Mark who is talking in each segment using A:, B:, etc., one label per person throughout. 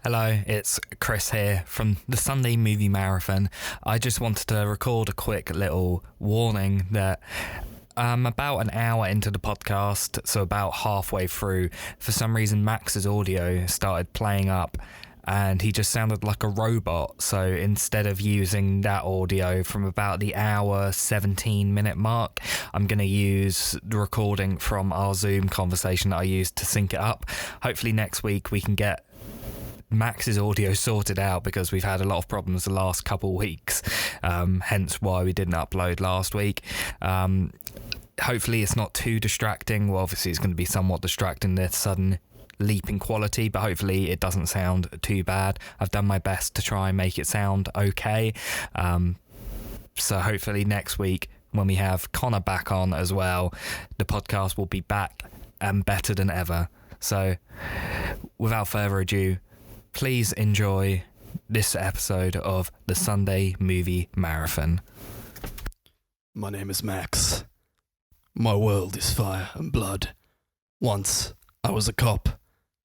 A: Hello, it's Chris here from the Sunday Movie Marathon. I just wanted to record a quick little warning that about an hour into the podcast, so about halfway through, for some reason Max's audio started playing up and he just sounded like a robot. So instead of using that audio from about the hour 17-minute mark, I'm going to use the recording from our Zoom conversation that I used to sync it up. Hopefully next week we can get Max's audio sorted out, because we've had a lot of problems the last couple of weeks, hence why we didn't upload last week. Hopefully it's not too distracting. Well, obviously it's going to be somewhat distracting, this sudden leap in quality, but hopefully it doesn't sound too bad. I've done my best to try and make it sound okay. So hopefully next week, when we have Connor back on as well, the podcast will be back and better than ever. So without further ado, please enjoy this episode of the Sunday Movie Marathon.
B: My name is Max. My world is fire and blood. Once, I was a cop,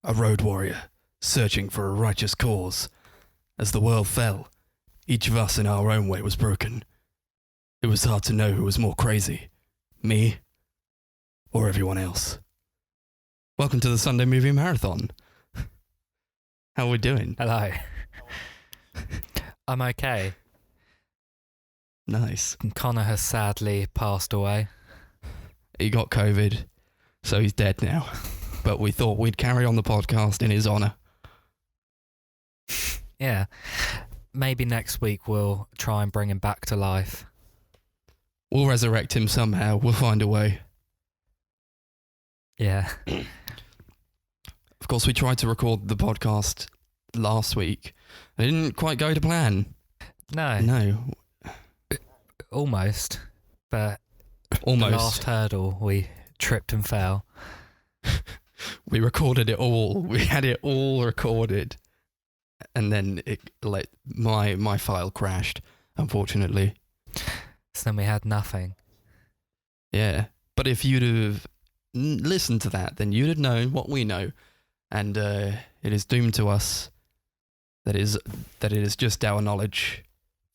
B: a road warrior, searching for a righteous cause. As the world fell, each of us in our own way was broken. It was hard to know who was more crazy, me or everyone else. Welcome to the Sunday Movie Marathon. How are we doing?
A: Hello. I'm okay.
B: Nice.
A: Connor has sadly passed away.
B: He got COVID, so he's dead now. But we thought we'd carry on the podcast in his honour.
A: Yeah. Maybe next week we'll try and bring him back to life.
B: We'll resurrect him somehow. We'll find a way.
A: Yeah.
B: Of course, we tried to record the podcast last week. It didn't quite go to plan.
A: No. Almost. But
B: almost.
A: The last hurdle, we tripped and fell.
B: We recorded it all. We had it all recorded. And then my file crashed, unfortunately.
A: So then we had nothing.
B: Yeah. But if you'd have listened to that, then you'd have known what we know. And it is doomed to us that it is just our knowledge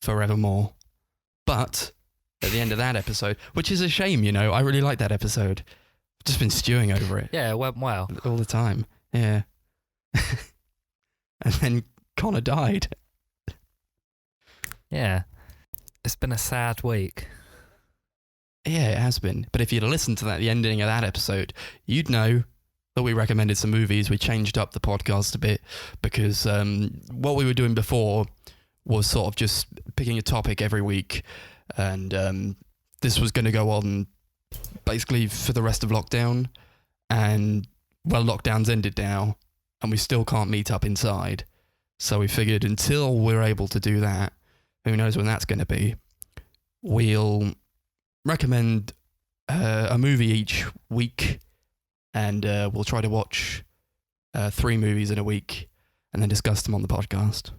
B: forevermore. But at the end of that episode, which is a shame, I really like that episode. I've just been stewing over it.
A: Yeah, it went well.
B: All the time. Yeah. And then Connor died.
A: Yeah. It's been a sad week.
B: Yeah, it has been. But if you'd listened to the ending of that episode, you'd know that we recommended some movies. We changed up the podcast a bit because what we were doing before was sort of just picking a topic every week, and this was going to go on basically for the rest of lockdown, and well, lockdown's ended now and we still can't meet up inside, so we figured until we're able to do that, who knows when that's going to be, we'll recommend a movie each week. And we'll try to watch 3 movies in a week and then discuss them on the podcast.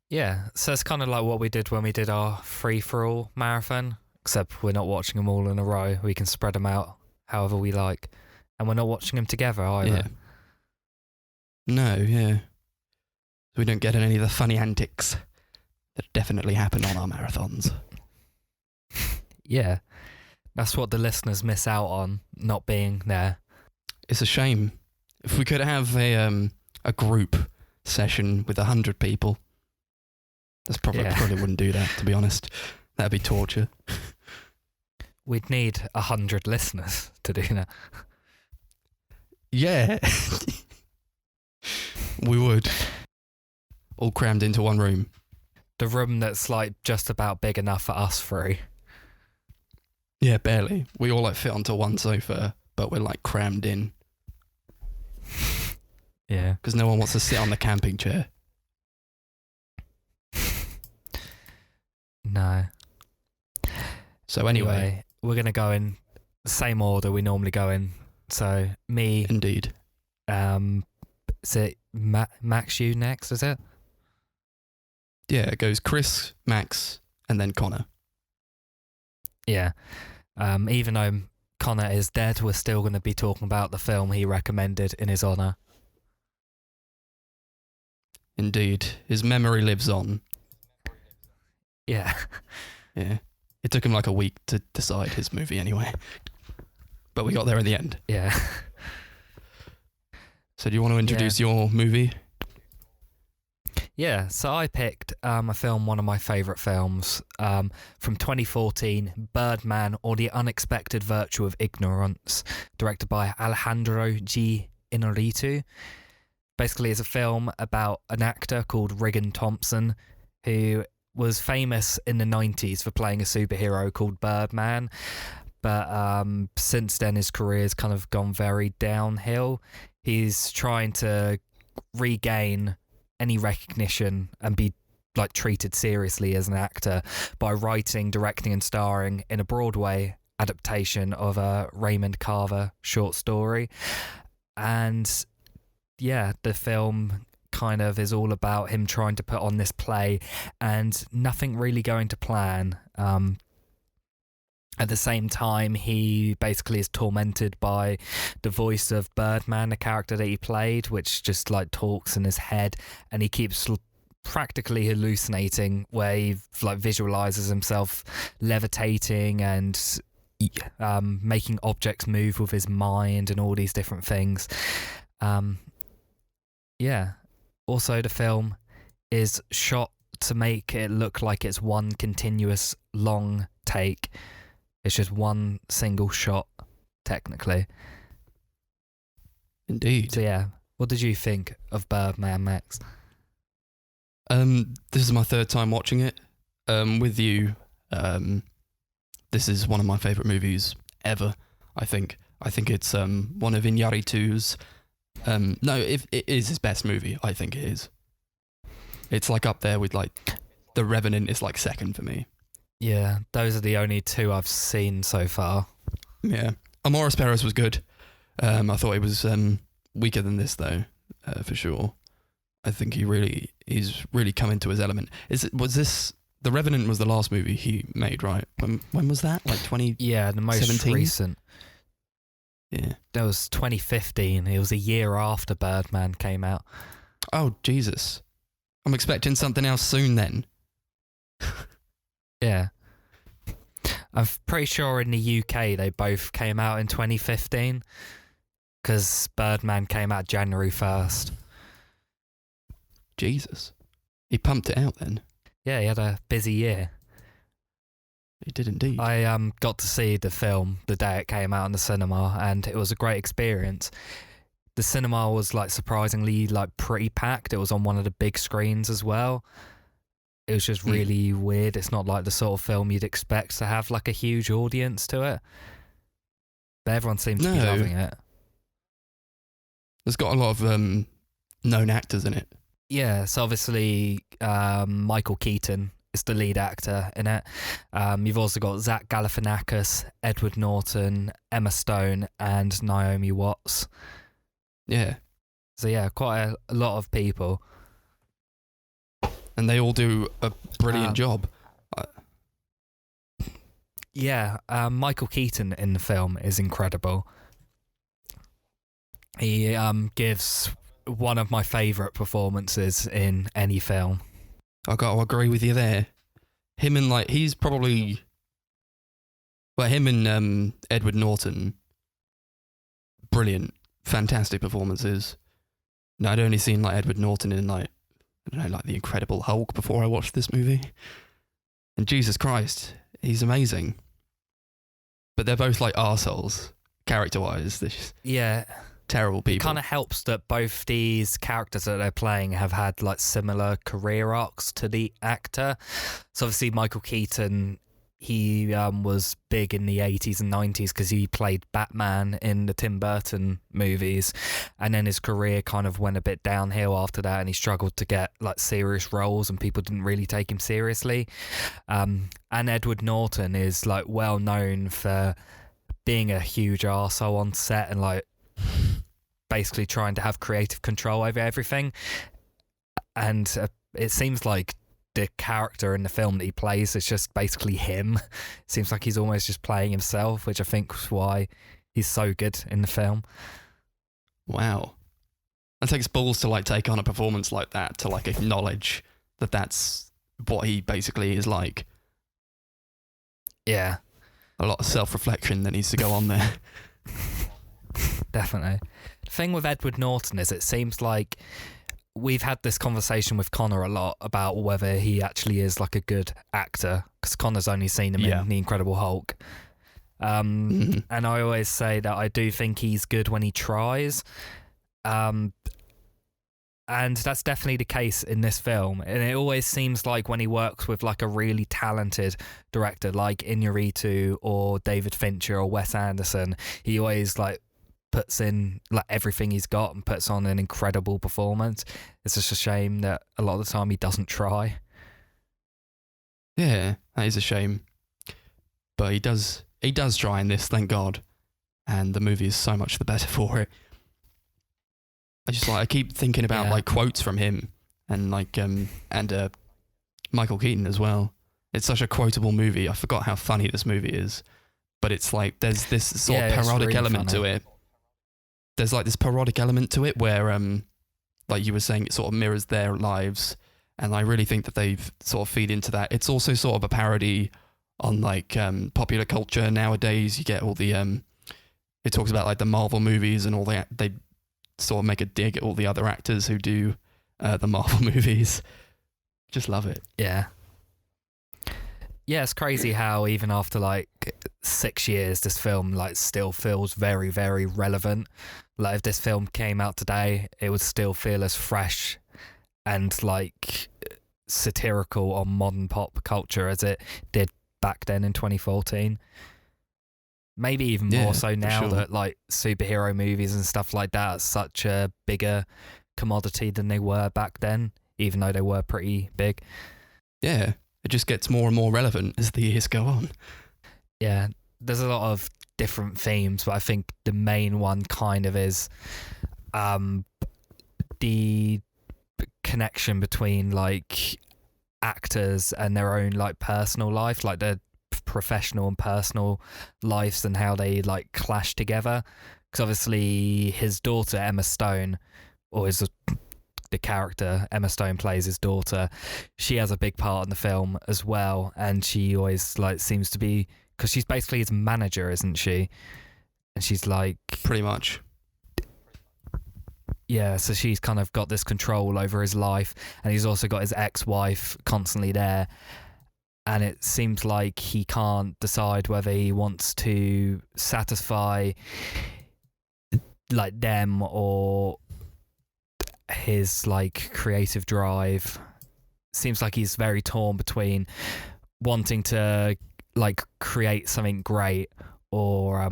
A: Yeah, so it's kind of like what we did when we did our free-for-all marathon, except we're not watching them all in a row. We can spread them out however we like. And we're not watching them together either.
B: Yeah. No, yeah. So we don't get any of the funny antics that definitely happen on our marathons.
A: Yeah, that's what the listeners miss out on, not being there.
B: It's a shame. If we could have a group session with 100 people, probably wouldn't do that, to be honest. That'd be torture.
A: We'd need 100 listeners to do that.
B: Yeah. We would. All crammed into one room.
A: The room that's like just about big enough for us 3.
B: Yeah, barely. We all fit onto one sofa, but we're crammed in.
A: Yeah.
B: Because no one wants to sit on the camping chair.
A: No.
B: So anyway,
A: we're going to go in the same order we normally go in. So me.
B: Indeed.
A: Is it Max, you next, is it?
B: Yeah, it goes Chris, Max, and then Connor.
A: Yeah. Even though Connor is dead, we're still going to be talking about the film he recommended in his honour.
B: Indeed. His memory lives on.
A: Yeah.
B: Yeah. It took him like a week to decide his movie anyway. But we got there in the end.
A: Yeah.
B: So do you want to introduce your movie?
A: Yeah, so I picked a film, one of my favourite films, from 2014, Birdman, or The Unexpected Virtue of Ignorance, directed by Alejandro G. Inarritu. Basically, it's a film about an actor called Regan Thompson, who was famous in the 90s for playing a superhero called Birdman. But since then, his career's kind of gone very downhill. He's trying to regain any recognition and be like treated seriously as an actor by writing, directing and starring in a Broadway adaptation of a Raymond Carver short story. And yeah, the film kind of is all about him trying to put on this play and nothing really going to plan. At the same time, he basically is tormented by the voice of Birdman, the character that he played, which just like talks in his head, and he keeps practically hallucinating, where he like visualizes himself levitating and making objects move with his mind and all these different things. Yeah. Also, the film is shot to make it look like it's one continuous long take. It's just one single shot, technically.
B: Indeed.
A: So yeah, what did you think of Birdman, Max?
B: This is my third time watching it. With you, this is one of my favourite movies ever, I think. I think it's one of Iñárritu's... no, it is his best movie, I think it is. It's like up there with like... The Revenant is like second for me.
A: Yeah, those are the only two I've seen so far.
B: Yeah. Amores Perros was good. I thought it was weaker than this though, for sure. I think he's really come into his element. Was this The Revenant was the last movie he made, right? When was that? Like 20?
A: Yeah, the most
B: 17?
A: recent.
B: Yeah.
A: That was 2015. It was a year after Birdman came out.
B: Oh, Jesus. I'm expecting something else soon then.
A: Yeah. I'm pretty sure in the UK they both came out in 2015 because Birdman came out January 1st.
B: Jesus. He pumped it out then.
A: Yeah, he had a busy year.
B: He did indeed.
A: I got to see the film the day it came out in the cinema and it was a great experience. The cinema was like surprisingly like pretty packed. It was on one of the big screens as well. It was just really weird. It's not like the sort of film you'd expect to have like a huge audience to it. But everyone seems to be loving it.
B: It's got a lot of known actors in it.
A: Yeah, so obviously Michael Keaton is the lead actor in it. You've also got Zach Galifianakis, Edward Norton, Emma Stone and Naomi Watts.
B: Yeah.
A: So yeah, quite a lot of people.
B: And they all do a brilliant job.
A: Yeah, Michael Keaton in the film is incredible. He gives one of my favourite performances in any film.
B: I got to agree with you there. Him and he's probably... Well, him and Edward Norton, brilliant, fantastic performances. Now, I'd only seen Edward Norton in I don't know, The Incredible Hulk before I watched this movie. And Jesus Christ, he's amazing. But they're both arseholes, character-wise. They're just terrible people.
A: It kind of helps that both these characters that they're playing have had similar career arcs to the actor. So obviously Michael Keaton, he was big in the 80s and 90s because he played Batman in the Tim Burton movies, and then his career kind of went a bit downhill after that and he struggled to get serious roles and people didn't really take him seriously. And Edward Norton is well known for being a huge arsehole on set and basically trying to have creative control over everything. And it seems like the character in the film that he plays is just basically him. It seems like he's almost just playing himself, which I think is why he's so good in the film.
B: Wow. It takes balls to like take on a performance like that, to like acknowledge that that's what he basically is like.
A: Yeah.
B: A lot of self-reflection that needs to go on there.
A: Definitely. The thing with Edward Norton is it seems like we've had this conversation with Connor a lot about whether he actually is like a good actor, because Connor's only seen him in The Incredible Hulk. And I always say that I do think he's good when he tries. And that's definitely the case in this film. And it always seems like when he works with like a really talented director like Iñárritu or David Fincher or Wes Anderson, he always like puts in like everything he's got and puts on an incredible performance. It's just a shame that a lot of the time he doesn't try.
B: Yeah, that is a shame. But he does try in this, thank God. And the movie is so much the better for it. I keep thinking about like quotes from him and like Michael Keaton as well. It's such a quotable movie. I forgot how funny this movie is, but it's like there's this sort of parodic
A: really
B: element
A: funny
B: to it. There's like this parodic element to it where like you were saying, it sort of mirrors their lives, and I really think that they've sort of feed into that. It's also sort of a parody on like popular culture nowadays. You get all the it talks about like the Marvel movies and all that. They sort of make a dig at all the other actors who do the Marvel movies. Just love it.
A: Yeah, it's crazy how even after like 6 years, this film like still feels very, very relevant. Like if this film came out today, it would still feel as fresh and like satirical on modern pop culture as it did back then in 2014. Maybe even more so now that like superhero movies and stuff like that are such a bigger commodity than they were back then, even though they were pretty big.
B: Yeah, it just gets more and more relevant as the years go on.
A: Yeah, there's a lot of different themes, but I think the main one kind of is the connection between like actors and their own like personal life, like their professional and personal lives and how they like clash together. Because obviously his daughter Emma Stone, or the character Emma Stone plays his daughter, she has a big part in the film as well, and she always like seems to be, because she's basically his manager, isn't she? And she's like
B: pretty much,
A: yeah, so she's kind of got this control over his life, and he's also got his ex-wife constantly there. And it seems like he can't decide whether he wants to satisfy like them or his like creative drive. Seems like he's very torn between wanting to like create something great or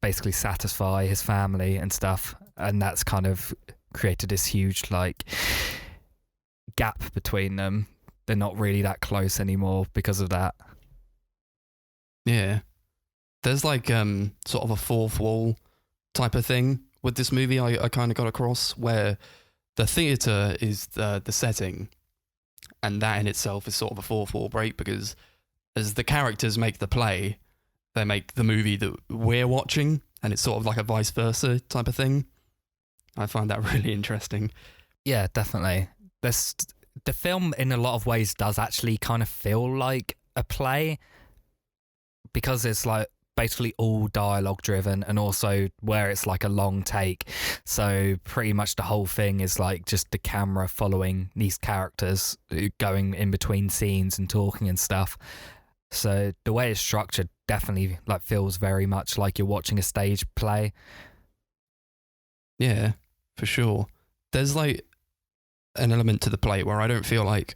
A: basically satisfy his family and stuff. And that's kind of created this huge like gap between them. They're not really that close anymore because of that.
B: Yeah. There's like sort of a fourth wall type of thing with this movie I kind of got across, where the theatre is the setting, and that in itself is sort of a fourth wall break, because as the characters make the play, they make the movie that we're watching, and it's sort of like a vice versa type of thing. I find that really interesting.
A: Yeah, definitely. The film in a lot of ways does actually kind of feel like a play, because it's like basically all dialogue driven, and also where it's like a long take, so pretty much the whole thing is like just the camera following these characters going in between scenes and talking and stuff. So the way it's structured definitely like feels very much like you're watching a stage play.
B: Yeah, for sure. There's like an element to the play where I don't feel like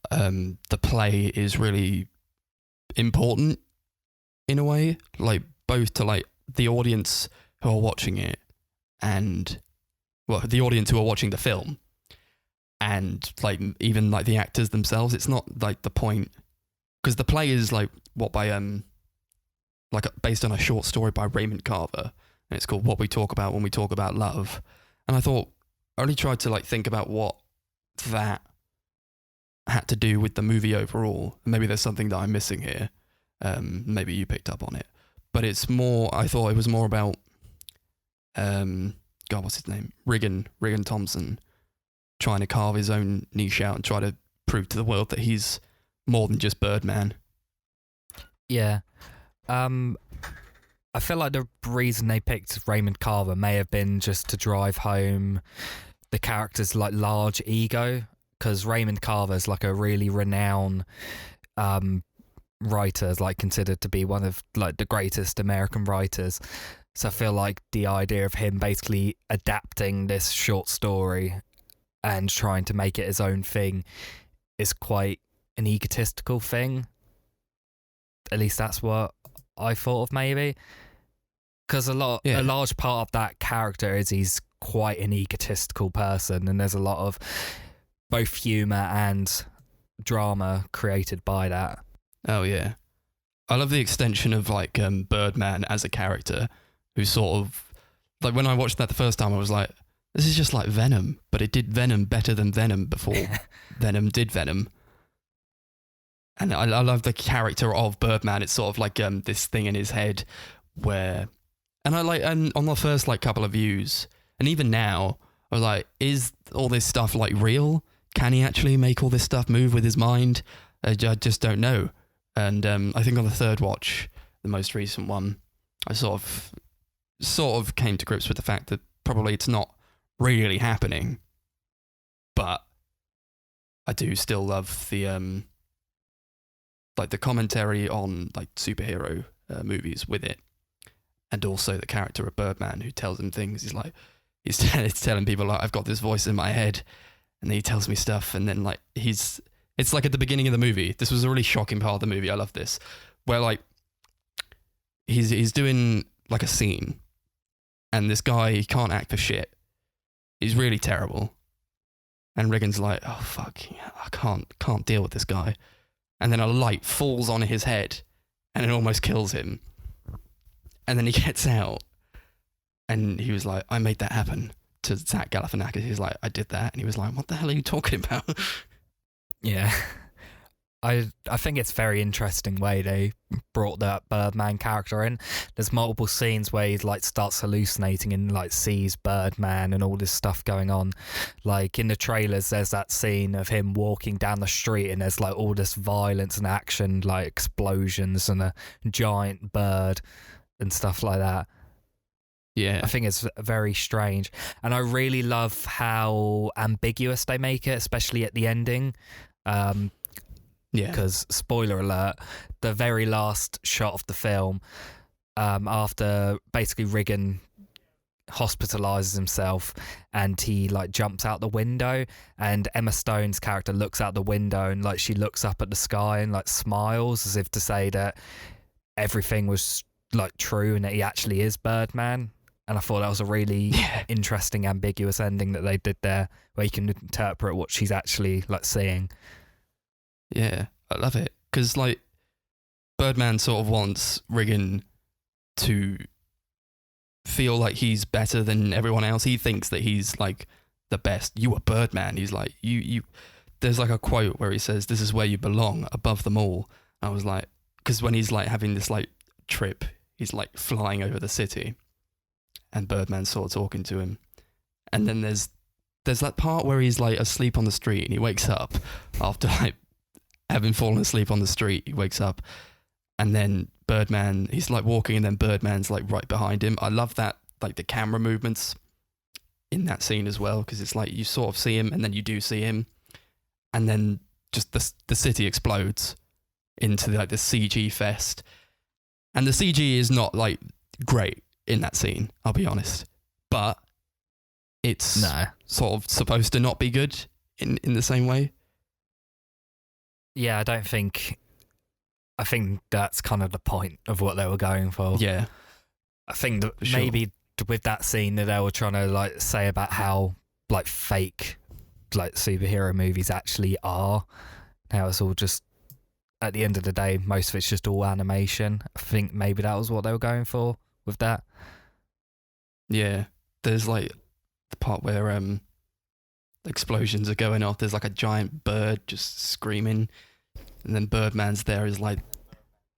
B: the play is really important in a way, like both to like the audience who are watching it and the audience who are watching the film, and like even like the actors themselves. It's not like the point, because the play is like like based on a short story by Raymond Carver, and it's called What We Talk About When We Talk About Love. And I thought, I only tried to like think about what that had to do with the movie overall. Maybe there's something that I'm missing here. Maybe you picked up on it, but it's more, I thought it was more about, because God, what's his name? Regan Thompson, trying to carve his own niche out and try to prove to the world that he's more than just Birdman.
A: Yeah. I feel like the reason they picked Raymond Carver may have been just to drive home the character's like large ego, because Raymond Carver is like a really renowned writer, is like considered to be one of like the greatest American writers. So I feel like the idea of him basically adapting this short story and trying to make it his own thing is quite an egotistical thing. At least that's what I thought of, maybe. Because a large part of that character is he's quite an egotistical person, and there's a lot of both humour and drama created by that.
B: Oh, yeah. I love the extension of like Birdman as a character, who sort of, like when I watched that the first time, I was like, this is just like Venom, but it did Venom better than Venom before Venom did Venom. And I love the character of Birdman. It's sort of like this thing in his head where, and I like, and on the first like couple of views, and even now, I was like, is all this stuff like real? Can he actually make all this stuff move with his mind? I just don't know. And I think on the third watch, the most recent one, I sort of came to grips with the fact that probably it's not really happening, but I do still love the like the commentary on like superhero movies with it, and also the character of Birdman who tells him things. He's telling people like, I've got this voice in my head, and then he tells me stuff, and then like it's like at the beginning of the movie. This was a really shocking part of the movie. I love this, where like he's doing like a scene, and this guy, he can't act for shit. He's really terrible, and Regan's like, oh fuck, I can't deal with this guy. And then a light falls on his head, and it almost kills him. And then he gets out, and he was like, I made that happen to Zach Galifianakis. He's like, I did that. And he was like, what the hell are you talking about?
A: Yeah. I think it's a very interesting way they brought that Birdman character in. There's multiple scenes where he like starts hallucinating and like sees Birdman and all this stuff going on. Like in the trailers, there's that scene of him walking down the street, and there's like all this violence and action, like explosions and a giant bird and stuff like that.
B: Yeah.
A: I think it's very strange. And I really love how ambiguous they make it, especially at the ending.
B: Yeah.
A: Because, spoiler alert, the very last shot of the film, after basically Regan hospitalizes himself and he like jumps out the window, and Emma Stone's character looks out the window and like she looks up at the sky and like smiles as if to say that everything was like true and that he actually is Birdman. And I thought that was a really interesting, ambiguous ending that they did there, where you can interpret what she's actually like seeing.
B: Yeah, I love it. Because, like, Birdman sort of wants Regan to feel like he's better than everyone else. He thinks that he's, like, the best. You are Birdman. He's like, you. There's, like, a quote where he says, this is where you belong, above them all. I was like, because when he's, like, having this, like, trip, he's, like, flying over the city, and Birdman's sort of talking to him. And then there's that part where he's, like, asleep on the street, and he wakes up after, like, having fallen asleep on the street. He wakes up, and then Birdman, he's like walking, and then Birdman's like right behind him. I love that, like the camera movements in that scene as well, because it's like you sort of see him, and then you do see him, and then just the city explodes into like the CG fest, and the CG is not like great in that scene, I'll be honest, but it's sort of supposed to not be good in the same way.
A: Yeah, I think that's kind of the point of what they were going for.
B: Yeah.
A: I think that maybe with that scene that they were trying to like say about how like fake like superhero movies actually are. How it's all just, at the end of the day, most of it's just all animation. I think maybe that was what they were going for with that.
B: Yeah. There's like the part where explosions are going off. There's like a giant bird just screaming, and then Birdman's there. Is like,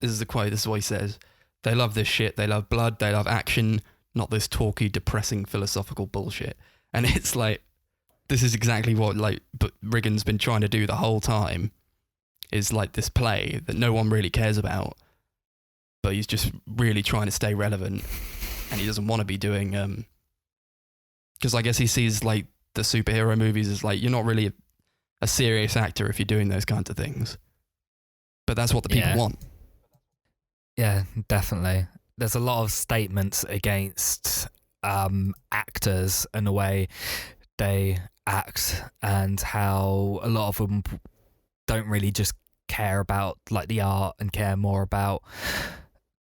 B: this is the quote. This is what he says: "They love this shit. They love blood. They love action. not this talky, depressing, philosophical bullshit. And it's like, this is exactly what like Riggan's been trying to do the whole time, is like this play that no one really cares about, but he's just really trying to stay relevant, and he doesn't want to be doing, because I guess he sees like the superhero movies as like, you're not really a serious actor if you're doing those kinds of things. But that's what the people want.
A: Yeah, definitely. There's a lot of statements against actors and the way they act, and how a lot of them don't really just care about like the art and care more about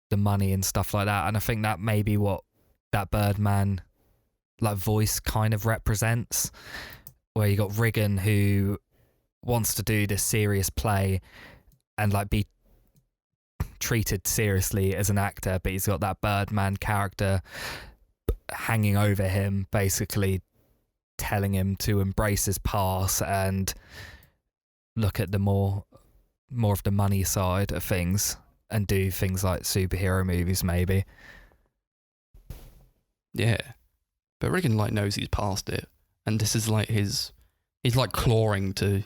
A: the money and stuff like that. And I think that may be what that Birdman like voice kind of represents, where you got Riggan who wants to do this serious play and like be treated seriously as an actor, but he's got that Birdman character hanging over him, basically telling him to embrace his past and look at the more of the money side of things and do things like superhero movies maybe.
B: Yeah, but Riggan like knows he's past it, and this is like he's like clawing to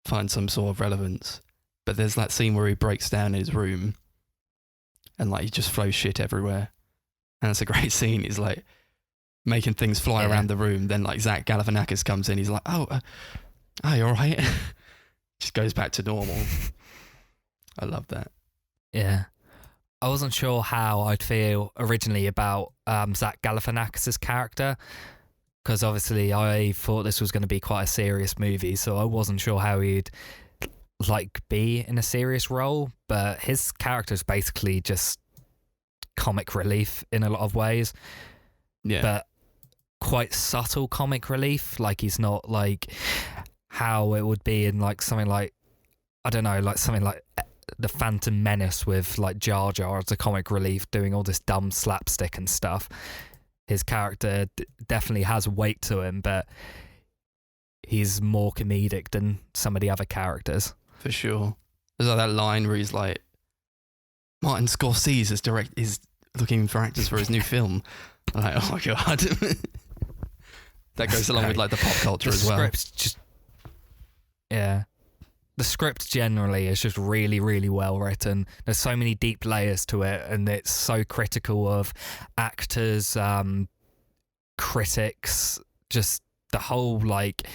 B: find some sort of relevance. But there's that scene where he breaks down in his room and like he just throws shit everywhere, and it's a great scene. He's like making things fly around the room. Then like Zach Galifianakis comes in. He's like, "Oh, you all right?" Just goes back to normal. I love that.
A: Yeah, I wasn't sure how I'd feel originally about Zach Galifianakis' character, because obviously I thought this was going to be quite a serious movie, so I wasn't sure how he'd like be in a serious role. But his character is basically just comic relief in a lot of ways.
B: Yeah,
A: but quite subtle comic relief. Like he's not like how it would be in like something like, I don't know, like something like The Phantom Menace with like Jar Jar as a comic relief doing all this dumb slapstick and stuff. His character definitely has weight to him, but he's more comedic than some of the other characters.
B: For sure. There's like that line where he's like, Martin Scorsese is looking for actors for his new film. I'm like, oh my god. That goes along with like the pop culture as well.
A: The script generally is just really, really well written. There's so many deep layers to it, and it's so critical of actors, critics, just the whole like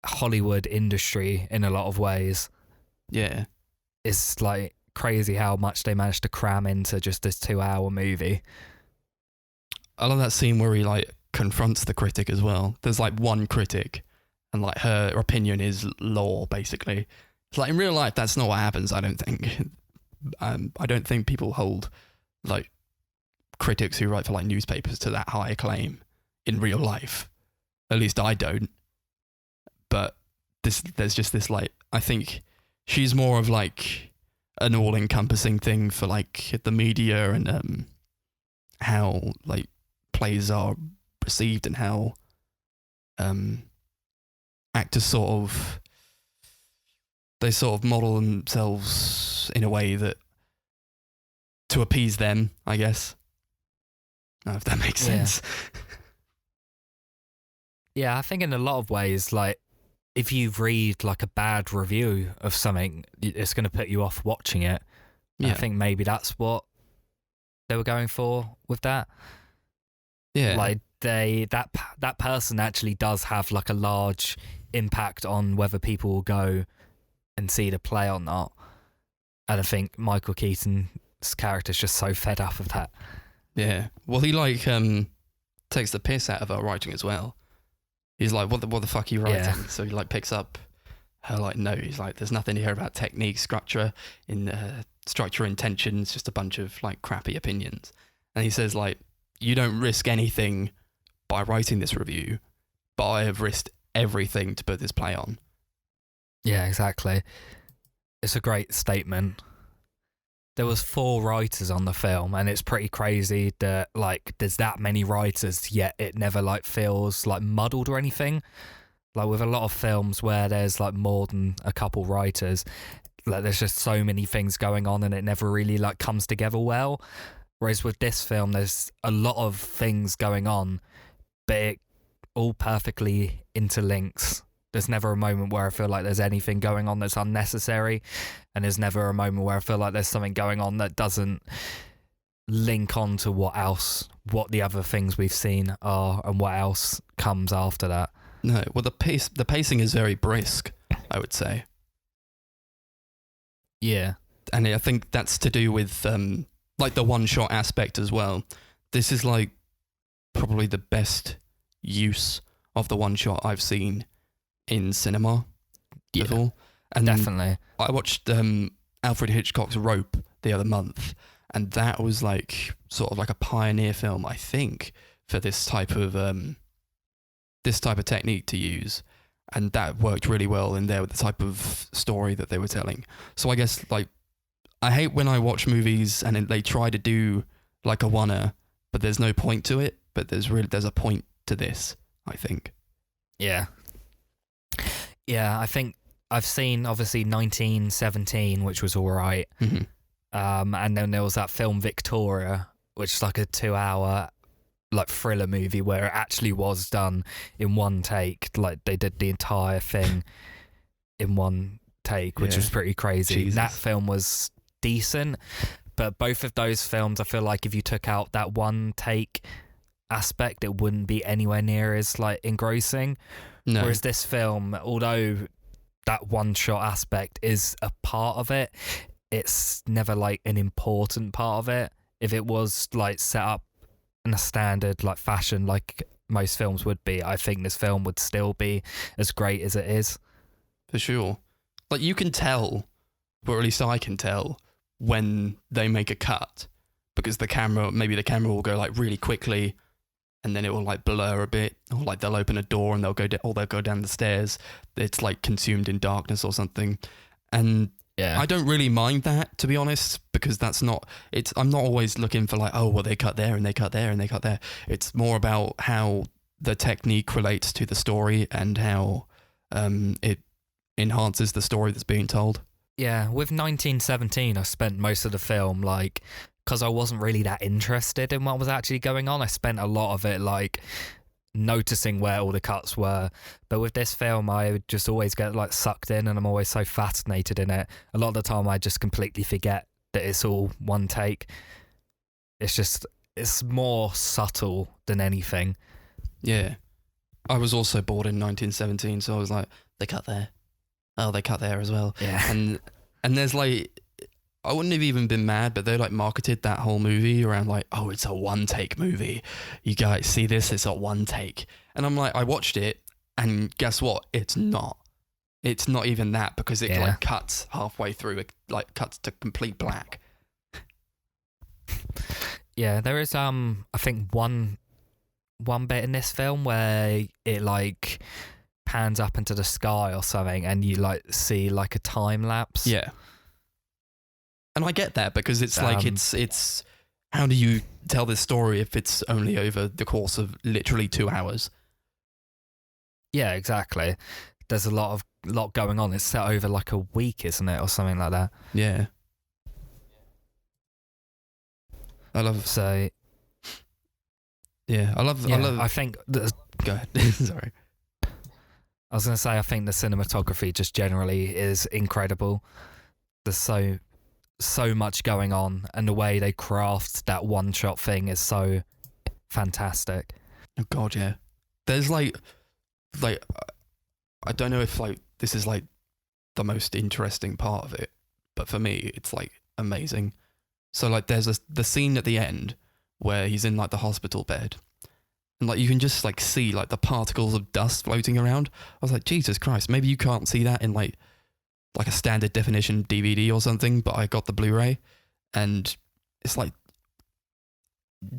A: Hollywood industry in a lot of ways.
B: Yeah.
A: It's like crazy how much they managed to cram into just this 2-hour movie.
B: I love that scene where he like confronts the critic as well. There's like one critic, and like her opinion is law, basically. It's like in real life, that's not what happens, I don't think. I don't think people hold like critics who write for like newspapers to that high acclaim in real life. At least I don't. But there's just this like, I think she's more of like an all-encompassing thing for like the media and how like plays are perceived, and how actors sort of model themselves in a way that to appease them, I guess. I don't know if that makes sense.
A: Yeah, I think in a lot of ways, like if you read like a bad review of something, it's going to put you off watching it. Yeah. I think maybe that's what they were going for with that.
B: Yeah,
A: like that person actually does have like a large impact on whether people will go and see the play or not. And I think Michael Keaton's character's just so fed up of that.
B: Yeah, well, he like takes the piss out of her writing as well. He's like, what the fuck are you writing? Yeah. So he like picks up her like note. He's like, there's nothing here about technique, structure, intention. It's just a bunch of like crappy opinions. And he says like, you don't risk anything by writing this review, but I have risked everything to put this play on.
A: Yeah, exactly. It's a great statement. There was 4 writers on the film, and it's pretty crazy that like there's that many writers, yet it never like feels like muddled or anything. Like with a lot of films where there's like more than a couple writers, like there's just so many things going on and it never really like comes together well. Whereas with this film, there's a lot of things going on, but it all perfectly interlinks. There's never a moment where I feel like there's anything going on that's unnecessary, and there's never a moment where I feel like there's something going on that doesn't link on to what the other things we've seen are, and what else comes after that.
B: No, well, the pacing is very brisk, I would say.
A: Yeah.
B: And I think that's to do with like the one-shot aspect as well. This is like probably the best use of the one-shot I've seen in cinema before. And
A: definitely.
B: I watched Alfred Hitchcock's Rope the other month, and that was like sort of like a pioneer film, I think, for this type of technique to use. And that worked really well in there with the type of story that they were telling. So I guess, like, I hate when I watch movies and they try to do like a one-er, but there's no point to it. But there's a point to this, I think.
A: Yeah. Yeah, I think I've seen, obviously, 1917, which was all right.
B: Mm-hmm.
A: And then there was that film Victoria, which is like a 2-hour like thriller movie where it actually was done in one take. Like they did the entire thing in one take, which was pretty crazy.
B: Jesus.
A: That film was decent, but both of those films, I feel like if you took out that one take aspect, it wouldn't be anywhere near as like engrossing.
B: No.
A: Whereas this film, although that one shot aspect is a part of it, it's never like an important part of it. If it was like set up in a standard like fashion like most films would be, I think this film would still be as great as it is.
B: For sure. Like you can tell, or at least I can tell, when they make a cut, because the camera will go like really quickly, and then it will like blur a bit, or like they'll open a door and they'll go down the stairs. It's like consumed in darkness or something. And I don't really mind that, to be honest, because I'm not always looking for like, oh, well, they cut there and they cut there and they cut there. It's more about how the technique relates to the story and how it enhances the story that's being told.
A: Yeah, with 1917, I spent most of the film like, because I wasn't really that interested in what was actually going on, I spent a lot of it like noticing where all the cuts were. But with this film, I would just always get like sucked in, and I'm always so fascinated in it. A lot of the time I just completely forget that it's all one take. It's more subtle than anything.
B: Yeah. I was also bored in 1917, so I was like, they cut there. Oh, they cut there as well.
A: Yeah.
B: And there's like, I wouldn't have even been mad, but they like marketed that whole movie around like, oh, it's a one take movie. You guys see this? It's a one take. And I'm like, I watched it, and guess what? It's not. It's not even that, because it like cuts halfway through. It like cuts to complete black.
A: Yeah, there is I think one bit in this film where it like pans up into the sky or something, and you like see like a time lapse.
B: Yeah. And I get that, because it's like it's how do you tell this story if it's only over the course of literally 2 hours?
A: Yeah, exactly. There's a lot going on. It's set over like a week, isn't it, or something like that?
B: Yeah. I love.
A: I think.
B: Go ahead. Sorry.
A: I was going to say, I think the cinematography just generally is incredible. There's so much going on, and the way they craft that one shot thing is so fantastic.
B: Oh God, yeah. There's like I don't know if like this is like the most interesting part of it, but for me it's like amazing. So like there's the scene at the end where he's in like the hospital bed, and like you can just like see like the particles of dust floating around. I was like, Jesus Christ, maybe you can't see that in like a standard definition DVD or something, but I got the Blu-ray, and it's like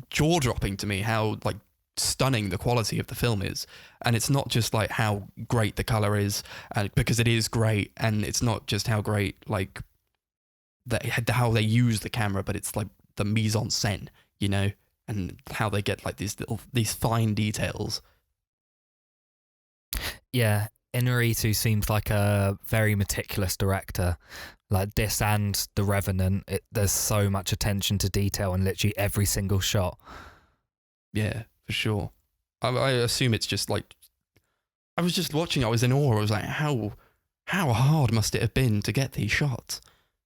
B: jaw-dropping to me how like stunning the quality of the film is. And it's not just like how great the color is, because it is great, and it's not just how great like how they use the camera, but it's like the mise en scène, you know, and how they get like these fine details.
A: Yeah, Inarritu seems like a very meticulous director. Like this and The Revenant, there's so much attention to detail in literally every single shot.
B: Yeah, for sure. I assume it's just like, I was just watching, I was in awe. I was like, how hard must it have been to get these shots?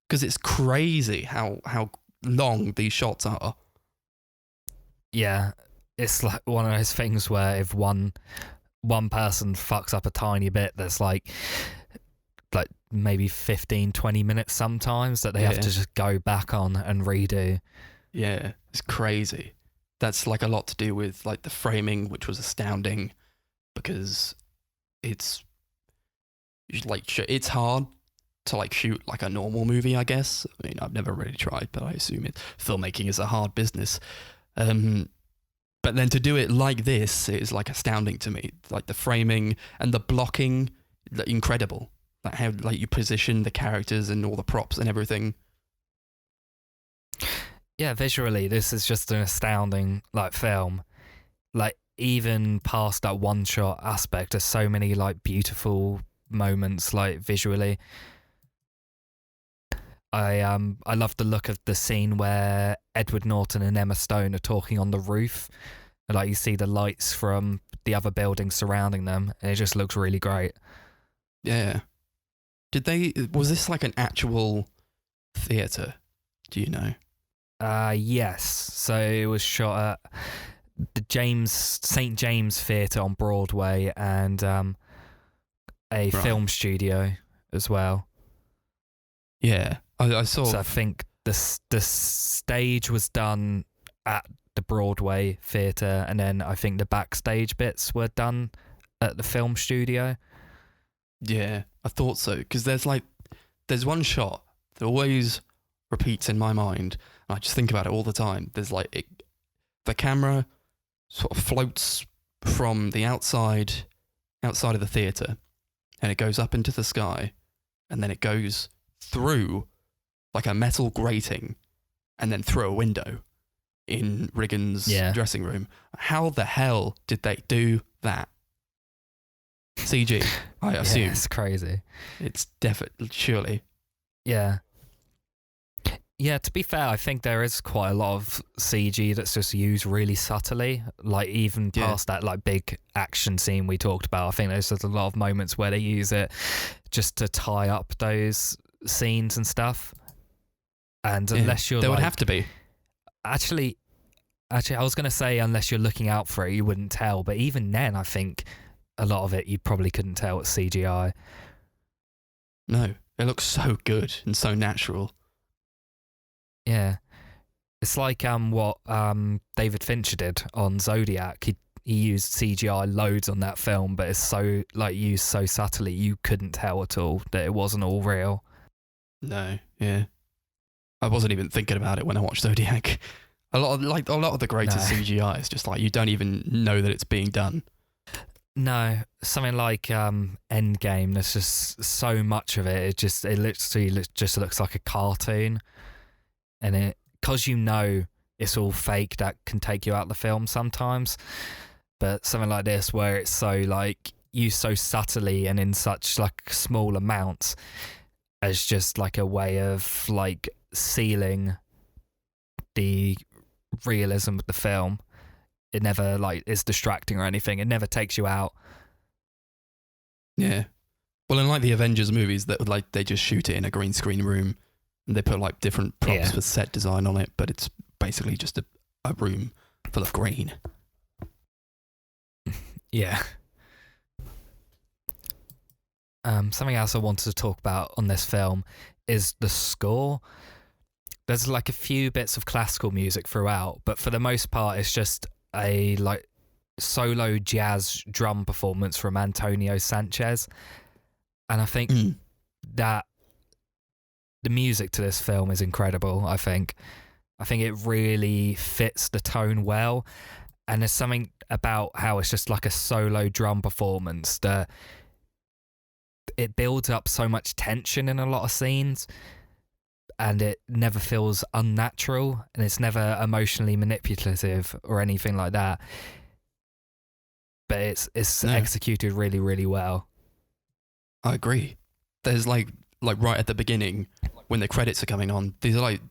B: Because it's crazy how long these shots are.
A: Yeah, it's like one of those things where if one person fucks up a tiny bit, there's like maybe 15-20 minutes sometimes that they have to just go back on and redo.
B: Yeah, it's crazy. That's like a lot to do with like the framing, which was astounding, because it's like it's hard to like shoot like a normal movie, I guess. I mean, I've never really tried, but I assume filmmaking is a hard business. But then to do it like this is like astounding to me. Like the framing and the blocking, incredible. Like how like you position the characters and all the props and everything.
A: Yeah, visually, this is just an astounding like film. Like even past that one shot aspect, there's so many like beautiful moments like visually. I love the look of the scene where Edward Norton and Emma Stone are talking on the roof. And, like you see the lights from the other buildings surrounding them, and it just looks really great.
B: Yeah. Was this like an actual theatre? Do you know?
A: Yes. So it was shot at the St. James Theatre on Broadway and a film studio as well.
B: Yeah, I saw.
A: So I think the stage was done at the Broadway Theatre, and then I think the backstage bits were done at the film studio.
B: Yeah, I thought so, because there's one shot that always repeats in my mind, and I just think about it all the time. There's like the camera sort of floats from the outside of the theatre, and it goes up into the sky, and then it goes through like a metal grating, and then through a window in Regan's dressing room. How the hell did they do that? CG, I assume.
A: Yeah, it's crazy.
B: It's definitely, surely.
A: Yeah. Yeah, to be fair, I think there is quite a lot of CG that's just used really subtly. Like even past that like big action scene we talked about, I think there's just a lot of moments where they use it just to tie up those scenes and stuff. And unless you're
B: there would have to be.
A: Actually, I was going to say unless you're looking out for it, you wouldn't tell. But even then, I think a lot of it you probably couldn't tell it's CGI.
B: No, it looks so good and so natural.
A: Yeah, it's like what David Fincher did on Zodiac. He used CGI loads on that film, but it's so like used so subtly you couldn't tell at all that it wasn't all real.
B: No, yeah, I wasn't even thinking about it when I watched Zodiac. A lot of the greatest CGI is just like you don't even know that it's being done.
A: No, something like Endgame. There's just so much of it. It literally just looks like a cartoon. And because you know it's all fake, that can take you out of the film sometimes. But something like this, where it's so like used so subtly and in such like small amounts, as just like a way of like sealing the realism of the film. It never like is distracting or anything. It never takes you out.
B: Yeah. Well, unlike the Avengers movies that like they just shoot it in a green screen room. And they put like different props with set design on it, but it's basically just a room full of green.
A: Yeah. Something else I wanted to talk about on this film is the score. There's like a few bits of classical music throughout, but for the most part, it's just a like solo jazz drum performance from Antonio Sanchez, and I think that the music to this film is incredible. I think it really fits the tone well, and there's something about how it's just like a solo drum performance that it builds up so much tension in a lot of scenes, and it never feels unnatural, and it's never emotionally manipulative or anything like that. But it's executed really, really well.
B: I agree. There's like right at the beginning when the credits are coming on, these are like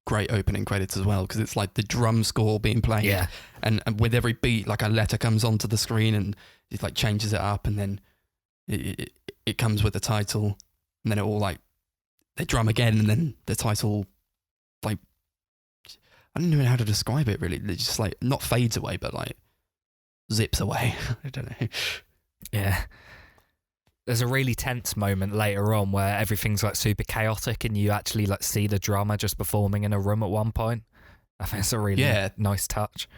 B: great opening credits as well, because it's like the drum score being played,
A: Yeah.
B: and with every beat, like a letter comes onto the screen, and it like changes it up, and then it comes with the title, and then it all like they drum again, and then the title, like, I don't know how to describe it really. It just like not fades away, but like zips away. I don't know.
A: Yeah. There's a really tense moment later on where everything's like super chaotic and you actually like see the drummer just performing in a room at one point. I think it's a really nice touch.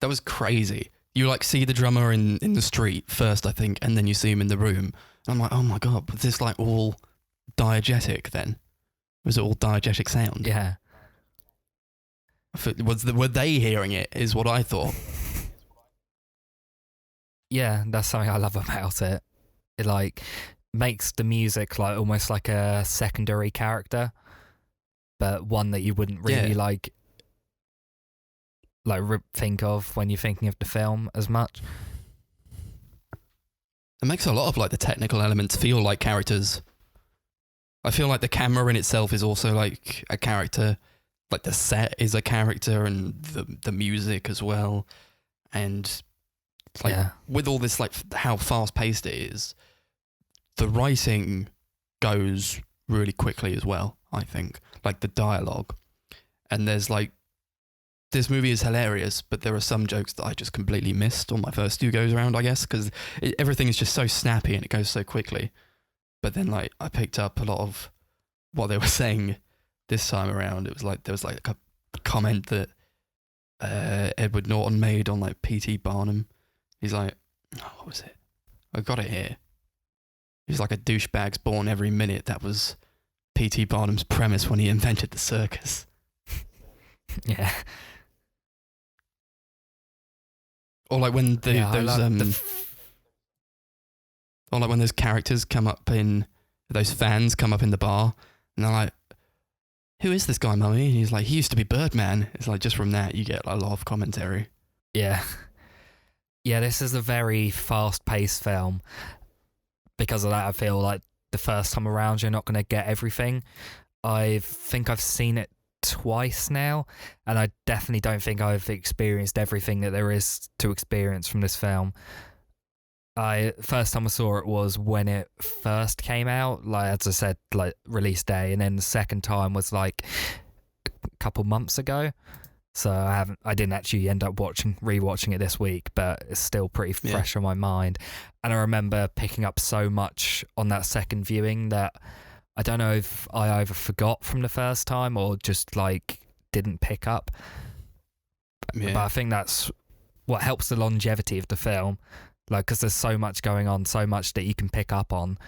B: That was crazy. You like see the drummer in the street first, I think, and then you see him in the room. And I'm like, oh my God, was this like all diegetic then? Was it all diegetic sound?
A: Yeah.
B: Were they hearing it is what I thought.
A: Yeah, that's something I love about it. It like makes the music like almost like a secondary character, but one that you wouldn't really like think of when you're thinking of the film as much.
B: It makes a lot of like the technical elements feel like characters. I feel like the camera in itself is also like a character, like the set is a character, and the music as well, and like with all this like how fast paced it is. The writing goes really quickly as well, I think. Like the dialogue. And there's like, this movie is hilarious, but there are some jokes that I just completely missed on my first 2 goes around, I guess, because everything is just so snappy and it goes so quickly. But then like I picked up a lot of what they were saying this time around. It was like, there was like a comment that Edward Norton made on like P.T. Barnum. He's like, oh, what was it? I got it here. He's like, a douchebag's born every minute. That was P.T. Barnum's premise when he invented the circus.
A: Yeah.
B: Or like when or like when those characters come up in, those fans come up in the bar, and they're like, who is this guy, mummy? And he's like, he used to be Birdman. It's like, just from that, you get like, a lot of commentary.
A: Yeah. Yeah, this is a very fast-paced film. Because of that, I feel like the first time around, you're not going to get everything. I think I've seen it twice now, and I definitely don't think I've experienced everything that there is to experience from this film. First time I saw it was when it first came out, like as I said, like release day, and then the second time was like a couple months ago. So I didn't actually end up rewatching it this week, but it's still pretty fresh on my mind. And I remember picking up so much on that second viewing that I don't know if I either forgot from the first time or just like didn't pick up. Yeah. But I think that's what helps the longevity of the film. Like, because there's so much going on, so much that you can pick up on.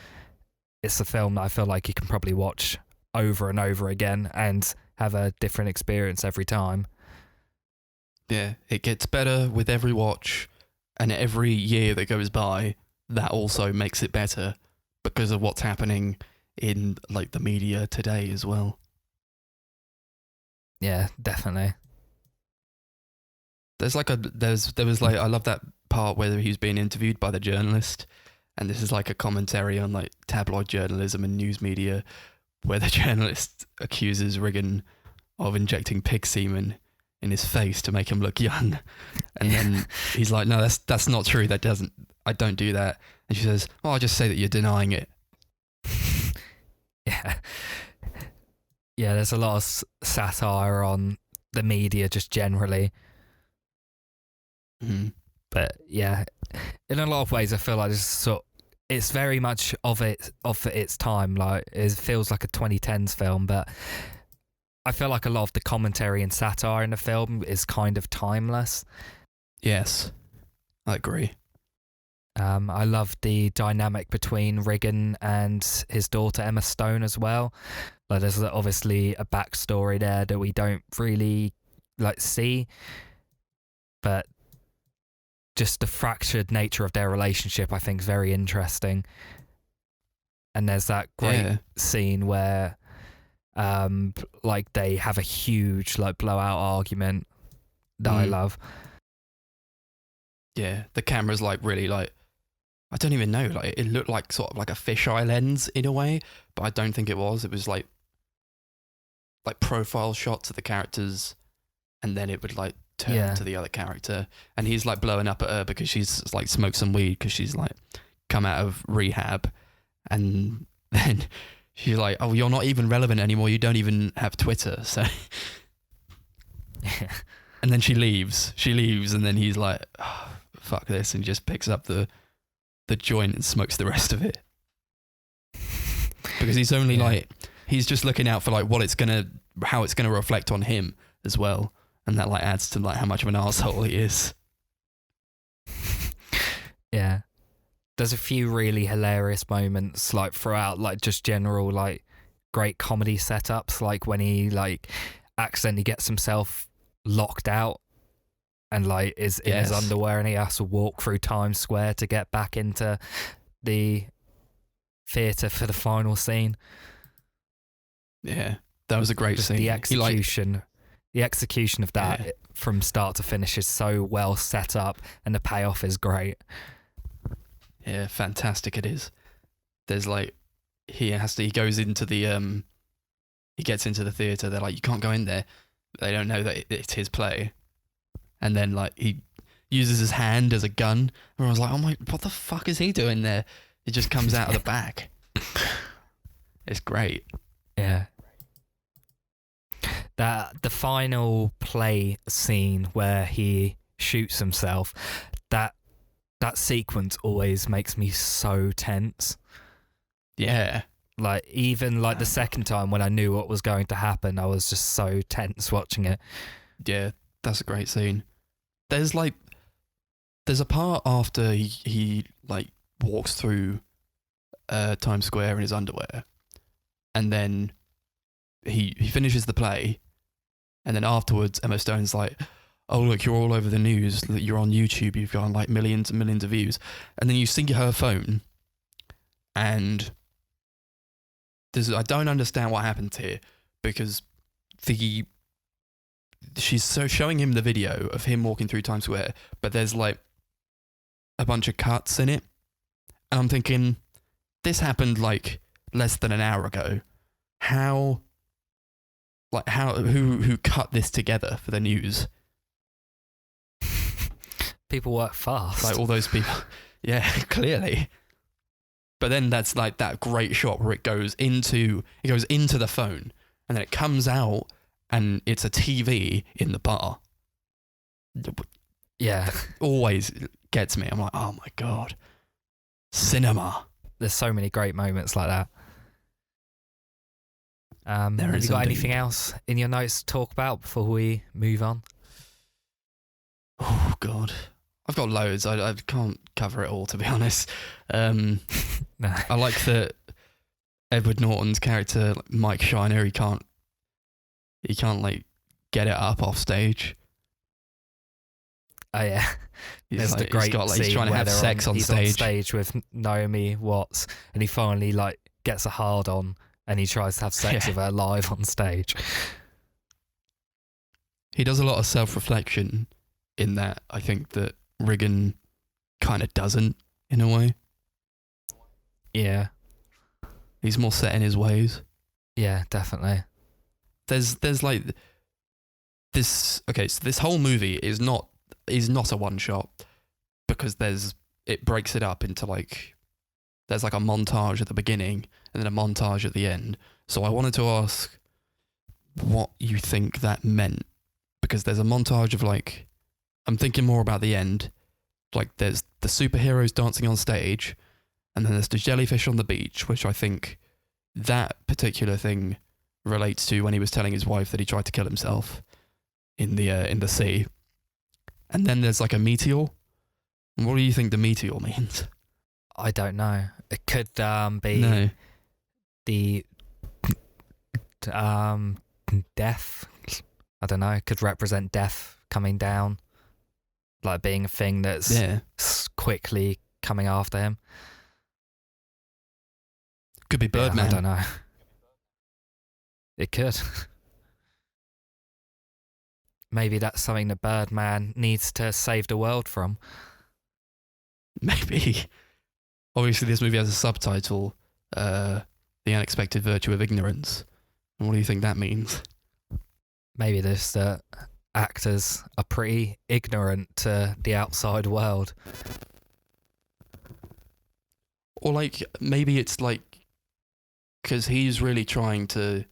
A: It's a film that I feel like you can probably watch over and over again and have a different experience every time.
B: Yeah, it gets better with every watch, and every year that goes by, that also makes it better because of what's happening in like the media today as well.
A: Yeah, definitely.
B: There was like, I love that part where he's being interviewed by the journalist, and this is like a commentary on like tabloid journalism and news media, where the journalist accuses Reagan of injecting pig semen in his face to make him look young, and then he's like, no, that's not true, I don't do that. And she says, oh, I'll just say that you're denying it.
A: Yeah, there's a lot of satire on the media just generally. But yeah, in a lot of ways I feel like it's very much of its time. Like, it feels like a 2010s film, but I feel like a lot of the commentary and satire in the film is kind of timeless.
B: Yes, I agree.
A: I love the dynamic between Reagan and his daughter Emma Stone as well. Like, there's obviously a backstory there that we don't really like see, but just the fractured nature of their relationship I think is very interesting. And there's that great scene where like they have a huge like blowout argument that I love. Yeah,
B: the camera's like really like, I don't even know, like it looked like sort of like a fisheye lens in a way, but I don't think it was. It was like like profile shots of the characters, and then it would like turn to the other character, and he's like blowing up at her because she's like smoked some weed because she's like come out of rehab, and then she's like, oh, you're not even relevant anymore, you don't even have Twitter, so and then she leaves, and then he's like, oh, fuck this, and just picks up the joint and smokes the rest of it because he's only like, he's just looking out for like how it's gonna reflect on him as well, and that like adds to like how much of an arsehole he is.
A: Yeah, there's a few really hilarious moments like throughout, like just general like great comedy setups, like when he like accidentally gets himself locked out and like is in his underwear and he has to walk through Times Square to get back into the theatre for the final scene.
B: Yeah, that was a great scene.
A: The execution of that from start to finish is so well set up, and the payoff is great.
B: Yeah, fantastic it is. There's like, he goes into the he gets into the theatre, they're like, you can't go in there. They don't know that it's his play. And then like he uses his hand as a gun. Everyone's like, oh my, what the fuck is he doing there? It just comes out of the back. It's great.
A: Yeah. The final play scene where he shoots himself, that sequence always makes me so tense.
B: Yeah.
A: Like even like the second time when I knew what was going to happen, I was just so tense watching it.
B: Yeah, that's a great scene. There's a part after he like walks through Times Square in his underwear, and then he finishes the play, and then afterwards Emma Stone's like, oh look, you're all over the news, you're on YouTube, you've got like millions and millions of views, and then you see her phone, and I don't understand what happened here, because she's so showing him the video of him walking through Times Square, but there's like a bunch of cuts in it, and I'm thinking, this happened like less than an hour ago. Who cut this together for the news?
A: People work fast.
B: Like all those people. Yeah, clearly. But then that's like that great shot where it goes into the phone, and then it comes out and it's a TV in the bar.
A: Yeah.
B: That always gets me. I'm like, oh my God. Cinema.
A: There's so many great moments like that. Have you got anything else in your notes to talk about before we move on?
B: Oh God. I've got loads. I can't cover it all, to be honest. No. I like that Edward Norton's character, Mike Shiner, he can't like get it up off stage.
A: Oh yeah, there's the great scene
B: he's trying to have sex on stage.
A: He's on stage with Naomi Watts, and he finally like gets a hard on, and he tries to have sex with her live on stage.
B: He does a lot of self-reflection in that. I think that Riggin kind of doesn't, in a way.
A: Yeah,
B: he's more set in his ways.
A: Yeah, definitely.
B: There's like this. Okay, so this whole movie is not a one shot, because it breaks it up into like, there's like a montage at the beginning and then a montage at the end. So I wanted to ask what you think that meant, because there's a montage of like, I'm thinking more about the end, like there's the superheroes dancing on stage, and then there's the jellyfish on the beach, which I think that particular thing relates to when he was telling his wife that he tried to kill himself in the sea. And then there's like a meteor. What do you think the meteor means?
A: I don't know. It could be the death. I don't know. It could represent death coming down, like being a thing that's quickly coming after him.
B: Could be Birdman.
A: I don't know. It could. Maybe that's something that Birdman needs to save the world from.
B: Maybe. Obviously, this movie has a subtitle, The Unexpected Virtue of Ignorance. And what do you think that means?
A: Maybe this actors are pretty ignorant to the outside world.
B: Or like maybe it's like because he's really trying to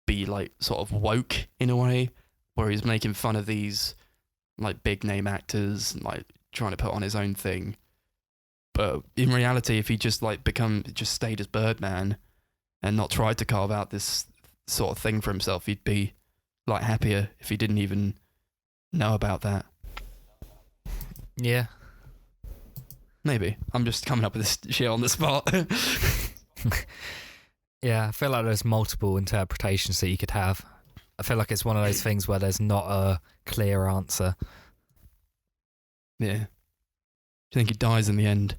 B: be like sort of woke in a way, where he's making fun of these like big name actors and like trying to put on his own thing. But in reality, if he just stayed as Birdman and not tried to carve out this sort of thing for himself, he'd be like happier if he didn't even know about that.
A: Yeah.
B: Maybe. I'm just coming up with this shit on the spot.
A: Yeah, I feel like there's multiple interpretations that you could have. I feel like it's one of those things where there's not a clear answer.
B: Yeah. Do you think he dies in the end?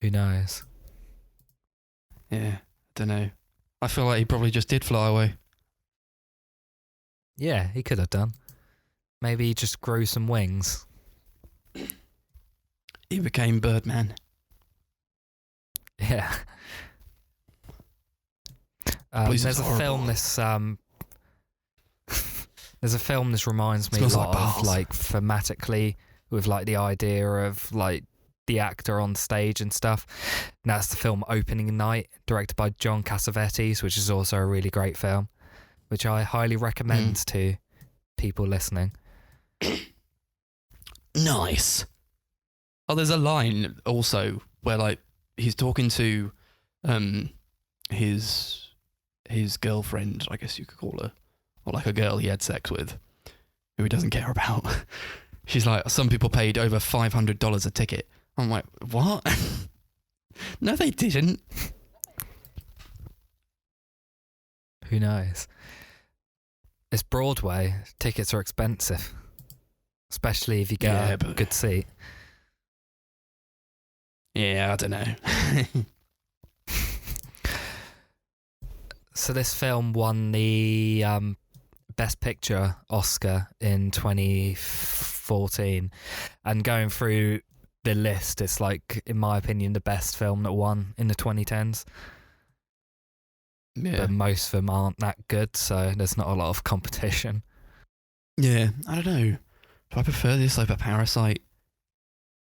A: Who knows?
B: Yeah, I don't know. I feel like he probably just did fly away.
A: Yeah, he could have done. Maybe he just grew some wings.
B: He became Birdman.
A: Yeah. There's a film this there's a film this reminds me a
B: Smells
A: lot
B: like
A: of,
B: balls.
A: like thematically, with like the idea of like the actor on stage and stuff. And that's the film Opening Night, directed by John Cassavetes, which is also a really great film, which I highly recommend to people listening.
B: Nice. Oh, there's a line also where like he's talking to his girlfriend, I guess you could call her, or like a girl he had sex with, who he doesn't care about. She's like, some people paid over $500 a ticket. I'm like, what? No, they didn't.
A: Who knows? It's Broadway. Tickets are expensive, especially if you get a good seat.
B: Yeah, I don't know.
A: So this film won the Best Picture Oscar in 2014, and going through the list, it's like, in my opinion, the best film that won in the 2010s.
B: Yeah.
A: But most of them aren't that good, so there's not a lot of competition.
B: Yeah, I don't know. Do I prefer this over Parasite?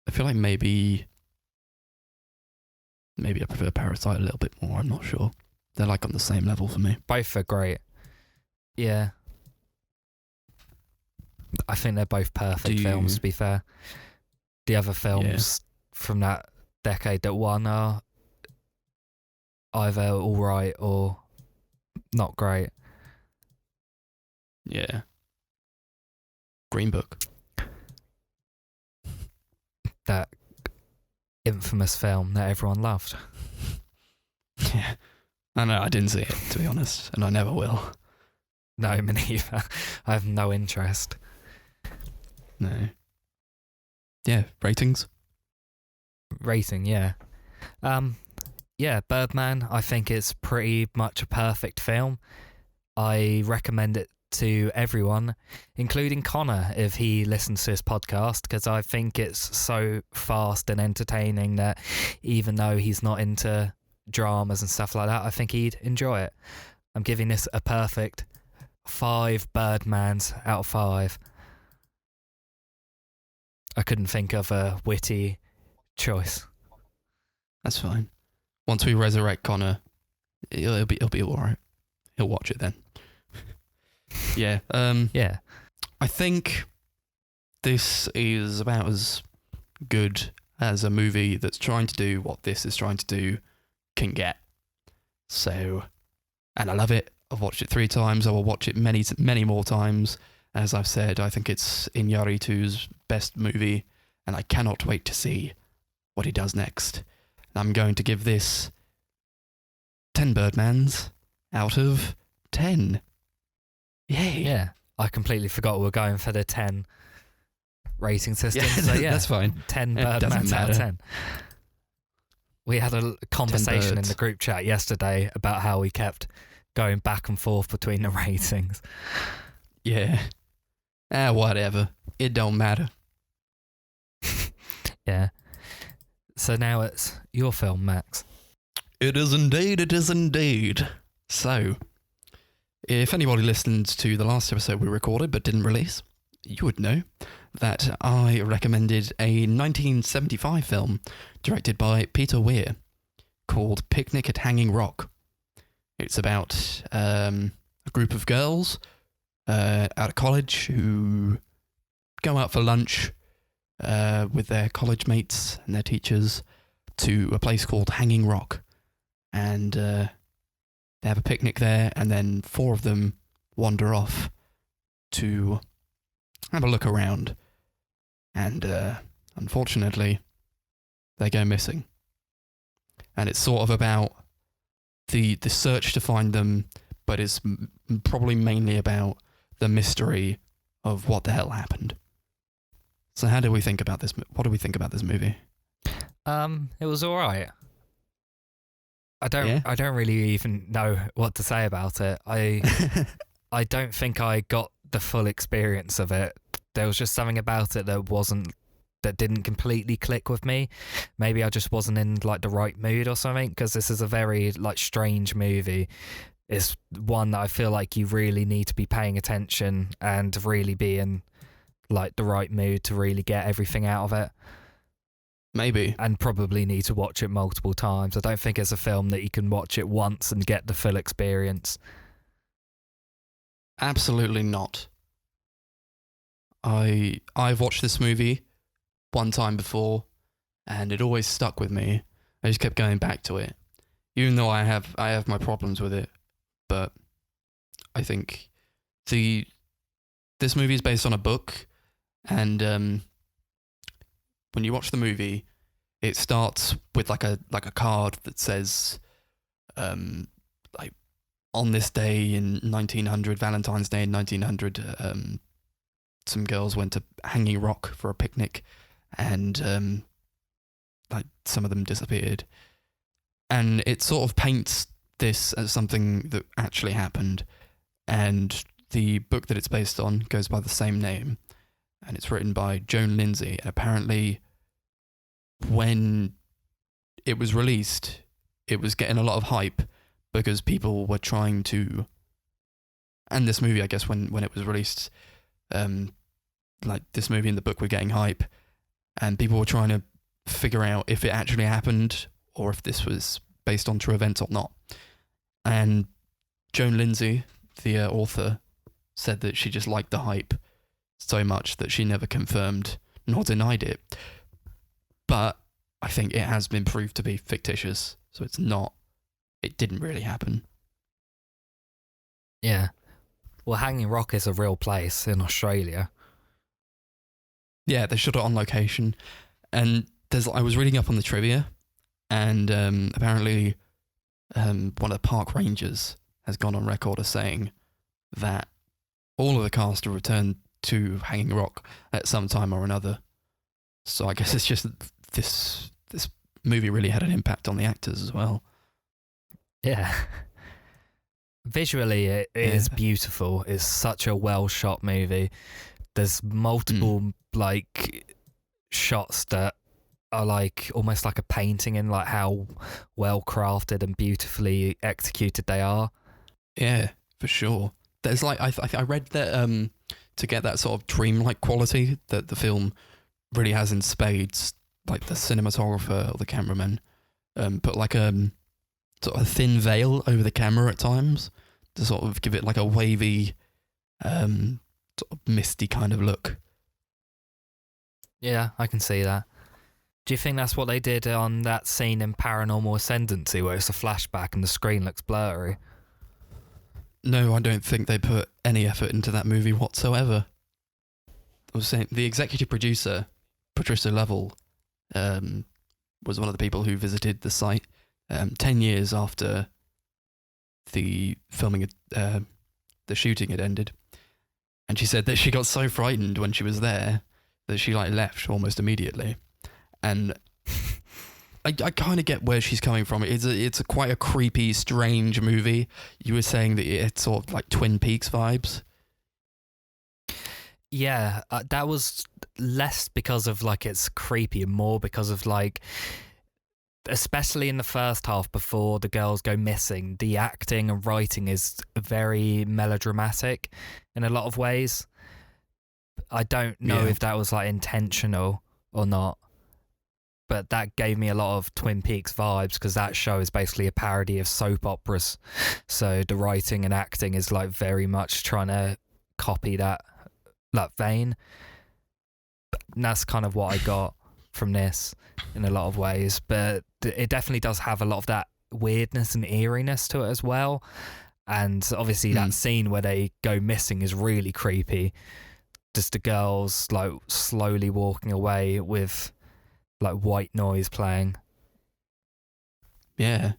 B: I feel like maybe I prefer Parasite a little bit more. I'm not sure. They're like on the same level for me.
A: Both are great. Yeah. I think they're both perfect films, to be fair. The other films from that decade that won are either all right or not great.
B: Yeah. Green Book.
A: That infamous film that everyone loved.
B: Yeah. I know, I didn't see it, to be honest, and I never will.
A: No, me neither. I have no interest.
B: No. Yeah, ratings?
A: Rating, yeah. Yeah, Birdman, I think it's pretty much a perfect film. I recommend it to everyone, including Connor, if he listens to this podcast, because I think it's so fast and entertaining that even though he's not into dramas and stuff like that, I think he'd enjoy it. I'm giving this a perfect 5 Birdmans out of 5. I couldn't think of a witty choice.
B: That's fine. Once we resurrect Connor, he'll be all right. He'll watch it then. Yeah.
A: Yeah.
B: I think this is about as good as a movie that's trying to do what this is trying to do can get. So, and I love it. I've watched it 3 times. I will watch it many, many more times. As I've said, I think it's Iñárritu's best movie, and I cannot wait to see what he does next. I'm going to give this 10 Birdmans out of 10. Yay.
A: Yeah. I completely forgot we were going for the 10 rating system.
B: Yeah,
A: so yeah,
B: that's fine.
A: 10
B: It doesn't
A: Birdmans out of
B: matter.
A: 10. We had a conversation in
B: birds.
A: the group chat yesterday about how we kept going back and forth between the ratings.
B: Yeah. Whatever. It don't matter.
A: Yeah. So now it's your film, Max.
B: It is indeed, it is indeed. So, If anybody listened to the last episode we recorded but didn't release, you would know that I recommended a 1975 film directed by Peter Weir called Picnic at Hanging Rock. It's about a group of girls out of college who go out for lunch with their college mates and their teachers to a place called Hanging Rock. And they have a picnic there, and then 4 of them wander off to have a look around. And unfortunately, they go missing. And it's sort of about the search to find them, but it's probably mainly about the mystery of what the hell happened. So how do we think about this? What do we think about this movie?
A: It was all right. I don't really even know what to say about it. I don't think I got the full experience of it. There was just something about it that didn't completely click with me. Maybe I just wasn't in like the right mood or something, because this is a very like strange movie. It's one that I feel like you really need to be paying attention and really be in like the right mood to really get everything out of it.
B: Maybe.
A: And probably need to watch it multiple times. I don't think it's a film that you can watch it once and get the full experience.
B: Absolutely not. I've watched this movie one time before, and it always stuck with me. I just kept going back to it, even though I have my problems with it. But I think this movie is based on a book, and when you watch the movie, it starts with like a card that says, like, on this day in 1900, Valentine's Day in 1900, some girls went to Hanging Rock for a picnic, and like some of them disappeared. And it sort of paints this as something that actually happened. And the book that it's based on goes by the same name, and it's written by Joan Lindsay. And apparently, when it was released, it was getting a lot of hype because people were trying to, and this movie, I guess, when it was released, like this movie and the book were getting hype, and people were trying to figure out if it actually happened or if this was based on true events or not. And Joan Lindsay, the author, said that she just liked the hype so much that she never confirmed nor denied it. But I think it has been proved to be fictitious, so it didn't really happen.
A: Yeah. Well, Hanging Rock is a real place in Australia.
B: Yeah, they shot it on location. And I was reading up on the trivia, and apparently one of the park rangers has gone on record as saying that all of the cast have returned to Hanging Rock at some time or another. So I guess it's just this movie really had an impact on the actors as well.
A: Yeah. Visually, it is beautiful. It's such a well-shot movie. There's multiple like shots that are like almost like a painting in like how well crafted and beautifully executed they are.
B: Yeah, for sure. There's like I read that to get that sort of dreamlike quality that the film really has in spades, like the cinematographer or the cameraman put like a sort of thin veil over the camera at times to sort of give it like a wavy, sort of misty kind of look.
A: Yeah, I can see that. Do you think that's what they did on that scene in Paranormal Ascendancy where it's a flashback and the screen looks blurry?
B: No, I don't think they put any effort into that movie whatsoever. I was saying the executive producer, Patricia Lovell, was one of the people who visited the site 10 years after the filming, the shooting had ended. And she said that she got so frightened when she was there that she like left almost immediately. And I kind of get where she's coming from. It's quite a creepy, strange movie. You were saying that it's sort of like Twin Peaks vibes.
A: Yeah, that was less because of like it's creepy and more because of like especially in the first half before the girls go missing, the acting and writing is very melodramatic in a lot of ways. I don't know if that was like intentional or not, but that gave me a lot of Twin Peaks vibes because that show is basically a parody of soap operas. So the writing and acting is like very much trying to copy that vein. And that's kind of what I got from this in a lot of ways, but it definitely does have a lot of that weirdness and eeriness to it as well. And obviously that scene where they go missing is really creepy. Just the girls like slowly walking away with like white noise playing.
B: Yeah.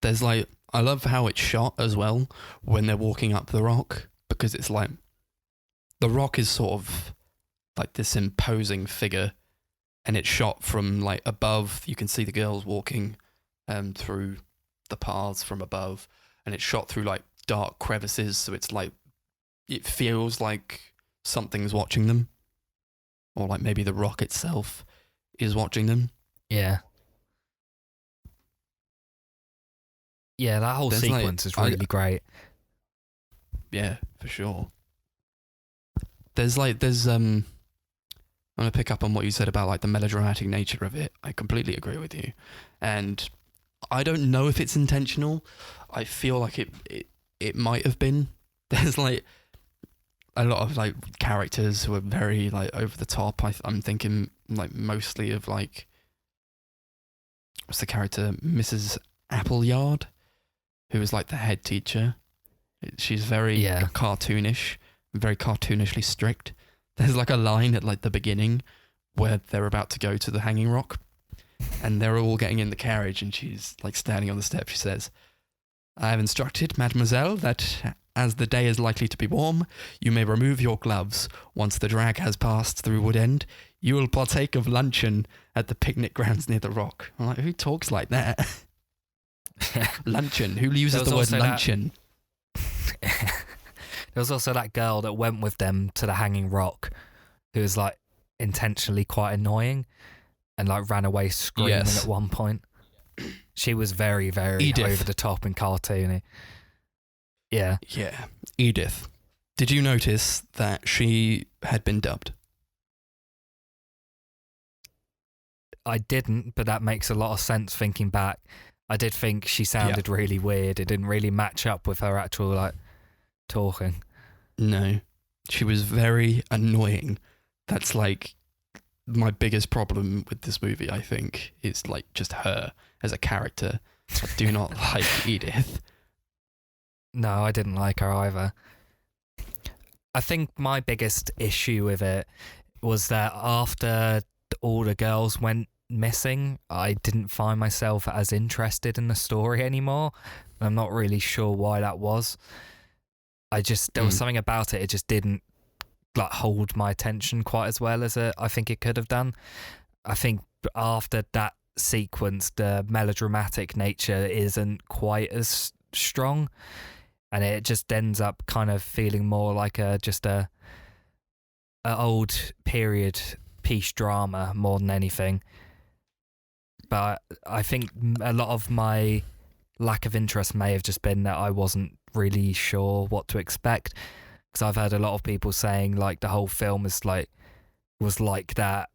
B: There's like, I love how it's shot as well when they're walking up the rock, because it's like the rock is sort of like this imposing figure, and it's shot from like above. You can see the girls walking through the paths from above, and it's shot through like dark crevices, so it's like it feels like something's watching them, or like maybe the rock itself is watching them.
A: Yeah, that whole sequence is really great.
B: Yeah, for sure. There's I'm going to pick up on what you said about like the melodramatic nature of it. I completely agree with you. And I don't know if it's intentional. I feel like it might have been. There's like a lot of like characters who are very like over the top. I'm thinking like mostly of like, what's the character? Mrs. Appleyard, who is like the head teacher. She's very cartoonish, very cartoonishly strict. There's like a line at like the beginning where they're about to go to the Hanging Rock, and they're all getting in the carriage, and she's like standing on the step. She says, "I have instructed Mademoiselle that as the day is likely to be warm, you may remove your gloves. Once the drag has passed through Wood End, you will partake of luncheon at the picnic grounds near the rock." I'm like, who talks like that? Luncheon. Who uses the word luncheon?
A: There was also that girl that went with them to the Hanging Rock who was like intentionally quite annoying and like ran away screaming at one point. She was very, very
B: Edith.
A: over the top and cartoony. Yeah.
B: Yeah. Edith. Did you notice that she had been dubbed?
A: I didn't, but that makes a lot of sense thinking back. I did think she sounded really weird. It didn't really match up with her actual like talking.
B: No, she was very annoying. That's like my biggest problem with this movie, I think, is like just her as a character. I do not like Edith.
A: No, I didn't like her either. I think my biggest issue with it was that after all the girls went missing, I didn't find myself as interested in the story anymore. I'm not really sure why that was. There was something about it just didn't like hold my attention quite as well as I think it could have done. I think after that sequence, the melodramatic nature isn't quite as strong, and it just ends up kind of feeling more like a old period piece drama more than anything. But I think a lot of my lack of interest may have just been that I wasn't really sure what to expect, because I've heard a lot of people saying like the whole film was like that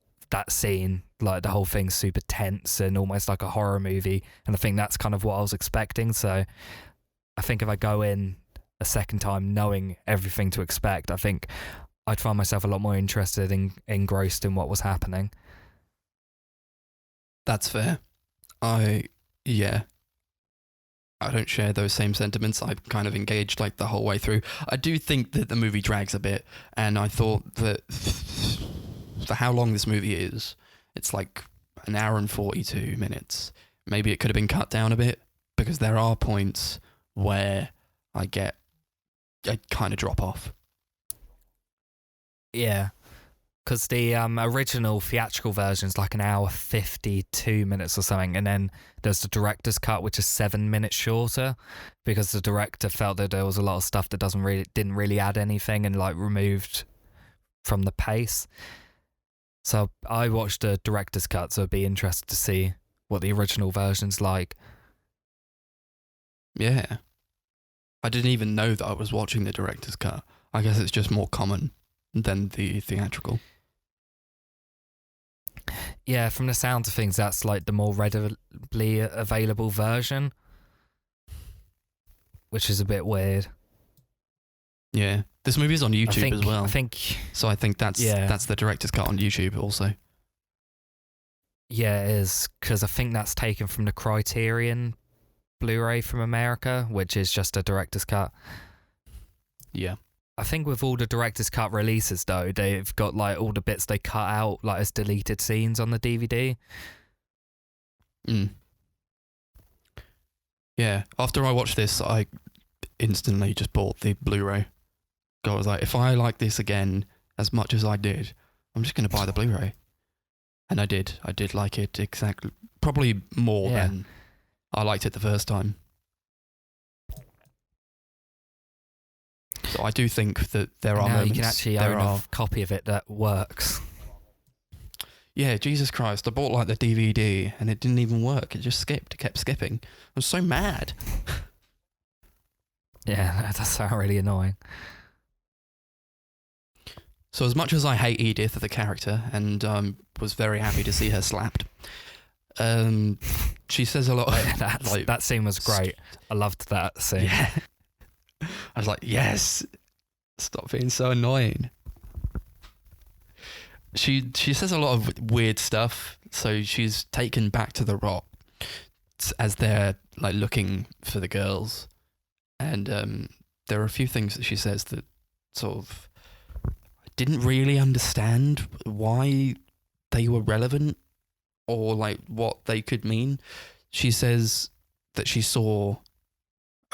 A: scene, like the whole thing's super tense and almost like a horror movie, and I think that's kind of what I was expecting. So I think if I go in a second time knowing everything to expect, I think I'd find myself a lot more interested and engrossed in what was happening.
B: That's fair. I don't share those same sentiments. I'm kind of engaged like the whole way through. I do think that the movie drags a bit, and I thought that for how long this movie is, it's like an hour and 42 minutes. Maybe it could have been cut down a bit, because there are points where I kind of drop off.
A: Yeah. Because the original theatrical version is like an hour 52 minutes or something, and then there's the director's cut, which is 7 minutes shorter, because the director felt that there was a lot of stuff that didn't really add anything and like removed from the pace. So I watched the director's cut, so I'd be interested to see what the original version's like.
B: Yeah. I didn't even know that I was watching the director's cut. I guess it's just more common than the theatrical.
A: Yeah, from the sounds of things, that's like the more readily available version, which is a bit weird.
B: Yeah. This movie's on YouTube as well.
A: I think
B: that's the director's cut on YouTube also.
A: Yeah, it is, because I think that's taken from the Criterion Blu-ray from America, which is just a director's cut.
B: Yeah.
A: I think with all the director's cut releases, though, they've got like all the bits they cut out like as deleted scenes on the DVD.
B: Yeah. After I watched this, I instantly just bought the Blu-ray. I was like, if I like this again as much as I did, I'm just going to buy the Blu-ray. And I did. I did like it exactly, probably more than I liked it the first time. So I do think that there are moments.
A: You can actually own a copy of it that works.
B: Yeah, Jesus Christ. I bought like the DVD and it didn't even work. It just skipped. It kept skipping. I was so mad.
A: Yeah, that does sound really annoying.
B: So as much as I hate Edith, the character, and was very happy to see her slapped, she says a lot of...
A: that scene was great. I loved that scene.
B: Yeah. I was like, yes, stop being so annoying. She says a lot of weird stuff. So she's taken back to the rock as they're like looking for the girls. And there are a few things that she says that sort of... didn't really understand why they were relevant or like what they could mean. She says that she saw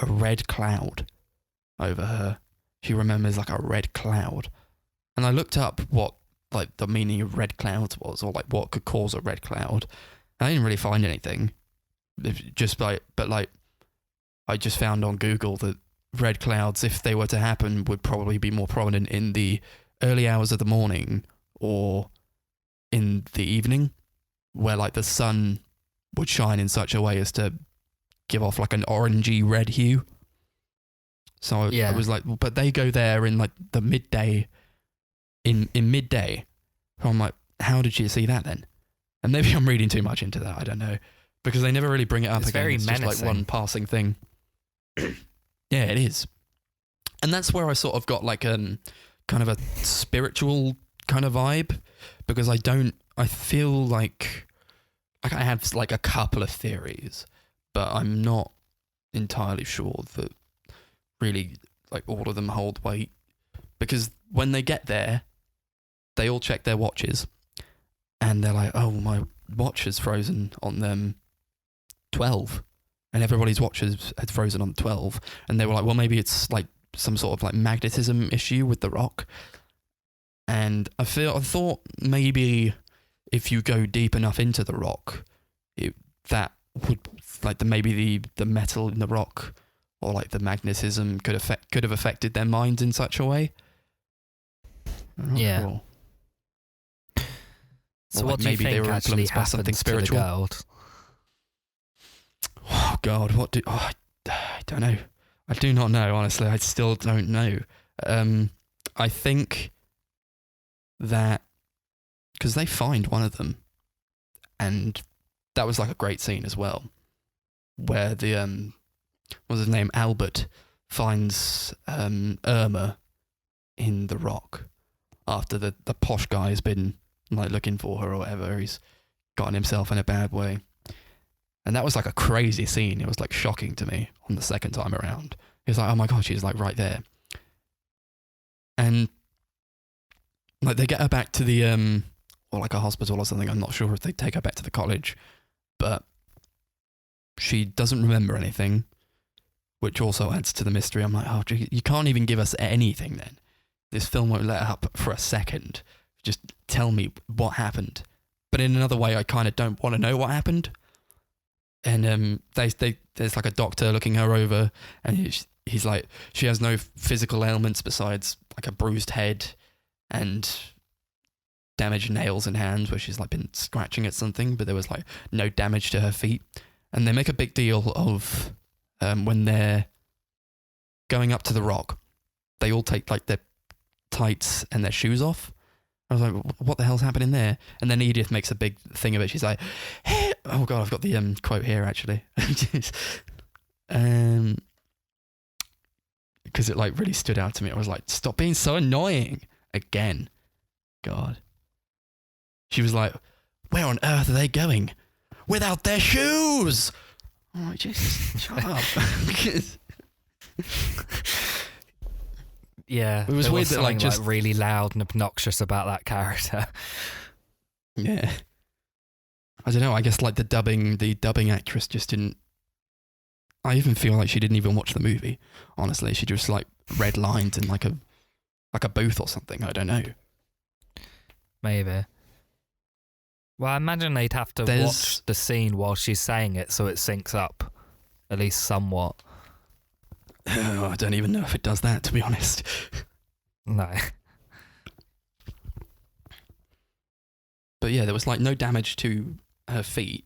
B: a red cloud over her. She remembers like a red cloud. And I looked up what like the meaning of red clouds was, or like what could cause a red cloud. And I didn't really find anything. I just found on Google that red clouds, if they were to happen, would probably be more prominent in the early hours of the morning or in the evening, where like the sun would shine in such a way as to give off like an orangey red hue. So I was like, but they go there in like the midday, in midday. So I'm like, how did you see that then? And maybe I'm reading too much into that, I don't know, because they never really bring it up again.
A: Very
B: it's
A: menacing.
B: Just like one passing thing. Yeah, it is. And that's where I sort of got like kind of a spiritual kind of vibe, because I feel like I have like a couple of theories, but I'm not entirely sure that really like all of them hold weight, because when they get there, they all check their watches and they're like, oh, my watch is frozen on them 12, and everybody's watches had frozen on 12, and they were like, well, maybe it's like some sort of like magnetism issue with the rock. And I thought maybe if you go deep enough into the rock, that would like maybe the metal in the rock or like the magnetism could have affected their minds in such a way.
A: Yeah.
B: Sure.
A: So
B: or
A: what
B: like
A: do you
B: maybe
A: think
B: they were
A: actually
B: influenced by
A: happened
B: something
A: to
B: spiritual?
A: the girl?
B: Oh God, I don't know. I do not know, honestly. I still don't know. I think that because they find one of them, and that was like a great scene as well, where the what's his name, Albert, finds Irma in the rock after the posh guy has been like looking for her or whatever. He's gotten himself in a bad way. And that was like a crazy scene. It was like shocking to me on the second time around. It was like, oh my God, she's like right there. And like they get her back to the, or like a hospital or something. I'm not sure if they take her back to the college, but she doesn't remember anything, which also adds to the mystery. I'm like, oh, you can't even give us anything then. This film won't let up for a second. Just tell me what happened. But in another way, I kind of don't want to know what happened. And there's like a doctor looking her over, and he's like, she has no physical ailments besides like a bruised head and damaged nails and hands where she's like been scratching at something, but there was like no damage to her feet. And they make a big deal of when they're going up to the rock, they all take like their tights and their shoes off. I was like, what the hell's happening there? And then Edith makes a big thing of it. She's like, hey! Oh God, I've got the quote here actually. Because it like really stood out to me. I was like, stop being so annoying again. God. She was like, where on earth are they going? Without their shoes! I'm like, Jesus, shut up.
A: Yeah,
B: it was weird that like just
A: really loud and obnoxious about that character.
B: Yeah, I don't know. I guess like the dubbing actress just didn't. I even feel like she didn't even watch the movie. Honestly, she just like read lines in like a booth or something. I don't know.
A: Maybe. Well, I imagine they'd have to watch the scene while she's saying it so it syncs up, at least somewhat.
B: Oh, I don't even know if it does that, to be honest.
A: No.
B: But yeah, there was like no damage to her feet.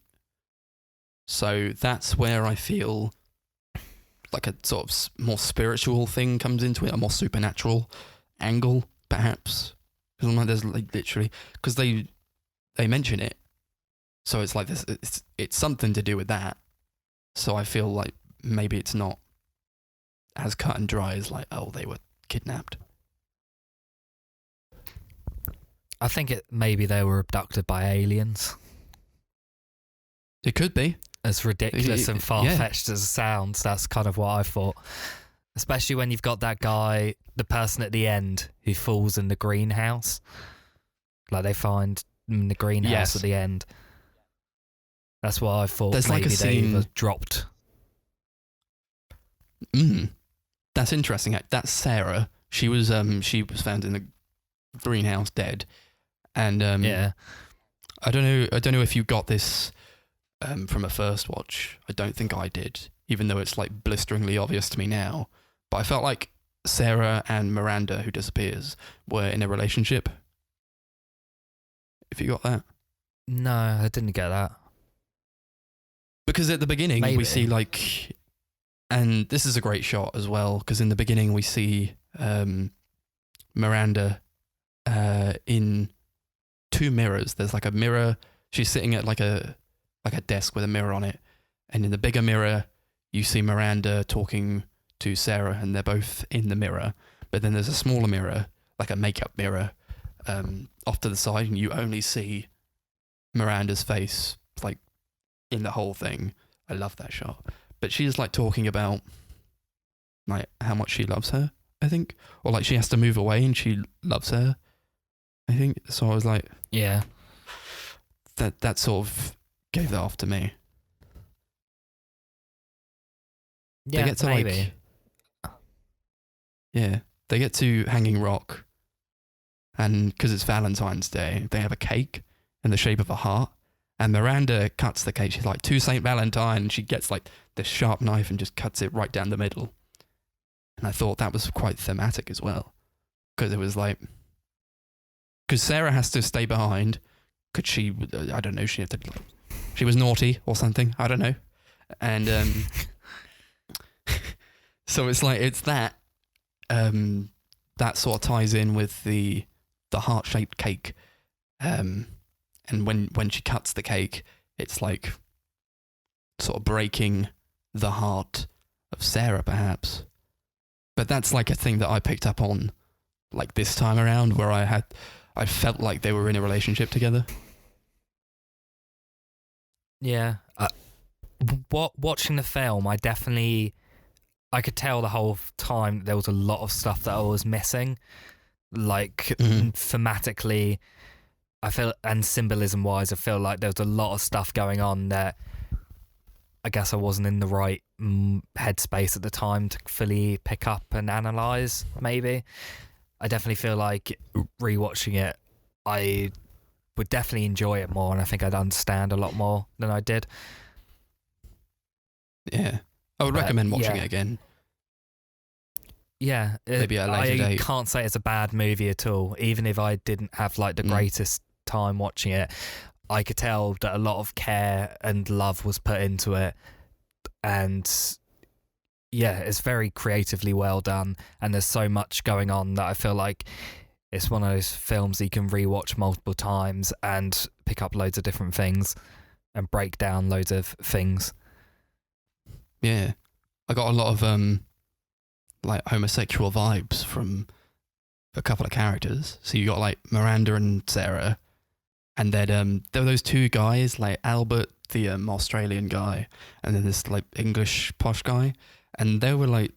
B: So that's where I feel like a sort of more spiritual thing comes into it, a more supernatural angle, perhaps. Because I'm like, there's like literally, because they mention it. So it's like this, it's something to do with that. So I feel like maybe it's not as cut and dry as like, oh, they were kidnapped.
A: I think maybe they were abducted by aliens.
B: It could be.
A: As ridiculous and far-fetched as it sounds, that's kind of what I thought. Especially when you've got that guy, the person at the end, who falls in the greenhouse. Like they find him in the greenhouse at the end. That's what I thought.
B: There's
A: maybe
B: like a scene
A: they dropped.
B: That's interesting. That's Sarah. She was found in the greenhouse dead, and I don't know if you got this from a first watch. I don't think I did, even though it's like blisteringly obvious to me now. But I felt like Sarah and Miranda, who disappears, were in a relationship. If you got that.
A: No, I didn't get that.
B: Because at the beginning we see like, and this is a great shot as well, because in the beginning we see Miranda in two mirrors. There's like a mirror. She's sitting at like a desk with a mirror on it, and in the bigger mirror you see Miranda talking to Sarah, and they're both in the mirror. But then there's a smaller mirror, like a makeup mirror, off to the side, and you only see Miranda's face like in the whole thing. I love that shot. But she's like talking about like how much she loves her, I think, or like she has to move away and she loves her, I think. So I was like,
A: yeah,
B: that sort of gave that off to me.
A: Yeah,
B: they get to
A: maybe.
B: They get to Hanging Rock, and because it's Valentine's Day, they have a cake in the shape of a heart. And Miranda cuts the cake. She's like, to St. Valentine. And she gets like this sharp knife and just cuts it right down the middle. And I thought that was quite thematic as well. Because it was like, because Sarah has to stay behind. Could she, I don't know, she was naughty or something. I don't know. And so it's like, it's that, that sort of ties in with the heart-shaped cake. And when she cuts the cake, it's like sort of breaking the heart of Sarah, perhaps. But that's like a thing that I picked up on like this time around, where I felt like they were in a relationship together.
A: Yeah. Watching the film, I could tell the whole time there was a lot of stuff that I was missing. Like thematically, I feel, and symbolism wise, I feel like there was a lot of stuff going on that I guess I wasn't in the right headspace at the time to fully pick up and analyse, maybe. I definitely feel like rewatching it, I would definitely enjoy it more, and I think I'd understand a lot more than I did.
B: Yeah. I would recommend watching it again.
A: Yeah,
B: Maybe at a later
A: I
B: date.
A: can't say it's a bad movie at all. Even if I didn't have like the greatest time watching it, I could tell that a lot of care and love was put into it, and yeah, it's very creatively well done. And there's so much going on that I feel like it's one of those films you can rewatch multiple times and pick up loads of different things and break down loads of things.
B: Yeah, I got a lot of like homosexual vibes from a couple of characters. So you got like Miranda and Sarah, and then there were those two guys, like Albert, the Australian guy, and then this like English posh guy, and they were like,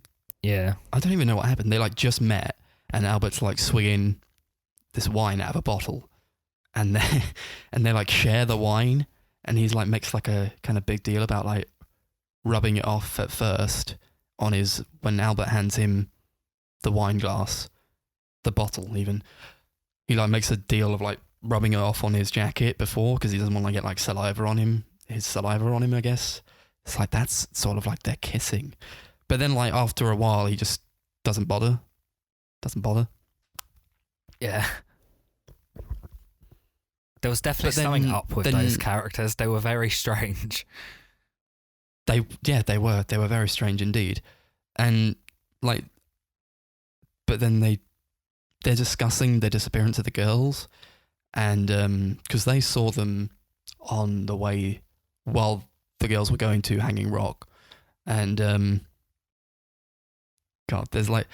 A: Yeah.
B: I don't even know what happened. They like just met, and Albert's like swinging this wine out of a bottle, and they like share the wine, and he's like makes like a kind of big deal about like rubbing it off at first on his, when Albert hands him the wine glass, the bottle even, he like makes a deal of like rubbing it off on his jacket before, because he doesn't want to get like saliva on him, I guess. It's like, that's sort of like they're kissing. But then like after a while he just doesn't bother.
A: Yeah. There was definitely something up with those characters. They were very strange.
B: They were very strange indeed. And like, but then they're discussing the disappearance of the girls, and because they saw them on the way while the girls were going to Hanging Rock, and God, there's like,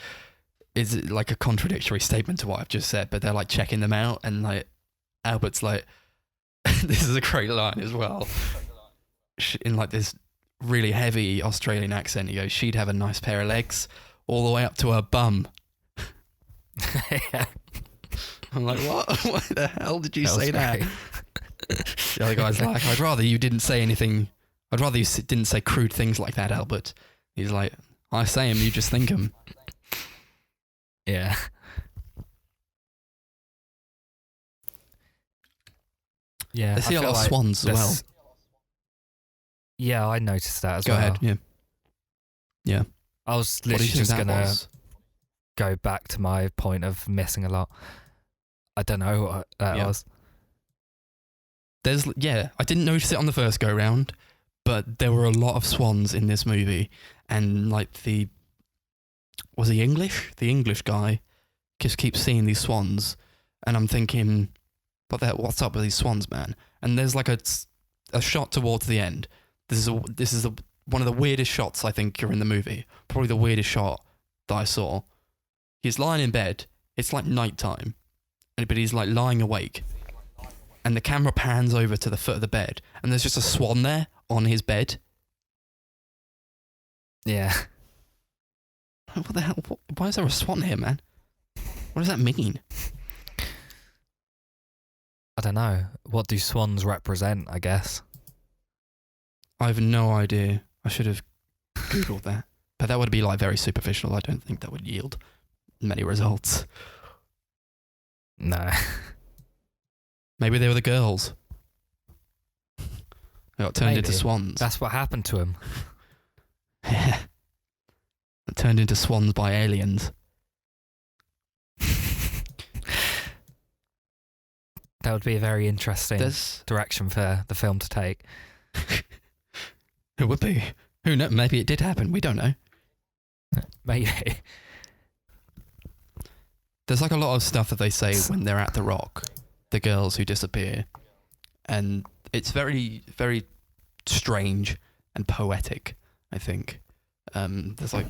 B: is it like a contradictory statement to what I've just said, but they're like checking them out, and like Albert's like, this is a great line as well, in like this really heavy Australian accent. He goes, she'd have a nice pair of legs all the way up to her bum.
A: Yeah.
B: I'm like, what? Why the hell did you
A: That
B: say
A: was
B: that?
A: great.
B: The other guy's like, I'd rather you didn't say anything. I'd rather you didn't say crude things like that, Albert. He's like, I say them, you just think them.
A: Yeah. Yeah.
B: They see
A: I
B: a
A: feel
B: lot of
A: like
B: swans as well.
A: Yeah, I noticed that as
B: Go
A: well.
B: ahead, yeah. Yeah.
A: I was
B: What do you
A: literally
B: think
A: just
B: that
A: going to
B: was?
A: go back to my point of missing a lot. I don't know what that was.
B: I didn't notice it on the first go round, but there were a lot of swans in this movie, and like was he English? The English guy just keeps seeing these swans, and I'm thinking, what's up with these swans, man? And there's like a shot towards the end. This is one of the weirdest shots I think you're in the movie. Probably the weirdest shot that I saw. He's lying in bed. It's like nighttime, but he's like lying awake. And the camera pans over to the foot of the bed, and there's just a swan there on his bed.
A: Yeah.
B: What the hell? Why is there a swan here, man? What does that mean?
A: I don't know. What do swans represent, I guess?
B: I have no idea. I should have Googled that. But that would be like very superficial. I don't think that would yield many results.
A: No.
B: Maybe they were the girls. They got turned into
A: Maybe.
B: swans.
A: That's what happened to him.
B: Yeah. Turned into swans by aliens.
A: That would be a very interesting direction for the film to take.
B: It would be. Who knows? Maybe it did happen. We don't know.
A: Maybe.
B: There's like a lot of stuff that they say when they're at the Rock, the girls who disappear, and it's very, very strange and poetic, I think. There's like,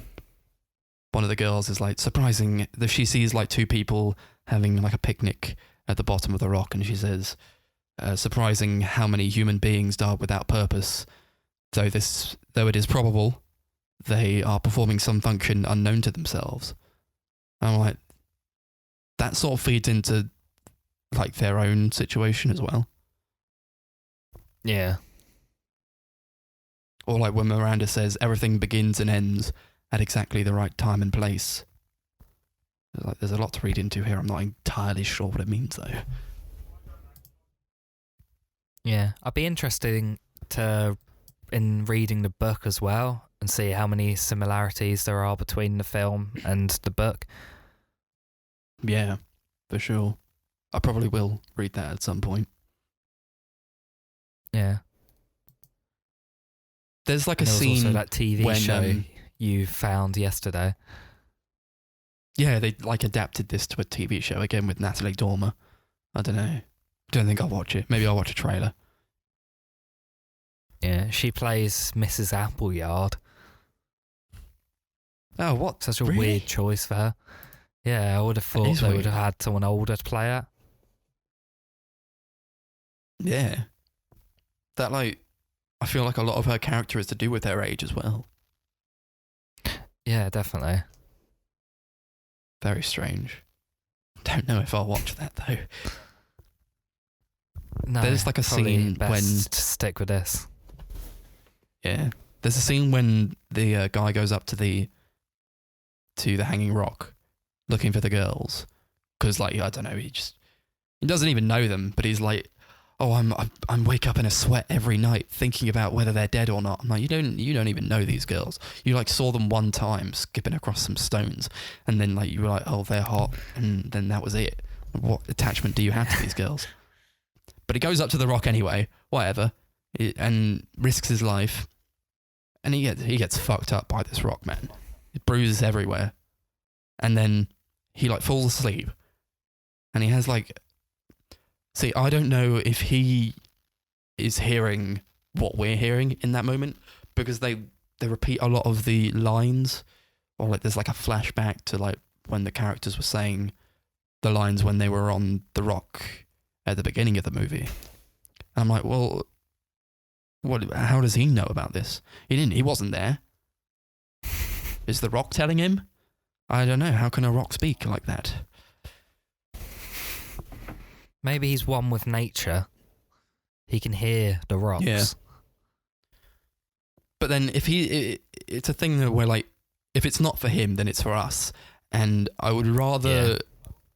B: one of the girls is like surprising that she sees like two people having like a picnic at the bottom of the rock, and she says, surprising how many human beings died without purpose. Though it is probable, they are performing some function unknown to themselves. I'm like, that sort of feeds into like their own situation as well.
A: Yeah.
B: Or like when Miranda says everything begins and ends at exactly the right time and place. There's a lot to read into here. I'm not entirely sure what it means though.
A: Yeah. I'd be interested in reading the book as well and see how many similarities there are between the film and the book.
B: Yeah, for sure. I probably will read that at some point.
A: Yeah.
B: There's like a
A: And there was
B: scene
A: also that TV
B: when,
A: show you found yesterday.
B: yeah, they like adapted this to a TV show again with Natalie Dormer. I don't know. Don't think I'll watch it. Maybe I'll watch a trailer.
A: Yeah, she plays Mrs. Appleyard.
B: Oh, what?
A: Such a
B: Really?
A: weird choice for her. Yeah, I would have thought
B: is
A: they would
B: weird.
A: have had someone older to play it.
B: Yeah. That, like, I feel like a lot of her character is to do with her age as well.
A: Yeah, definitely.
B: Very strange. Don't know if I'll watch that though.
A: No,
B: There's like a
A: probably
B: scene
A: best
B: when-
A: to stick with this.
B: Yeah. There's a scene when the guy goes up to the Hanging Rock looking for the girls. Because, like, I don't know, he doesn't even know them, but he's like, oh, I'm wake up in a sweat every night thinking about whether they're dead or not. I'm like, you don't even know these girls. You like saw them one time skipping across some stones, and then like you were like, oh, they're hot, and then that was it. What attachment do you have to these girls? But he goes up to the rock anyway, whatever, and risks his life, and he gets fucked up by this rock, man. It bruises everywhere, and then he like falls asleep, and he has like. See, I don't know if he is hearing what we're hearing in that moment, because they repeat a lot of the lines, or like there's like a flashback to like when the characters were saying the lines when they were on the rock at the beginning of the movie. And I'm like, well, how does he know about this? He wasn't there. Is the rock telling him? I don't know. How can a rock speak like that?
A: Maybe he's one with nature. He can hear the rocks.
B: Yeah. But then it's a thing that where like, if it's not for him, then it's for us. And I would rather,
A: Yeah.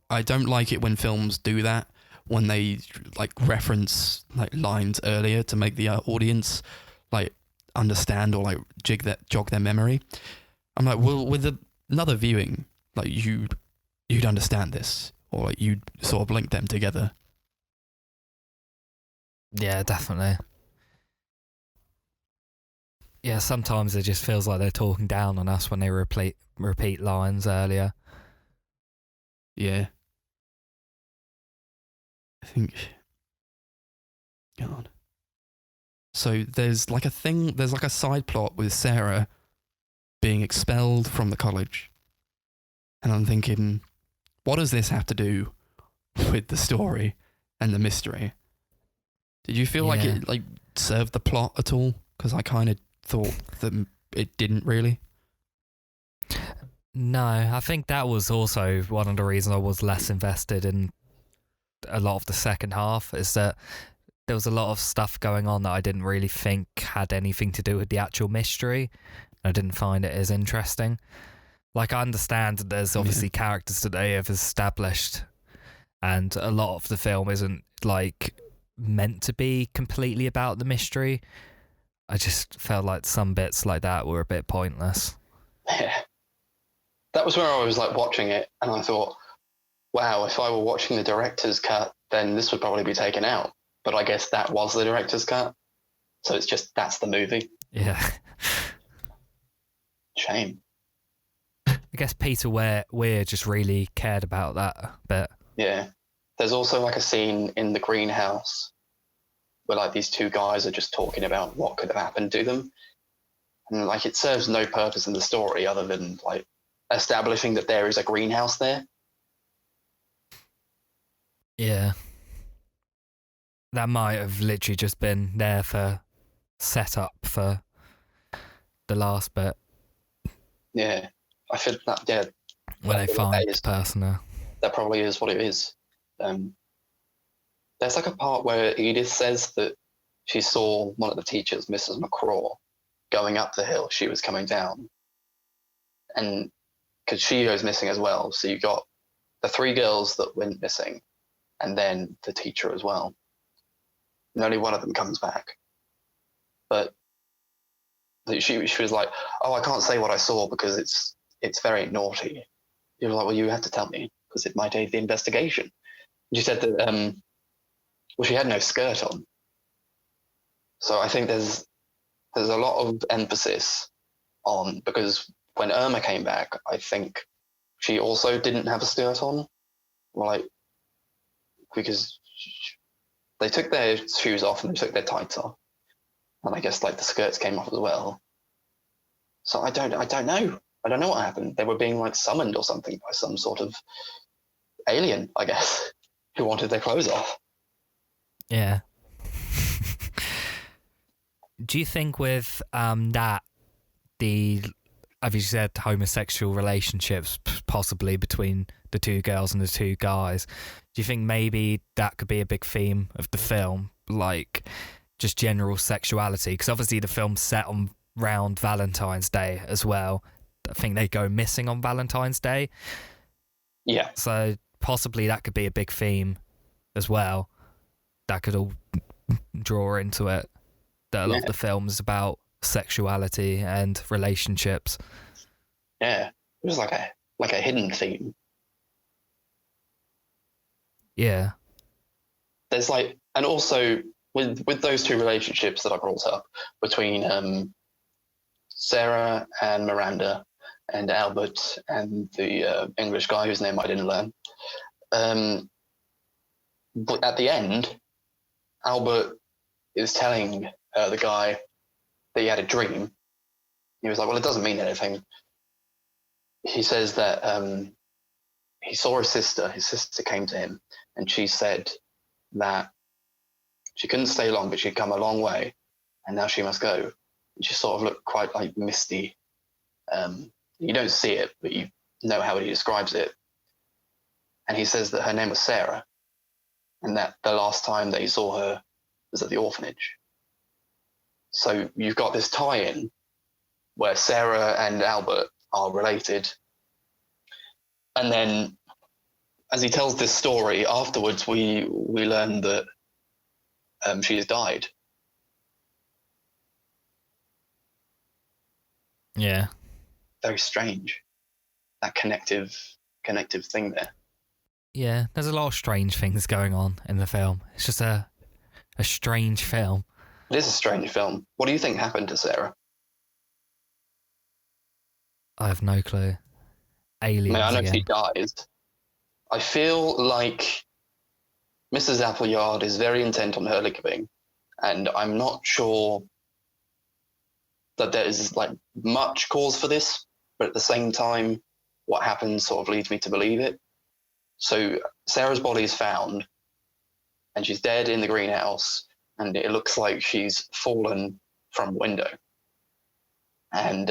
B: I don't like it when films do that, when they like reference like lines earlier to make the audience like understand or like jog their memory. I'm like, well, with another viewing, like you'd understand this, or like you'd sort of link them together.
A: Yeah, definitely. Yeah, sometimes it just feels like they're talking down on us when they repeat lines earlier.
B: Yeah. I think. God. So there's like a side plot with Sarah being expelled from the college. And I'm thinking, what does this have to do with the story and the mystery? Did you feel like
A: Yeah.
B: it like served the plot at all? Because I kind of thought that it didn't really.
A: No, I think that was also one of the reasons I was less invested in a lot of the second half, is that there was a lot of stuff going on that I didn't really think had anything to do with the actual mystery. I didn't find it as interesting. Like, I understand that there's obviously characters that they have established, and a lot of the film isn't like meant to be completely about the mystery. I just felt like some bits like that were a bit pointless.
C: Yeah. That was where I was like watching it, and I thought, wow, if I were watching the director's cut, then this would probably be taken out. But I guess that was the director's cut. So it's just, that's the movie.
A: Yeah.
C: Shame.
A: I guess Peter Weir just really cared about that bit.
C: Yeah. There's also like a scene in the greenhouse where like these two guys are just talking about what could have happened to them. And like it serves no purpose in the story other than like establishing that there is a greenhouse there.
A: Yeah. That might have literally just been there for setup for the last bit.
C: Yeah. I feel that, yeah,
A: When they
C: That
A: find
C: is-
A: the person.
C: that probably is what it is. There's like a part where Edith says that she saw one of the teachers, Mrs. McCraw, going up the hill. She was coming down. And because she goes missing as well. So you got the three girls that went missing and then the teacher as well. And only one of them comes back. But She was like, "Oh, I can't say what I saw because it's very naughty." You were like, "Well, you have to tell me because it might aid the investigation." She said that well, she had no skirt on, so I think there's a lot of emphasis on, because when Irma came back, I think she also didn't have a skirt on, like, because they took their shoes off and they took their tights off, and I guess like the skirts came off as well. So I don't know. I don't know what happened. They were being like summoned or something by some sort of alien, I guess, who wanted their clothes off.
A: Yeah. Do you think with that, the, as you said, homosexual relationships possibly between the two girls and the two guys, do you think maybe that could be a big theme of the film, like just general sexuality? Because obviously the film's set on round Valentine's Day as well. I think they go missing on Valentine's Day.
C: Yeah.
A: So possibly that could be a big theme as well. That could all draw into it. That a lot of the film is about sexuality and relationships.
C: Yeah. It was like a hidden theme.
A: Yeah.
C: There's like, and also with those two relationships that I brought up between Sarah and Miranda and Albert and the English guy whose name I didn't learn. But at the end, Albert is telling the guy that he had a dream. He was like, well, it doesn't mean anything. He says that he saw his sister. His sister came to him, and she said that she couldn't stay long, but she'd come a long way, and now she must go. And she sort of looked quite like misty. You don't see it, but you know how he describes it. And he says that her name was Sarah, and that the last time that he saw her was at the orphanage. So you've got this tie-in where Sarah and Albert are related. And then as he tells this story, afterwards we learn that she has died.
A: Yeah.
C: Very strange. That connective thing there.
A: Yeah, there's a lot of strange things going on in the film. It's just a strange film.
C: It is a strange film. What do you think happened to Sarah?
A: I have no clue. Aliens
C: I know
A: again.
C: she dies. I feel like Mrs. Appleyard is very intent on her living, and I'm not sure that there is like much cause for this, but at the same time, what happens sort of leads me to believe it. So Sarah's body is found, and she's dead in the greenhouse, and it looks like she's fallen from a window. And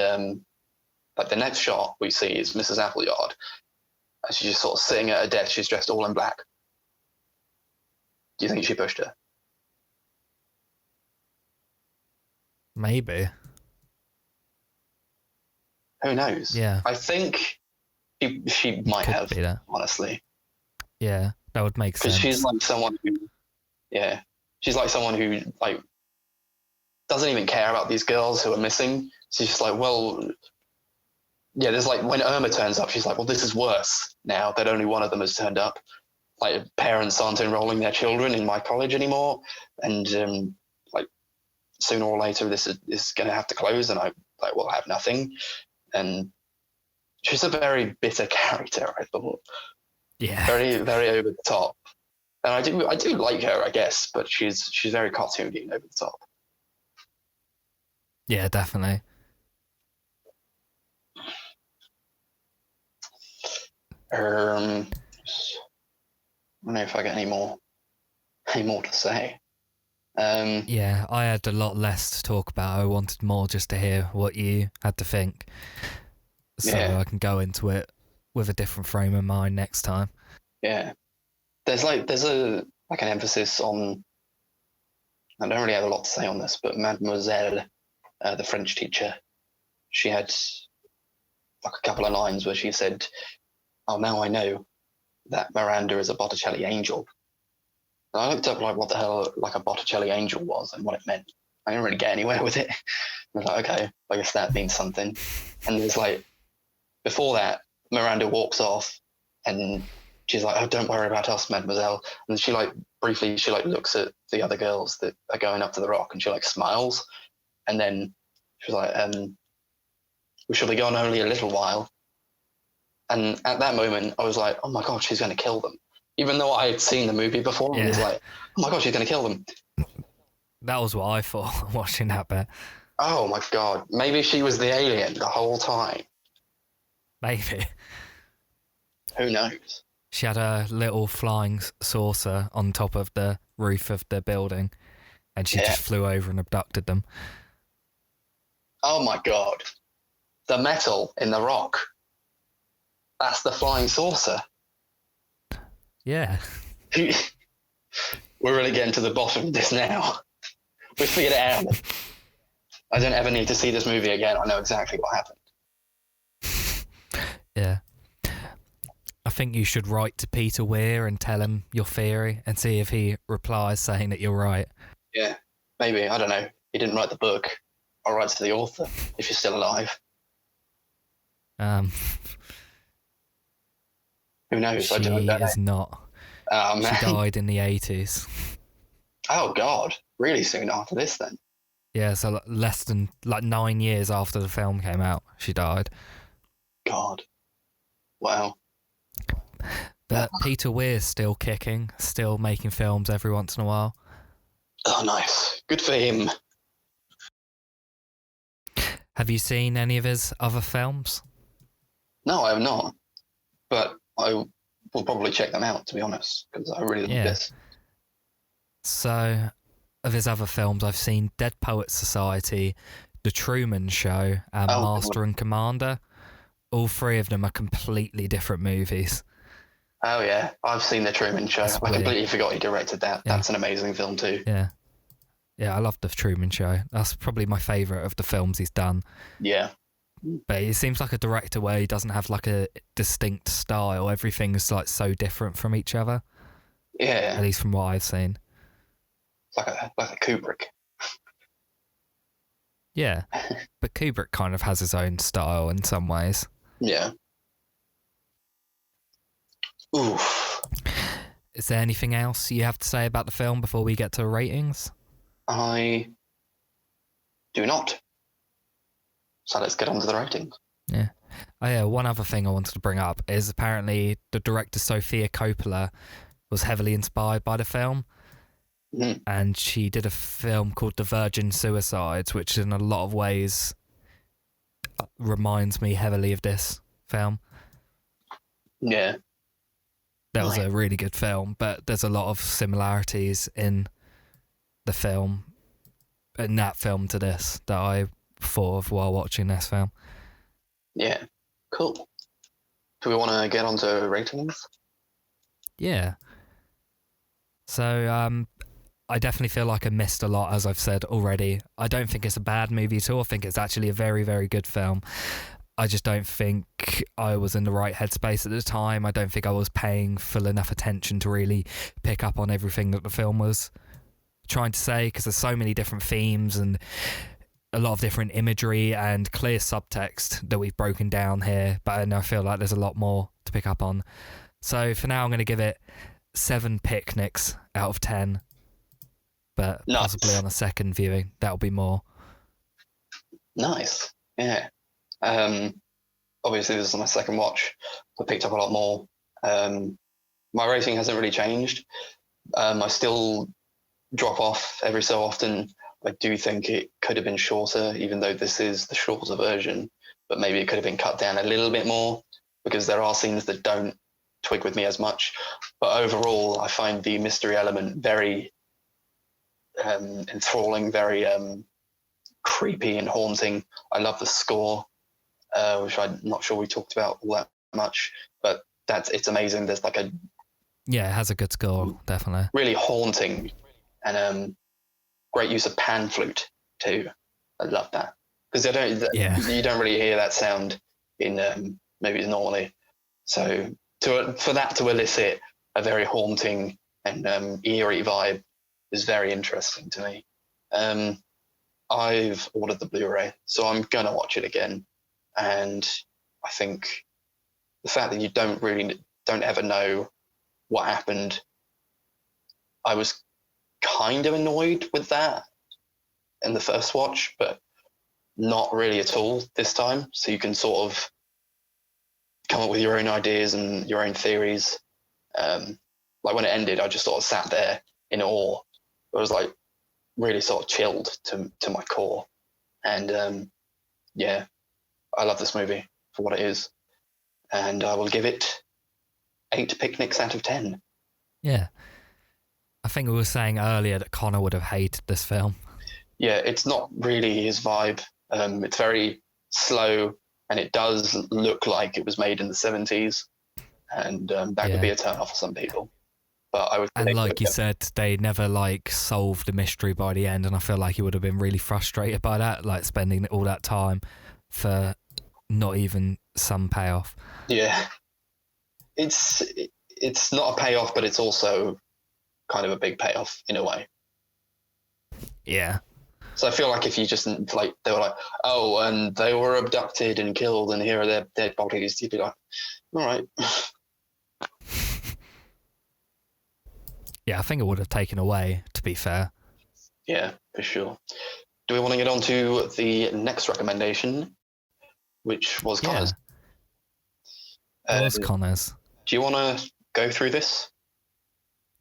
C: like the next shot we see is Mrs. Appleyard, and she's just sort of sitting at her desk. She's dressed all in black. Do you think she pushed her?
A: Maybe.
C: Who knows?
A: Yeah.
C: I think she might have,
A: be that.
C: honestly.
A: Yeah, that would make sense.
C: Because she's like someone who, she's like someone who like doesn't even care about these girls who are missing. She's just like, well, yeah, there's like when Irma turns up, she's like, well, this is worse now that only one of them has turned up. Like parents aren't enrolling their children in my college anymore, and like sooner or later this is going to have to close, and I like will have nothing. And she's a very bitter character, I thought.
A: Yeah.
C: Very, very over the top. And I do like her, I guess, but she's very cartoony and over the top.
A: Yeah, definitely.
C: I don't know if I get any more to say.
A: Yeah, I had a lot less to talk about. I wanted more just to hear what you had to think, so I can go into it with a different frame of mind next time.
C: Yeah, there's an emphasis on. I don't really have a lot to say on this, but Mademoiselle, the French teacher, she had like a couple of lines where she said, "Oh, now I know that Miranda is a Botticelli angel." And I looked up like what the hell like a Botticelli angel was and what it meant. I didn't really get anywhere with it. I was like, okay, I guess that means something. And there's like, before that, Miranda walks off and she's like, oh, don't worry about us, mademoiselle. And she like briefly, she like looks at the other girls that are going up to the rock and she like smiles. And then she was like, we shall be gone only a little while. And at that moment, I was like, oh my God, she's going to kill them. Even though I had seen the movie before, I was like, oh my God, she's going to kill them.
A: That was what I thought watching that bit.
C: Oh my God, maybe she was the alien the whole time.
A: Maybe.
C: Who knows?
A: She had a little flying saucer on top of the roof of the building, and she just flew over and abducted them.
C: Oh my God. The metal in the rock. That's the flying saucer.
A: Yeah.
C: We're really getting to the bottom of this now. We figured it out. I don't ever need to see this movie again. I know exactly what happened.
A: Yeah. I think you should write to Peter Weir and tell him your theory and see if he replies saying that you're right.
C: Yeah, maybe. I don't know. He didn't write the book. I'll write to the author if you're still alive. Who knows?
A: She
C: I don't know.
A: is not.
C: Oh, man.
A: She died in the 80s.
C: Oh, God. Really soon after this, then?
A: Yeah, so less than 9 years after the film came out, she died.
C: God. Wow.
A: But Peter Weir's still kicking, still making films every once in a while.
C: Oh, nice. Good for him.
A: Have you seen any of his other films?
C: No, I have not. But I will probably check them out, to be honest, because I really love this.
A: So, of his other films, I've seen Dead Poets Society, The Truman Show, and Master and Commander. All three of them are completely different movies.
C: Oh, yeah. I've seen The Truman Show. I completely forgot he directed that. Yeah. That's an amazing film, too.
A: Yeah. Yeah, I love The Truman Show. That's probably my favourite of the films he's done.
C: Yeah.
A: But he seems like a director where he doesn't have like a distinct style. Everything's like so different from each other.
C: Yeah.
A: At least from what I've seen.
C: It's like a Kubrick.
A: Yeah. But Kubrick kind of has his own style in some ways.
C: Yeah. Oof.
A: Is there anything else you have to say about the film before we get to ratings?
C: I do not. So let's get on to the ratings.
A: Yeah. Oh yeah, one other thing I wanted to bring up is apparently the director Sofia Coppola was heavily inspired by the film.
C: Mm.
A: And she did a film called The Virgin Suicides, which in a lot of ways reminds me heavily of this film.
C: Yeah.
A: That was a really good film, but there's a lot of similarities in the film, in that film to this, that I thought of while watching this film.
C: Yeah. Cool. Do we want to get on to ratings?
A: Yeah. So, I definitely feel like I missed a lot, as I've said already. I don't think it's a bad movie at all. I think it's actually a very, very good film. I just don't think I was in the right headspace at the time. I don't think I was paying full enough attention to really pick up on everything that the film was trying to say, because there's so many different themes and a lot of different imagery and clear subtext that we've broken down here, but I feel like there's a lot more to pick up on. So for now, I'm going to give it 7 picnics out of 10. But possibly on a second viewing, that'll be more.
C: Nice. Yeah. Obviously, this is my second watch. I picked up a lot more. My rating hasn't really changed. I still drop off every so often. I do think it could have been shorter, even though this is the shorter version. But maybe it could have been cut down a little bit more, because there are scenes that don't twig with me as much. But overall, I find the mystery element very enthralling, very creepy and haunting. I love the score, which I'm not sure we talked about all that much, but it's amazing. There's like
A: it has a good score, definitely.
C: Really haunting, and great use of pan flute too. I love that, because you don't really hear that sound in movies normally. So for that to elicit a very haunting and eerie vibe is very interesting to me. I've ordered the Blu-ray, so I'm gonna watch it again. And I think the fact that you don't ever know what happened, I was kind of annoyed with that in the first watch, but not really at all this time. So you can sort of come up with your own ideas and your own theories. Like when it ended, I just sort of sat there in awe. I was like really sort of chilled to my core. And yeah, I love this movie for what it is. And I will give it 8 picnics out of 10.
A: Yeah. I think we were saying earlier that Connor would have hated this film.
C: Yeah, it's not really his vibe. It's very slow, and it does look like it was made in the 70s. And that could be a turn off for some people. But I would.
A: And like you said, they never like solved the mystery by the end, and I feel like he would have been really frustrated by that, like spending all that time for not even some payoff.
C: Yeah, it's not a payoff, but it's also kind of a big payoff in a way.
A: Yeah.
C: So I feel like if you just like, they were like, oh, and they were abducted and killed, and here are their dead bodies, you'd be like, all right.
A: Yeah, I think it would have taken away, to be fair.
C: Yeah, for sure. Do we want to get on to the next recommendation, which was Connor's?
A: It was Connor's.
C: Do you want to go through this?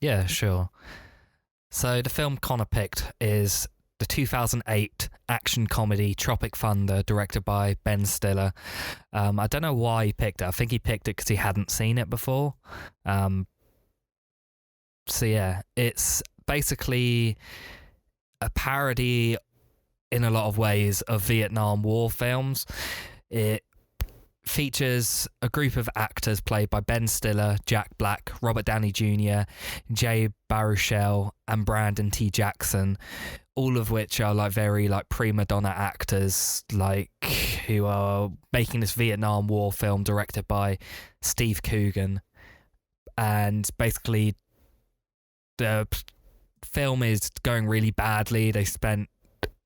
A: Yeah, sure. So the film Connor picked is the 2008 action comedy Tropic Thunder, directed by Ben Stiller. I don't know why he picked it. I think he picked it because he hadn't seen it before. So yeah, it's basically a parody in a lot of ways of Vietnam War films. It features a group of actors played by Ben Stiller, Jack Black, Robert Downey Jr., Jay Baruchel, and Brandon T. Jackson, all of which are like very like prima donna actors, like who are making this Vietnam War film directed by Steve Coogan. And basically the film is going really badly. They spent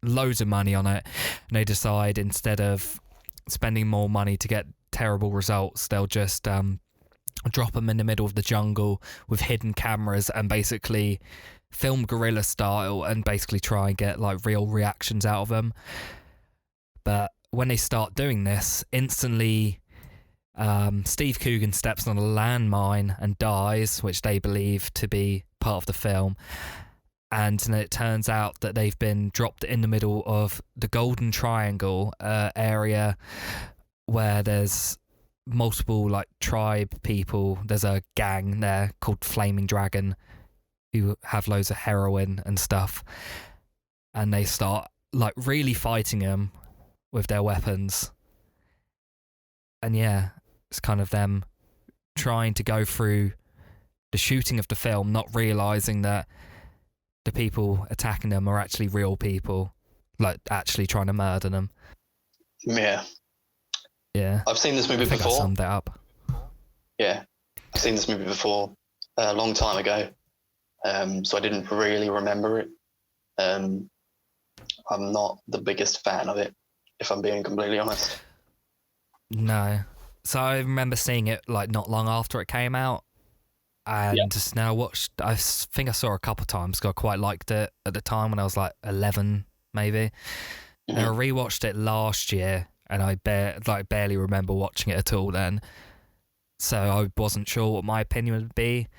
A: loads of money on it, and they decide instead of spending more money to get terrible results, they'll just drop them in the middle of the jungle with hidden cameras and basically film guerrilla style and basically try and get like real reactions out of them. But when they start doing this, instantly Steve Coogan steps on a landmine and dies, which they believe to be part of the film. And then it turns out that they've been dropped in the middle of the Golden Triangle area where there's multiple like tribe people. There's a gang there called Flaming Dragon who have loads of heroin and stuff. And they start like really fighting them with their weapons. And yeah, it's kind of them trying to go through the shooting of the film, not realising that the people attacking them are actually real people, like actually trying to murder them.
C: Yeah.
A: Yeah.
C: I've seen this movie before.
A: I summed it up.
C: Yeah. I've seen this movie before a long time ago. So I didn't really remember it. I'm not the biggest fan of it, if I'm being completely honest.
A: No. So I remember seeing it like not long after it came out. And just now I think I saw it a couple of times because I quite liked it at the time when I was like 11, maybe. Mm-hmm. And I rewatched it last year, and I barely remember watching it at all then. So I wasn't sure what my opinion would be,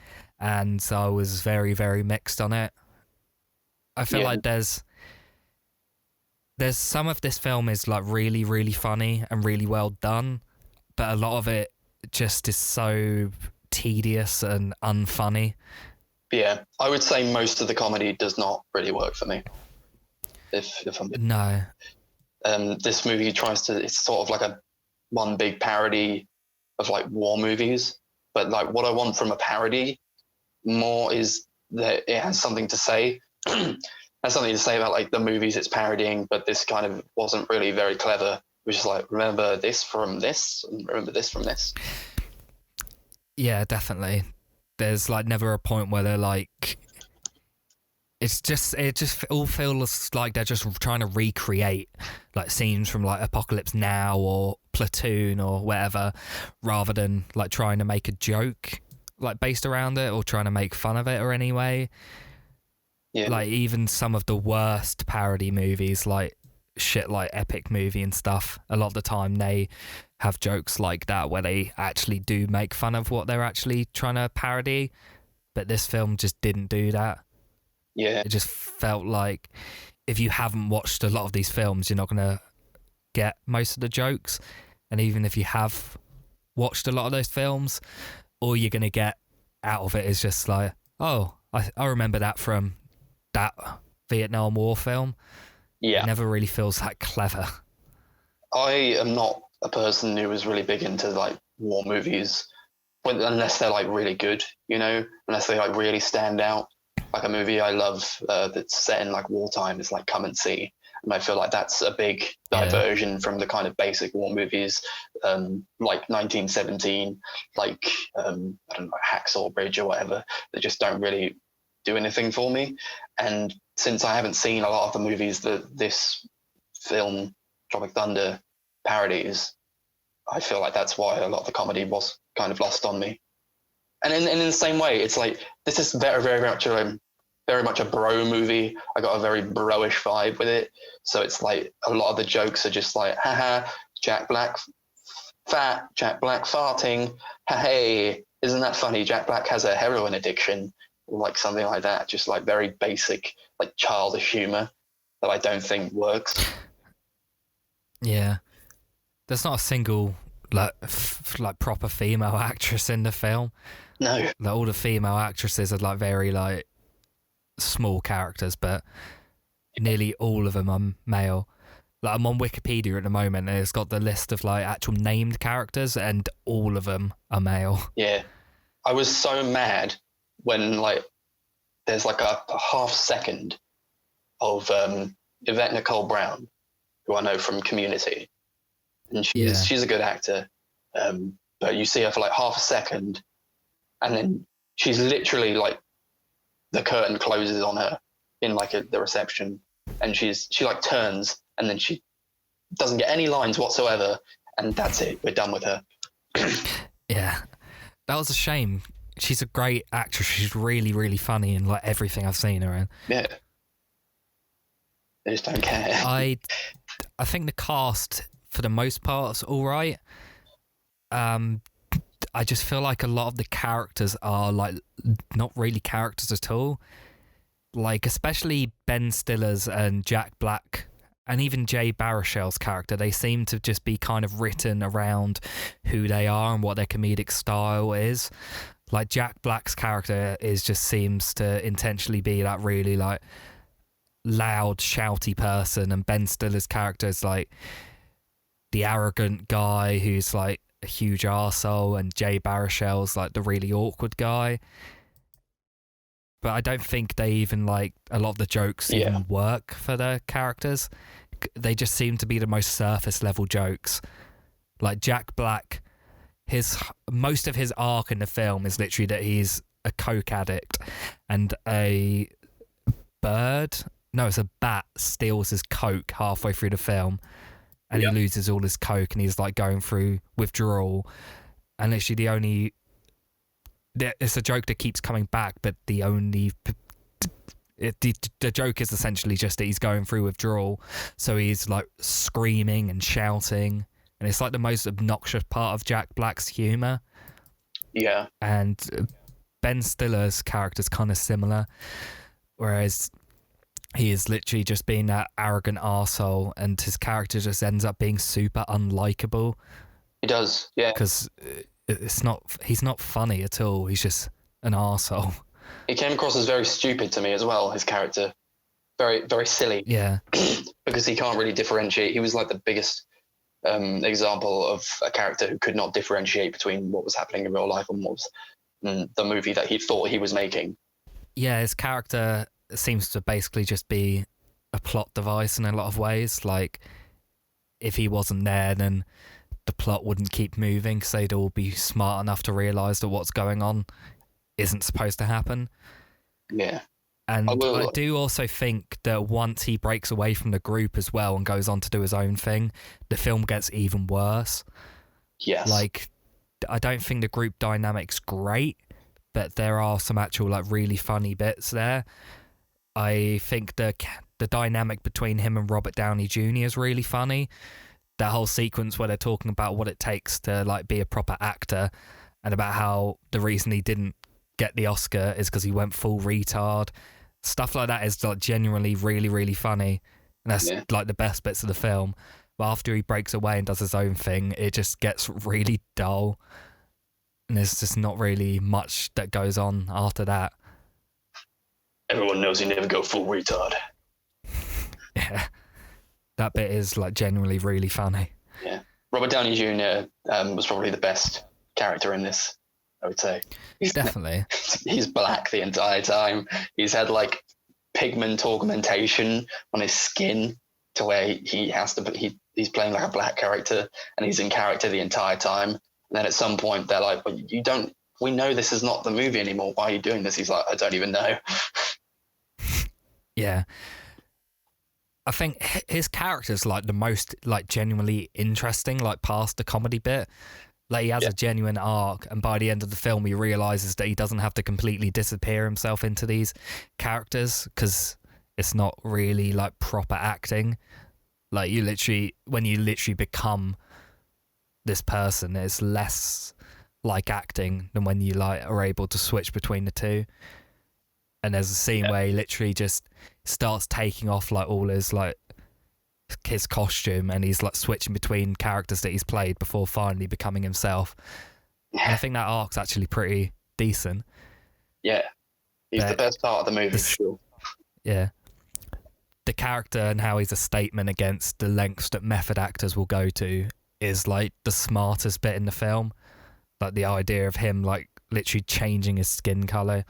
A: and so I was very, very mixed on it. I feel like there's some of this film is like really, really funny and really well done, but a lot of it just is so tedious and unfunny.
C: Yeah, I would say most of the comedy does not really work for me. If I'm
A: no,
C: this movie tries to. It's sort of like one big parody of like war movies, but like what I want from a parody more is that it has something to say. Has something to say about like the movies it's parodying, but this kind of wasn't really very clever. Which is like, remember this from this, and remember this from this.
A: Yeah, definitely. There's like never a point where they're like it just all feels like they're just trying to recreate like scenes from like Apocalypse Now or Platoon or whatever, rather than like trying to make a joke like based around it or trying to make fun of it or any way.
C: Yeah.
A: Like even some of the worst parody movies, like shit like Epic Movie and stuff, a lot of the time they have jokes like that where they actually do make fun of what they're actually trying to parody. But this film just didn't do that.
C: Yeah.
A: It just felt like if you haven't watched a lot of these films, you're not going to get most of the jokes. And even if you have watched a lot of those films, all you're going to get out of it is just like, oh, I remember that from that Vietnam War film.
C: Yeah.
A: It never really feels that clever.
C: I am not a person who is really big into like war movies, unless they're like really good, you know, unless they like really stand out. Like a movie I love that's set in like wartime is like Come and See, and I feel like that's a big diversion from the kind of basic war movies, like 1917, like I don't know, Hacksaw Ridge or whatever, that just don't really do anything for me. And since I haven't seen a lot of the movies that this film Tropic Thunder parodies, I feel like that's why a lot of the comedy was kind of lost on me. And in the same way, it's like this is very much a bro movie. I got a very bro-ish vibe with it. So it's like a lot of the jokes are just like, haha, Jack Black fat, Jack Black farting, hey, isn't that funny? Jack Black has a heroin addiction, like something like that. Just like very basic, like childish humor that I don't think works.
A: Yeah. There's not a single like proper female actress in the film.
C: No.
A: Like, all the female actresses are like very like small characters, but nearly all of them are male. Like I'm on Wikipedia at the moment and it's got the list of like actual named characters and all of them are male.
C: Yeah. I was so mad when like there's like a half second of Yvette Nicole Brown, who I know from Community, and she's a good actor, but you see her for like half a second and then she's literally like the curtain closes on her in like the reception, and she like turns and then she doesn't get any lines whatsoever, and that's it, we're done with her.
A: Yeah, that was a shame. She's a great actress. She's really, really funny in like everything I've seen her in.
C: Yeah, they just don't care.
A: I think the cast for the most part is all right. I just feel like a lot of the characters are like not really characters at all. Like especially Ben Stiller's and Jack Black and even Jay Baruchel's character, they seem to just be kind of written around who they are and what their comedic style is. Like Jack Black's character just seems to intentionally be that really like loud, shouty person, and Ben Stiller's character is like the arrogant guy who's like a huge arsehole, and Jay Baruchel's like the really awkward guy. But I don't think they even like a lot of the jokes even work for their characters. They just seem to be the most surface level jokes. Like Jack Black, most of his arc in the film is literally that he's a coke addict and a bat steals his coke halfway through the film, and he loses all his coke and he's like going through withdrawal, and literally it's a joke that keeps coming back, but the joke is essentially just that he's going through withdrawal, so he's like screaming and shouting, and it's like the most obnoxious part of Jack Black's humor.
C: Yeah.
A: And Ben Stiller's character's kind of similar, whereas he is literally just being that arrogant arsehole, and his character just ends up being super unlikable.
C: He does, yeah.
A: Because he's not funny at all. He's just an arsehole.
C: He came across as very stupid to me as well, his character. Very, very silly.
A: Yeah.
C: Because he can't really differentiate. He was like the biggest example of a character who could not differentiate between what was happening in real life and what was the movie that he thought he was making.
A: Yeah, his character seems to basically just be a plot device in a lot of ways. Like, if he wasn't there, then the plot wouldn't keep moving because they'd all be smart enough to realise that what's going on isn't supposed to happen.
C: Yeah.
A: And I do also think that once he breaks away from the group as well and goes on to do his own thing, the film gets even worse.
C: Yes.
A: Like, I don't think the group dynamic's great, but there are some actual like really funny bits there. I think the dynamic between him and Robert Downey Jr. is really funny. That whole sequence where they're talking about what it takes to like be a proper actor, and about how the reason he didn't get the Oscar is because he went full retard. Stuff like that is like genuinely really, really funny, and that's like the best bits of the film. But after he breaks away and does his own thing, it just gets really dull, and there's just not really much that goes on after that.
C: Everyone knows you never go full retard.
A: Yeah, that bit is like genuinely really funny.
C: Yeah, Robert Downey Jr. Was probably the best character in this, I would say.
A: Definitely.
C: He's black the entire time. He's had like pigment augmentation on his skin to where he has to. He's playing like a black character, and he's in character the entire time. And then at some point, they're like, "Well, you don't. We know this is not the movie anymore. Why are you doing this?" He's like, "I don't even know."
A: Yeah. I think his character's like the most like genuinely interesting, like past the comedy bit. Like he has a genuine arc, and by the end of the film he realizes that he doesn't have to completely disappear himself into these characters, because it's not really like proper acting. Like when you literally become this person, it's less like acting than when you like are able to switch between the two. And there's a scene where he literally just starts taking off like all his like his costume, and he's like switching between characters that he's played before finally becoming himself. And I think that arc's actually pretty decent.
C: Yeah, he's the best part of the movie, for sure.
A: Yeah. The character and how he's a statement against the lengths that method actors will go to is like the smartest bit in the film. Like the idea of him like literally changing his skin color.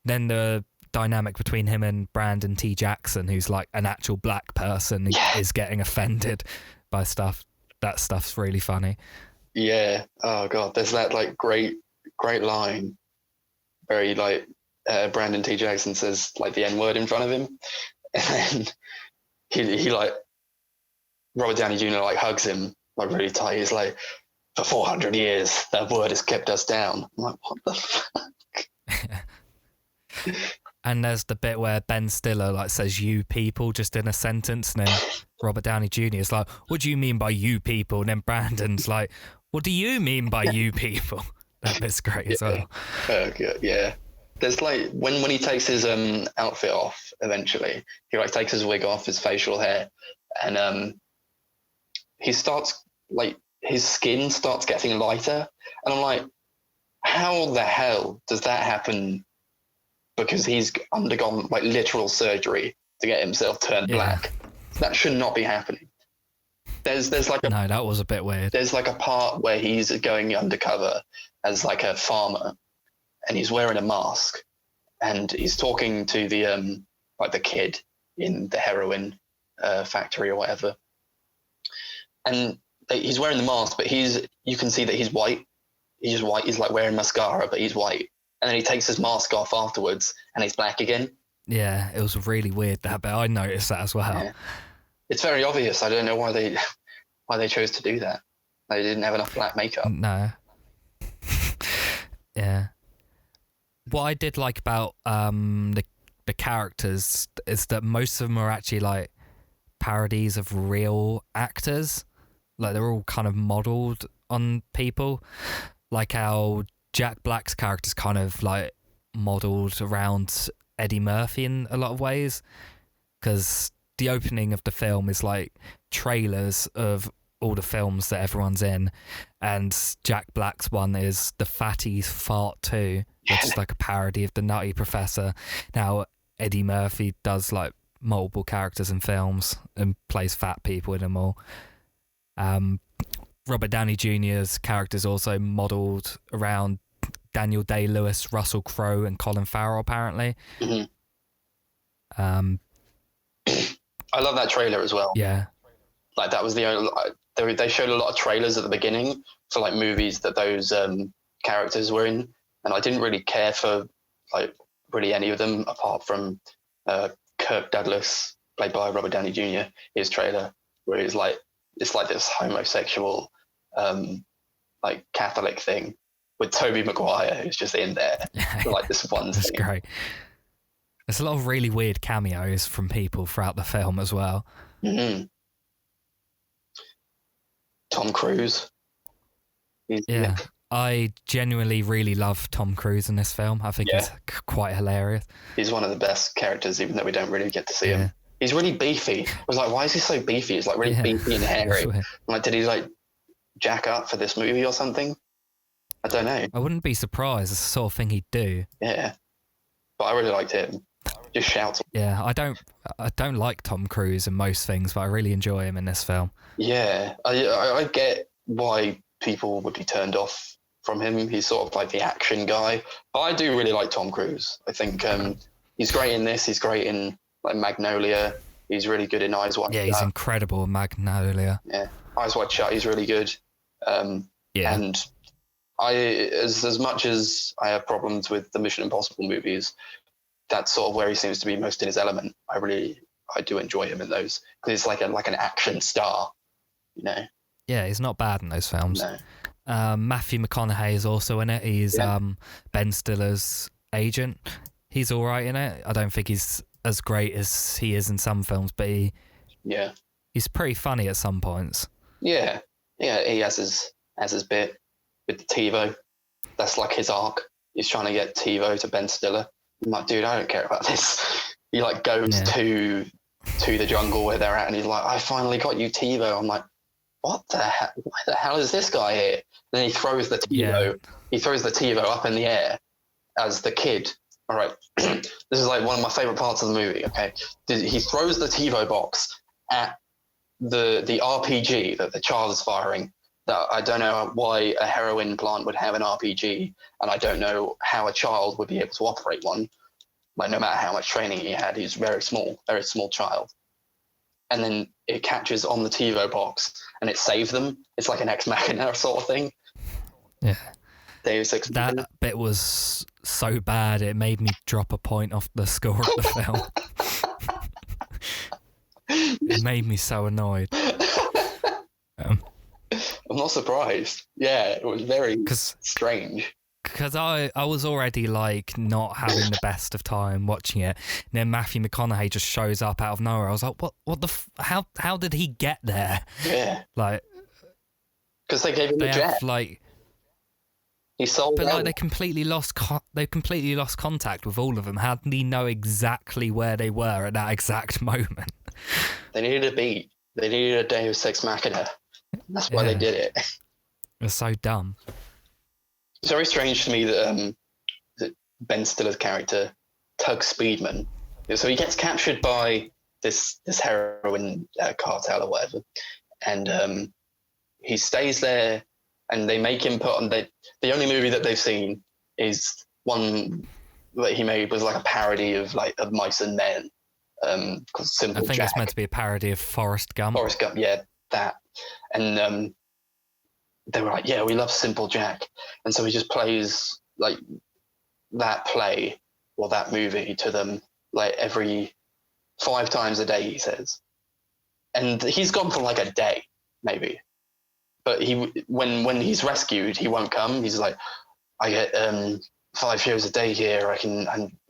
A: Then the dynamic between him and Brandon T. Jackson, who's like an actual black person, is getting offended by stuff. That stuff's really funny. Yeah.
C: Oh god, there's that like great line where he like Brandon T. Jackson says like the N-word in front of him, and then he like Robert Downey Jr. like hugs him like really tight. He's like, for 400 years that word has kept us down. I'm like, what the fuck?
A: And there's the bit where Ben Stiller like says "you people" just in a sentence, and then Robert Downey Jr. is like, "What do you mean by you people?" And then Brandon's like, "What do you mean by you people?" That bit's great as well.
C: Good. Yeah. There's like when he takes his outfit off eventually, he like takes his wig off, his facial hair, and he starts like his skin starts getting lighter, and I'm like, how the hell does that happen? Because he's undergone like literal surgery to get himself turned black. That should not be happening. There's like
A: no, that was a bit weird.
C: There's like a part where he's going undercover as like a farmer, and he's wearing a mask, and he's talking to the like the kid in the heroin factory or whatever. And he's wearing the mask, but you can see that he's white. He's just white. He's like wearing mascara, but he's white. And then he takes his mask off afterwards, and he's black again.
A: Yeah, it was really weird that, but I noticed that as well.
C: Yeah. It's very obvious. I don't know why they chose to do that. They didn't have enough black makeup.
A: No. Yeah. What I did like about the characters is that most of them are actually like parodies of real actors. Like they're all kind of modelled on people. Like how Jack Black's character's kind of like modelled around Eddie Murphy in a lot of ways, because the opening of the film is like trailers of all the films that everyone's in, and Jack Black's one is The Fatties Fart 2, which is like a parody of The Nutty Professor. Now Eddie Murphy does like multiple characters in films and plays fat people in them all. Robert Downey Jr.'s character is also modelled around Daniel Day-Lewis, Russell Crowe, and Colin Farrell, apparently.
C: Mm-hmm. I love that trailer as well.
A: Yeah.
C: Like that was the only... They showed a lot of trailers at the beginning for like movies that those characters were in, and I didn't really care for like really any of them apart from Kirk Douglas, played by Robert Downey Jr. His trailer, where he's like, it's like this homosexual, like Catholic thing with Tobey Maguire, who's just in there for like this one
A: That's
C: scene.
A: great. There's a lot of really weird cameos from people throughout the film as well.
C: Mm-hmm. Tom Cruise.
A: Yeah. I genuinely really love Tom Cruise in this film. I think he's quite hilarious.
C: He's one of the best characters, even though we don't really get to see him. He's really beefy. I was like, why is he so beefy? He's like really beefy and hairy. I'm like, did he like jack up for this movie or something? I don't know.
A: I wouldn't be surprised. It's the sort of thing he'd do.
C: Yeah. But I really liked him. Just shouting.
A: Yeah, I don't like Tom Cruise in most things, but I really enjoy him in this film.
C: Yeah. I get why people would be turned off from him. He's sort of like the action guy. But I do really like Tom Cruise. I think he's great in this. He's great in like Magnolia. He's really good in Eyes Wide Shut.
A: Yeah, he's incredible in Magnolia.
C: Yeah, Eyes Wide Shut. He's really good. And I, as much as I have problems with the Mission Impossible movies, that's sort of where he seems to be most in his element. I do enjoy him in those because he's like an action star, you know.
A: Yeah, he's not bad in those films.
C: No.
A: Matthew McConaughey is also in it. He's Ben Stiller's agent. He's all right in it. I don't think he's as great as he is in some films, but he's pretty funny at some points. Yeah,
C: he has his bit with the TiVo. That's like his arc. He's trying to get TiVo to Ben Stiller. I'm like, dude, I don't care about this. He like goes to the jungle where they're at, and he's like, I finally got you TiVo. I'm like, what the hell? Why the hell is this guy here? And then he throws the TiVo. Yeah. He throws the TiVo up in the air as the kid. All right, this is like one of my favorite parts of the movie. Okay, he throws the TiVo box at the RPG that the child is firing. That I don't know why a heroin plant would have an RPG, and I don't know how a child would be able to operate one. Like no matter how much training he had, he's very small child. And then it catches on the TiVo box and it saves them. It's like an Ex Machina sort of thing.
A: Yeah.
C: Deus Ex Machina.
A: That bit was so bad it made me drop a point off the score of the film. It made me so annoyed.
C: I'm not surprised. Yeah, it was very strange.
A: Because I was already like not having the best of time watching it. And then Matthew McConaughey just shows up out of nowhere. I was like, what the how did he get there?
C: Yeah.
A: Like,
C: because they gave him a jet.
A: Like,
C: he sold
A: but
C: out.
A: like they completely lost contact with all of them. How did he know exactly where they were at that exact moment?
C: They needed a beat. They needed a Deus Ex Machina. That's why they did it.
A: It was so dumb.
C: It's very strange to me that Ben Stiller's character, Tug Speedman, so he gets captured by this heroin cartel or whatever, and he stays there, and they make him put on the only movie that they've seen is one that he made was like a parody of Mice and Men, called Simple Jack.
A: I think it's meant to be a parody of Forrest Gump.
C: Forrest Gump, yeah, that, and they were like, yeah, we love Simple Jack. And so he just plays like that play or that movie to them like every 5 times a day, he says. And he's gone for like a day, maybe. But when he's rescued, he won't come. He's like, I get 5 shows a day here.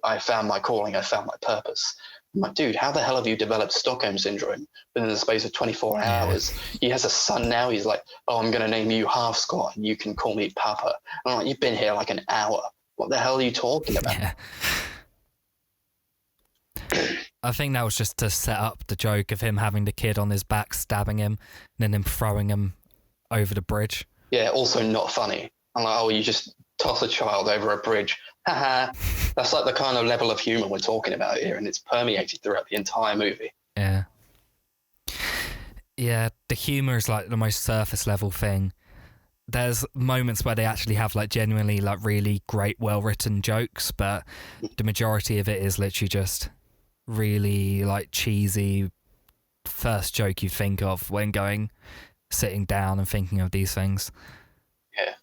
C: I found my calling. I found my purpose. I'm like, dude, how the hell have you developed Stockholm Syndrome within the space of 24 hours? He has a son now. He's like, oh, I'm going to name you Half Squat and you can call me Papa. I'm like, you've been here like an hour. What the hell are you talking about?
A: Yeah. I think that was just to set up the joke of him having the kid on his back, stabbing him, and then him throwing him over the bridge.
C: Yeah, also not funny. I'm like, oh, you just toss a child over a bridge. Haha. That's like the kind of level of humour we're talking about here, and it's permeated throughout the entire movie.
A: Yeah. Yeah, the humour is like the most surface level thing. There's moments where they actually have like genuinely like really great, well-written jokes, but the majority of it is literally just really like cheesy first joke you think of when sitting down and thinking of these things.
C: Yeah.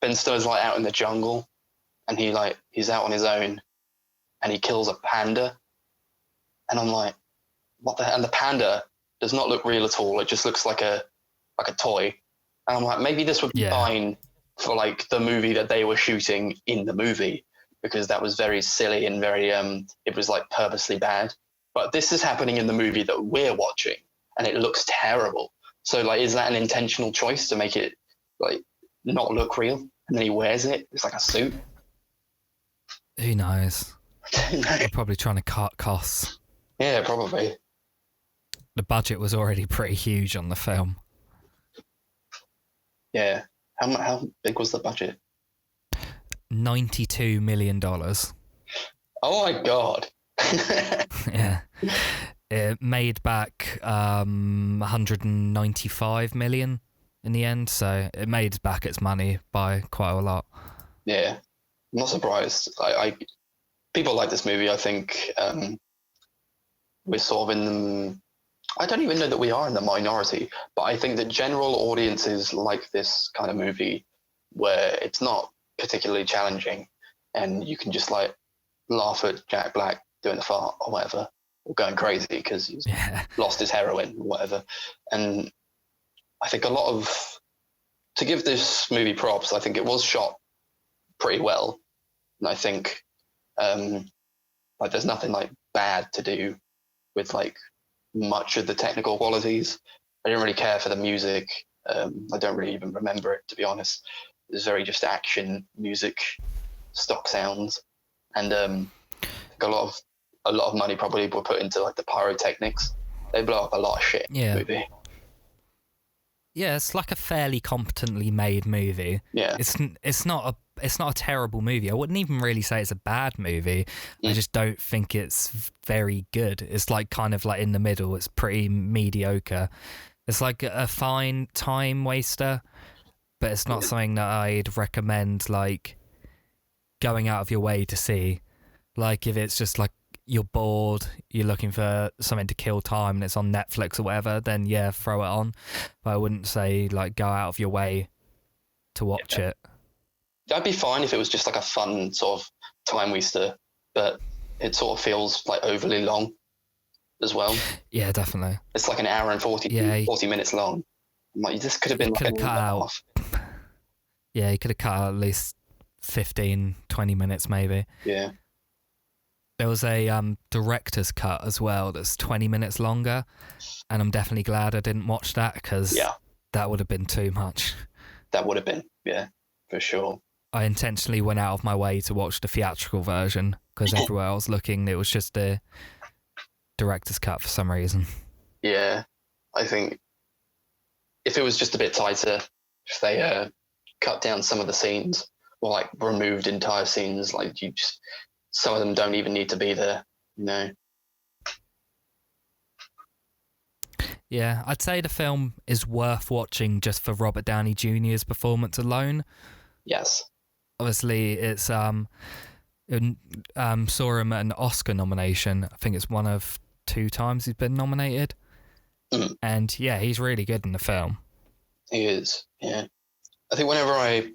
C: Ben Stiller's like out in the jungle, and he's out on his own, and he kills a panda. And I'm like, what the hell? And the panda does not look real at all. It just looks like a toy. And I'm like, maybe this would be fine for like the movie that they were shooting in the movie, because that was very silly and very it was like purposely bad. But this is happening in the movie that we're watching, and it looks terrible. So like, is that an intentional choice to make it like not look real? And then he wears it. It's like a suit.
A: Who knows? They're probably trying to cut costs.
C: Yeah, probably.
A: The budget was already pretty huge on the film.
C: Yeah. How big was the budget?
A: $92 million.
C: Oh my god.
A: Yeah. It made back 195 million in the end, so it made back its money by quite a lot.
C: Yeah. I'm not surprised. I people like this movie. I think we're sort of in I don't even know that we are in the minority, but I think that general audiences like this kind of movie where it's not particularly challenging and you can just like laugh at Jack Black doing the fart or whatever, or going crazy because he's lost his heroin or whatever. And I think to give this movie props, I think it was shot pretty well. And I think like there's nothing like bad to do with like much of the technical qualities. I didn't really care for the music. I don't really even remember it, to be honest. It was very just action music, stock sounds, and I think a lot of money probably were put into like the pyrotechnics. They blow up a lot of shit in the movie.
A: Yeah, it's like a fairly competently made movie.
C: Yeah,
A: it's not a terrible movie. I wouldn't even really say it's a bad movie. I just don't think it's very good. It's like kind of like in the middle. It's pretty mediocre. It's like a fine time waster, but it's not something that I'd recommend like going out of your way to see. Like if it's just like you're bored, you're looking for something to kill time and it's on Netflix or whatever, then yeah, throw it on. But I wouldn't say like go out of your way to watch it.
C: That'd be fine if it was just like a fun sort of time waster, but it sort of feels like overly long as well.
A: Yeah, definitely.
C: It's like an hour and 40 minutes long. I'm like, this could have been like an hour and a half.
A: Yeah, you could have cut out at least 15, 20 minutes maybe.
C: Yeah.
A: There was a director's cut as well that's 20 minutes longer, and I'm definitely glad I didn't watch that because that would have been too much.
C: That would have been, yeah, for sure.
A: I intentionally went out of my way to watch the theatrical version because everywhere I was looking, it was just the director's cut for some reason. Yeah,
C: I think if it was just a bit tighter, if they cut down some of the scenes or like removed entire scenes, like some of them don't even need to be there, you know.
A: Yeah, I'd say the film is worth watching just for Robert Downey Jr.'s performance alone.
C: Yes.
A: Obviously, it's saw him an Oscar nomination. I think it's one of 2 times he's been nominated. And yeah, he's really good in the film.
C: He is, yeah. I think whenever I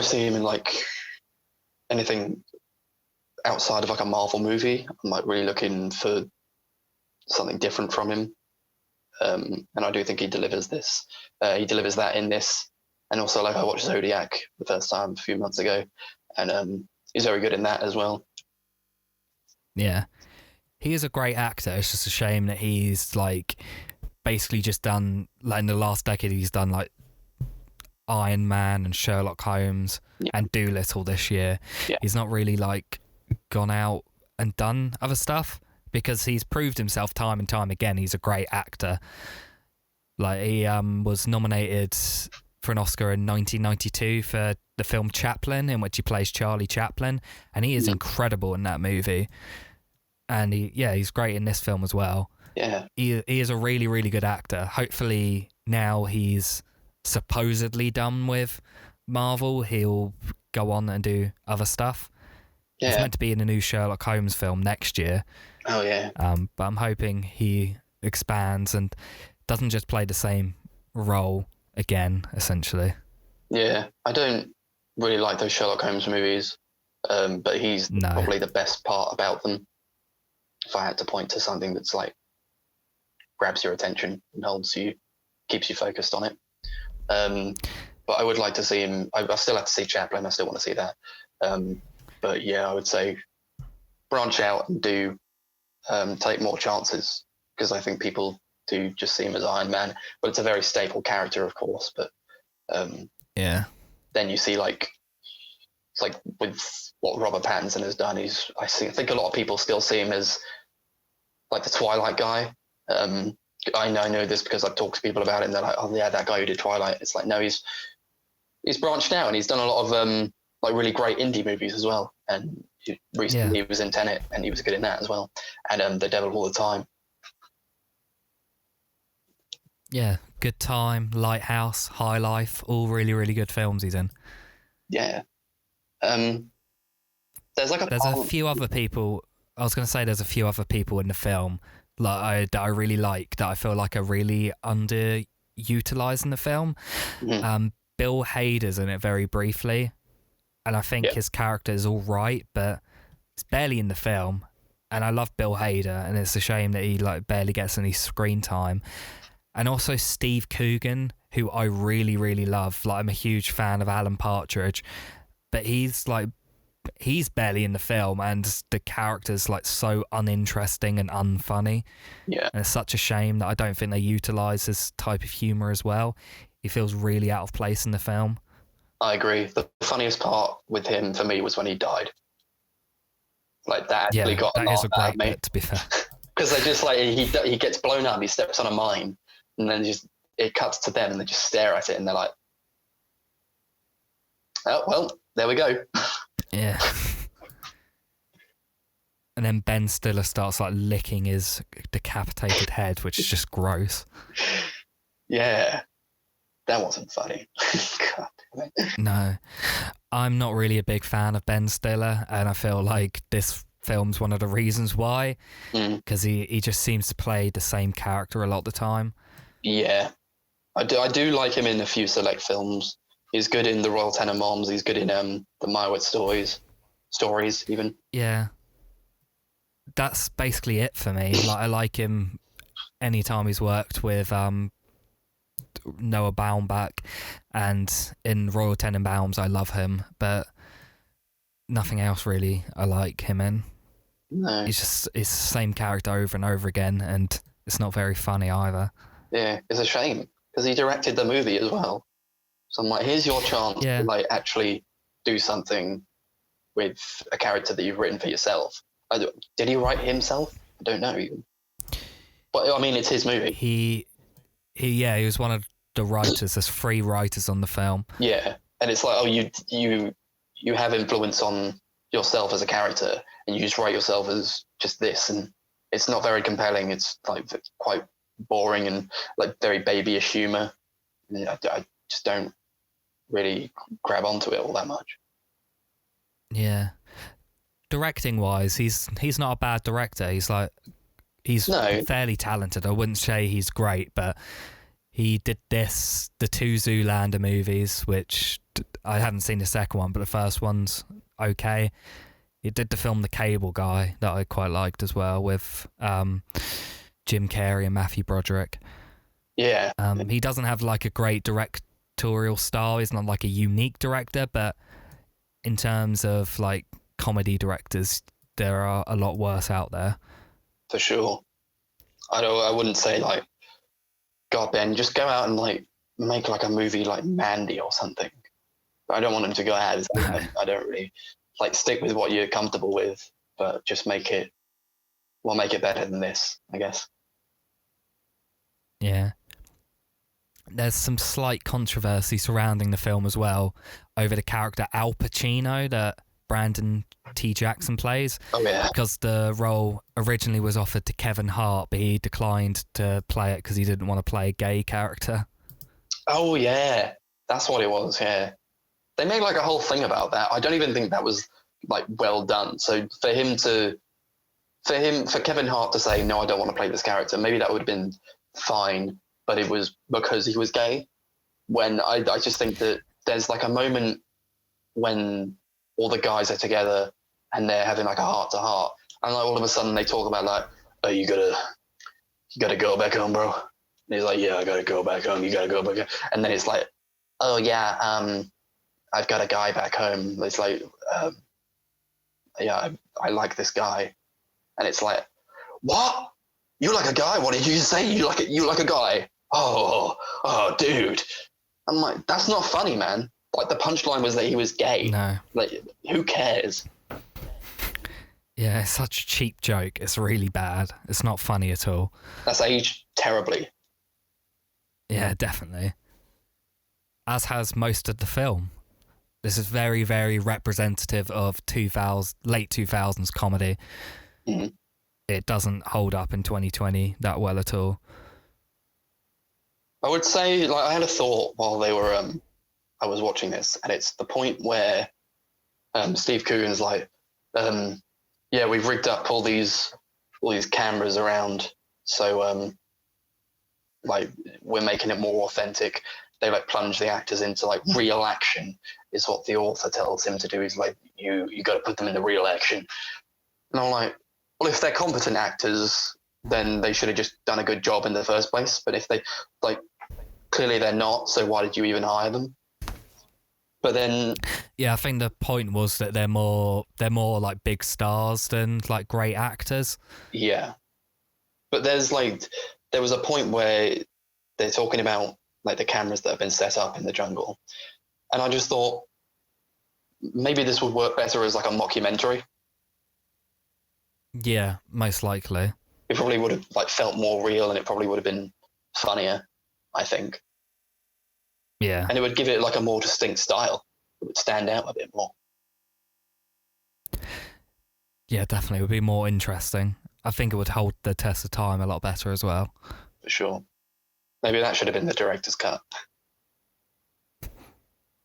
C: see him in like anything outside of like a Marvel movie, I'm like really looking for something different from him. And I do think he delivers this. He delivers that in this. And also, like, I watched Zodiac the first time a few months ago, and he's very good in that as well.
A: Yeah. He is a great actor. It's just a shame that he's, like, basically just done, like, in the last decade, he's done, like, Iron Man and Sherlock Holmes and Dolittle this year. Yeah. He's not really, like, gone out and done other stuff because he's proved himself time and time again. He's a great actor. Like, he was nominated for an Oscar in 1992 for the film Chaplin, in which he plays Charlie Chaplin, and he is incredible in that movie. And he's great in this film as well.
C: Yeah,
A: he is a really, really good actor. Hopefully now he's supposedly done with Marvel, he'll go on and do other stuff. Yeah. He's meant to be in a new Sherlock Holmes film next year.
C: Oh yeah.
A: But I'm hoping he expands and doesn't just play the same role again, essentially.
C: Yeah, I don't really like those Sherlock Holmes movies. But he's
A: No.
C: probably the best part about them. If I had to point to something that's like grabs your attention and keeps you focused on it. But I would like to see him. I still have to see Chaplin. I still want to see that. But yeah, I would say branch out and take more chances, because I think people do just see him as Iron Man. But it's a very staple character, of course. But
A: Yeah.
C: then you see like with what Robert Pattinson has done, I think a lot of people still see him as like the Twilight guy. I know this because I've talked to people about it, and they're like, oh yeah, that guy who did Twilight. It's like, no, he's branched out, and he's done a lot of like really great indie movies as well. And recently he was in Tenet, and he was good in that as well. And The Devil All the Time.
A: Yeah, Good Time, Lighthouse, High Life, all really, really good films he's in.
C: Yeah. There's
A: a few other people. I was going to say there's a few other people in the film that I really like, that I feel like are really underutilized in the film.
C: Mm-hmm.
A: Bill Hader's in it very briefly, and I think his character is all right, but it's barely in the film. And I love Bill Hader, and it's a shame that he like barely gets any screen time. And also Steve Coogan, who I really, really love. Like, I'm a huge fan of Alan Partridge, but he's barely in the film, and the character's like so uninteresting and unfunny.
C: Yeah.
A: And it's such a shame that I don't think they utilise this type of humour as well. He feels really out of place in the film.
C: I agree. The funniest part with him for me was when he died. Like, that actually got a lot out of me.
A: Bit, to be fair.
C: Because they just like, he gets blown up, he steps on a mine, and then it cuts to them, and they just stare at it, and they're like, oh, well, there we go.
A: Yeah. And then Ben Stiller starts like licking his decapitated head, which is just gross.
C: Yeah. That wasn't funny. God damn it.
A: No. I'm not really a big fan of Ben Stiller, and I feel like this film's one of the reasons why, because he just seems to play the same character a lot of the time.
C: Yeah. I do like him in a few select films. He's good in The Royal Tenenbaums. He's good in the Meyerowitz stories even.
A: Yeah. That's basically it for me. Like, I like him anytime he's worked with Noah Baumbach, and in Royal Tenenbaums I love him, but nothing else really I like him in.
C: No.
A: It's the same character over and over again, and it's not very funny either.
C: Yeah, it's a shame, because he directed the movie as well. So I'm like, here's your chance to like actually do something with a character that you've written for yourself. Did he write himself? I don't know even. But I mean, it's his movie.
A: He was one of the writers. There's 3 writers on the film.
C: Yeah, and it's like, oh, you have influence on yourself as a character, and you just write yourself as just this, and it's not very compelling. It's like quite boring and like very babyish humor. I just don't really grab onto it all that much.
A: Yeah. Directing wise, he's not a bad director. He's fairly talented. I wouldn't say he's great, but he did the 2 Zoolander movies, which I haven't seen the second one, but the first one's okay. He did the film The Cable Guy that I quite liked as well, with Jim Carrey and Matthew Broderick.
C: Yeah.
A: He doesn't have like a great directorial style. He's not like a unique director, but in terms of like comedy directors, there are a lot worse out there.
C: For sure. I wouldn't say like, God, Ben, just go out and like make like a movie like Mandy or something. I don't want him to go out. I don't really like, stick with what you're comfortable with, but just make it better than this, I guess.
A: Yeah. There's some slight controversy surrounding the film as well over the character Al Pacino that Brandon T. Jackson plays.
C: Oh, yeah.
A: Because the role originally was offered to Kevin Hart, but he declined to play it because he didn't want to play a gay character.
C: Oh, yeah. That's what it was, yeah. They made like a whole thing about that. I don't even think that was like well done. So for Kevin Hart to say, no, I don't want to play this character, maybe that would have been fine, but it was because he was gay. When I just think that there's like a moment when all the guys are together and they're having like a heart to heart, and like all of a sudden they talk about like, oh, you gotta go back home, bro. And he's like, yeah, I gotta go back home. You gotta go back home. And then it's like, oh yeah, I've got a guy back home. It's like, yeah, I like this guy. And it's like, what? You like a guy? What did you say? You like a guy? Oh, dude. I'm like, that's not funny, man. Like, the punchline was that he was gay.
A: No.
C: Like, who cares?
A: Yeah, it's such a cheap joke. It's really bad. It's not funny at all.
C: That's aged terribly.
A: Yeah, definitely. As has most of the film. This is very, very representative of late 2000s comedy.
C: Mm-hmm.
A: It doesn't hold up in 2020 that well at all.
C: I would say, like, I had a thought while I was watching this, and it's the point where Steve Coogan's like, yeah, we've rigged up all these cameras around, so like, we're making it more authentic. They like plunge the actors into like real action is what the author tells him to do. He's like, you got to put them in the real action. And I'm like, well, if they're competent actors, then they should have just done a good job in the first place. But if they, like, clearly they're not, so why did you even hire them? But then,
A: yeah, I think the point was that they're more like big stars than like great actors.
C: Yeah, but there was a point where they're talking about like the cameras that have been set up in the jungle, and I just thought maybe this would work better as like a mockumentary.
A: Yeah, most likely.
C: It probably would have like felt more real, and it probably would have been funnier, I think.
A: Yeah.
C: And it would give it like a more distinct style. It would stand out a bit more.
A: Yeah, definitely. It would be more interesting. I think it would hold the test of time a lot better as well.
C: For sure. Maybe that should have been the director's cut.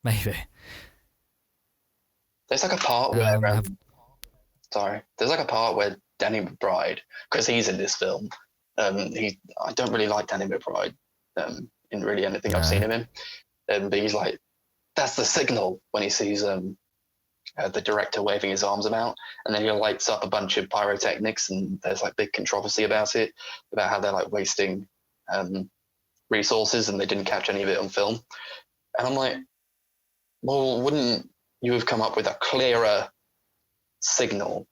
A: Maybe.
C: There's like a part where there's like a part where Danny McBride, because he's in this film, I don't really like Danny McBride in really anything I've seen of him. But he's like, that's the signal, when he sees the director waving his arms about, and then he lights up a bunch of pyrotechnics, and there's like big controversy about it, about how they're like wasting resources and they didn't catch any of it on film. And I'm like, well, wouldn't you have come up with a clearer signal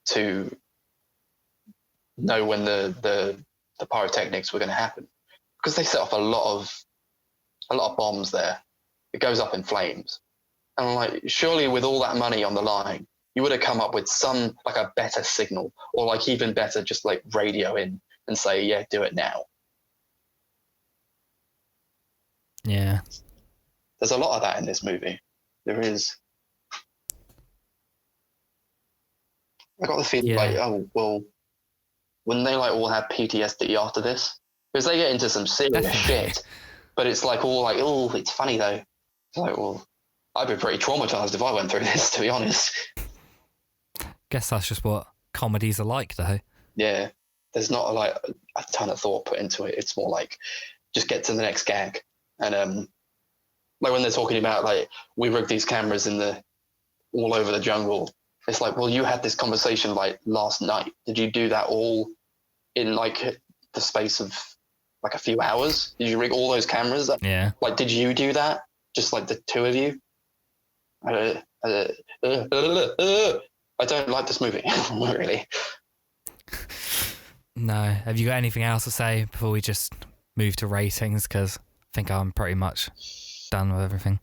C: to know when the pyrotechnics were going to happen? Because they set off a lot of bombs there. It goes up in flames. And I'm like, surely with all that money on the line, you would have come up with some, like, a better signal, or like even better, just like radio in and say, yeah, do it now.
A: Yeah.
C: There's a lot of that in this movie. There is. I got the feeling like, oh, well, wouldn't they like all have PTSD after this? Because they get into some serious shit. But it's like all like, oh, it's funny though. It's like, well, I'd be pretty traumatized if I went through this, to be honest.
A: Guess that's just what comedies are like, though.
C: Yeah. There's not like a ton of thought put into it. It's more like, just get to the next gag. And like when they're talking about like, we rigged these cameras all over the jungle. It's like, well, you had this conversation like last night. Did you do that all in like the space of like a few hours? Did you rig all those cameras?
A: Yeah.
C: Like, did you do that? Just like the two of you? I don't like this movie, really.
A: No. Have you got anything else to say before we just move to ratings? Because I think I'm pretty much done with everything.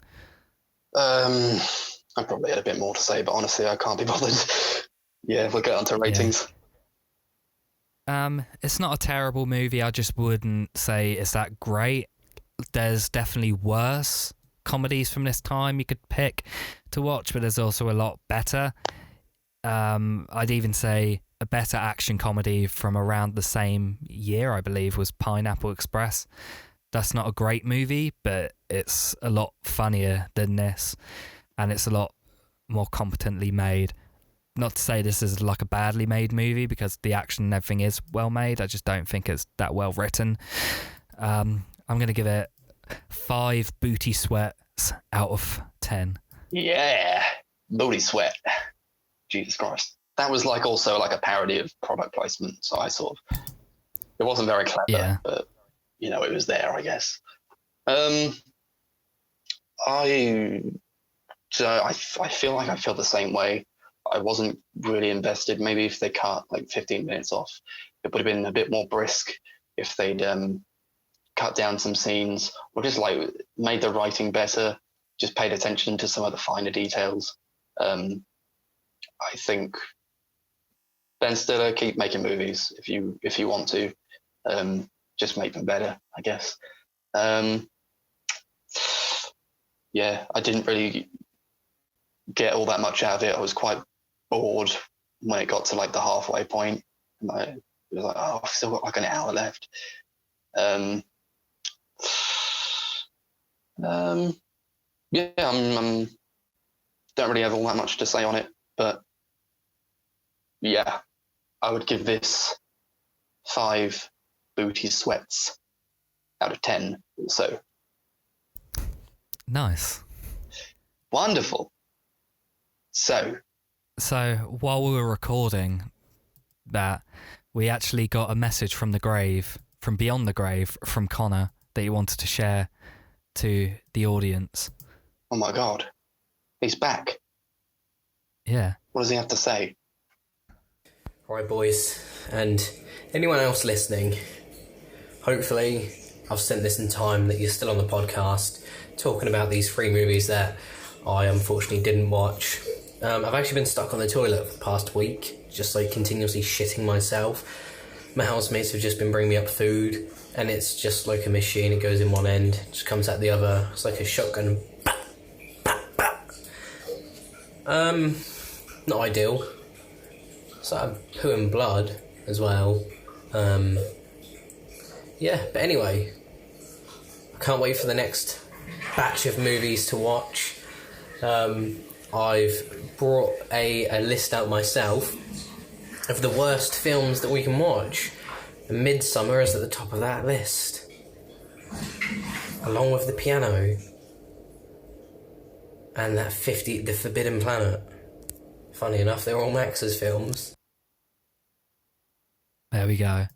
C: I probably had a bit more to say, but honestly, I can't be bothered. Yeah, we'll get on to ratings.
A: Yeah. It's not a terrible movie. I just wouldn't say it's that great. There's definitely worse comedies from this time you could pick to watch, but there's also a lot better. I'd even say a better action comedy from around the same year, I believe, was Pineapple Express. That's not a great movie, but it's a lot funnier than this, and it's a lot more competently made. Not to say this is like a badly made movie, because the action and everything is well made. I just don't think it's that well written. I'm going to give it 5 booty sweats out of 10.
C: Yeah. Bloody Sweat. Jesus Christ. That was like also like a parody of product placement. So I sort of, it wasn't very clever, but you know, it was there, I guess. I feel like I feel the same way. I wasn't really invested. Maybe if they cut like 15 minutes off, it would have been a bit more brisk if they'd cut down some scenes or just like made the writing better, just paid attention to some of the finer details. I think Ben Stiller, keep making movies if you want to. Just make them better, I guess. Yeah, I didn't really get all that much out of it. I was quite bored when it got to like the halfway point. And I was like, oh, I've still got like an hour left. Yeah, I'm don't really have all that much to say on it, but yeah, I would give this 5 booty sweats out of 10 also.
A: Nice.
C: Wonderful. So
A: while we were recording that, we actually got a message from beyond the grave, from Connor, that he wanted to share to the audience.
C: Oh my God, he's back.
A: Yeah.
C: What does he have to say?
D: All right, boys, and anyone else listening, hopefully I've sent this in time that you're still on the podcast talking about these 3 movies that I unfortunately didn't watch. I've actually been stuck on the toilet for the past week, just like continuously shitting myself. My housemates have just been bringing me up food, and it's just like a machine. It goes in one end, just comes out the other. It's like a shotgun. Not ideal. So I'm poo and blood as well. Yeah, but anyway, I can't wait for the next batch of movies to watch. I've brought a list out myself of the worst films that we can watch. And Midsummer is at the top of that list, along with The Piano and The Forbidden Planet. Funny enough, they're all Max's films.
A: There we go.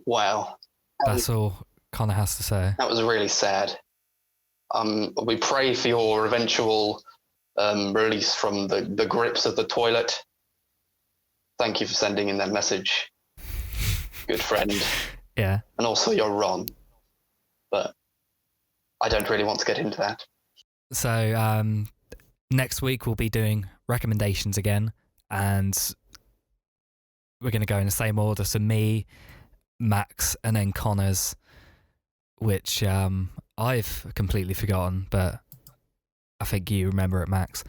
C: Wow.
A: That's all Connor has to say.
C: That was really sad. We pray for your eventual release from the grips of the toilet. Thank you for sending in that message, good friend.
A: Yeah.
C: And also you're wrong, but I don't really want to get into that.
A: So next week we'll be doing recommendations again, and we're going to go in the same order. So me, Max, and then Connor's, which I've completely forgotten, but I think you remember it, Max.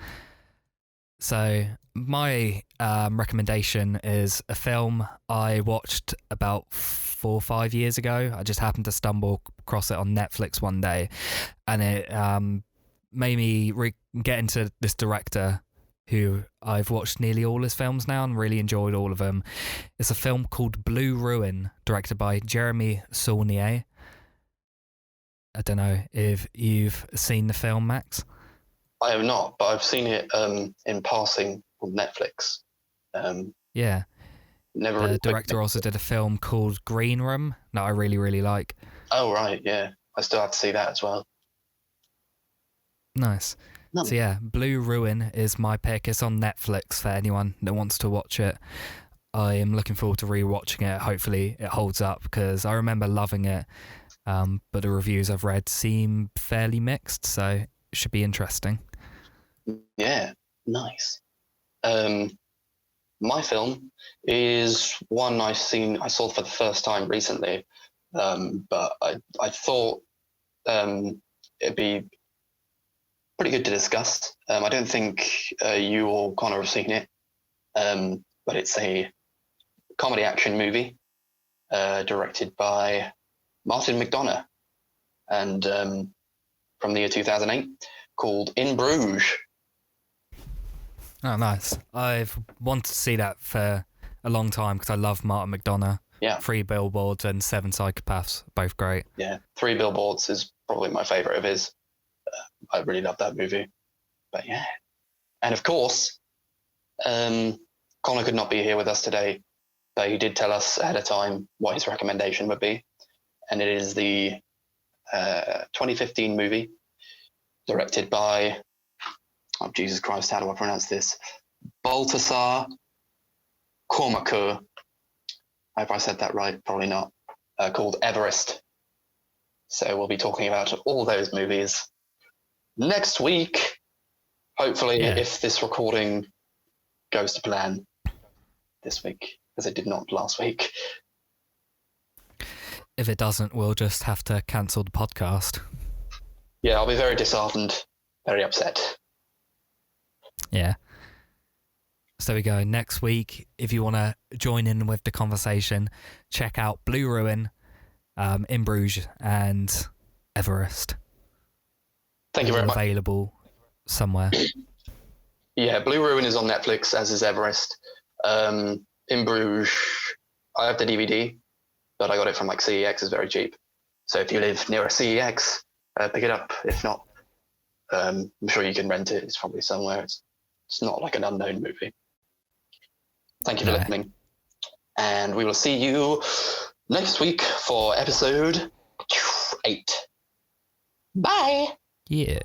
A: So my recommendation is a film I watched about 4 or 5 years ago. I just happened to stumble across it on Netflix one day, and it made me get into this director who I've watched nearly all his films now and really enjoyed all of them. It's a film called Blue Ruin, directed by Jeremy Saulnier. I don't know if you've seen the film, Max.
C: I have not, but I've seen it in passing on Netflix.
A: Yeah.
C: Never.
A: The
C: really
A: director also did a film called Green Room that I really, really like.
C: Oh, right, yeah. I still have to see that as well.
A: Nice.
C: No.
A: So yeah, Blue Ruin is my pick. It's on Netflix for anyone that wants to watch it. I am looking forward to rewatching it. Hopefully it holds up, because I remember loving it, but the reviews I've read seem fairly mixed, so it should be interesting.
C: Yeah, nice. My film is one I saw for the first time recently, but I thought it'd be pretty good to discuss. I don't think you or Connor have seen it, but it's a comedy action movie directed by Martin McDonagh, and from the year 2008, called In Bruges.
A: Oh, nice. I've wanted to see that for a long time because I love Martin McDonagh.
C: Yeah.
A: 3 Billboards and 7 Psychopaths, both great.
C: Yeah, 3 Billboards is probably my favourite of his. I really love that movie. But yeah. And of course, Connor could not be here with us today, but he did tell us ahead of time what his recommendation would be. And it is the 2015 movie directed by, oh, Jesus Christ, how do I pronounce this? Baltasar Kormakur. I hope I said that right, probably not. Called Everest. So we'll be talking about all those movies next week, hopefully, if this recording goes to plan this week, as it did not last week.
A: If it doesn't, we'll just have to cancel the podcast.
C: Yeah, I'll be very disheartened, very upset.
A: Yeah. So there we go. Next week, if you want to join in with the conversation, check out Blue Ruin, in Bruges and Everest.
C: Thank you very much.
A: Available somewhere.
C: Yeah, Blue Ruin is on Netflix, as is Everest. In Bruges, I have the DVD, but I got it from like CEX. It's very cheap. So if you live near a CEX, pick it up. If not, I'm sure you can rent it. It's probably somewhere. It's not like an unknown movie. Thank you for listening. And we will see you next week for episode 8. Bye.
A: Yeah.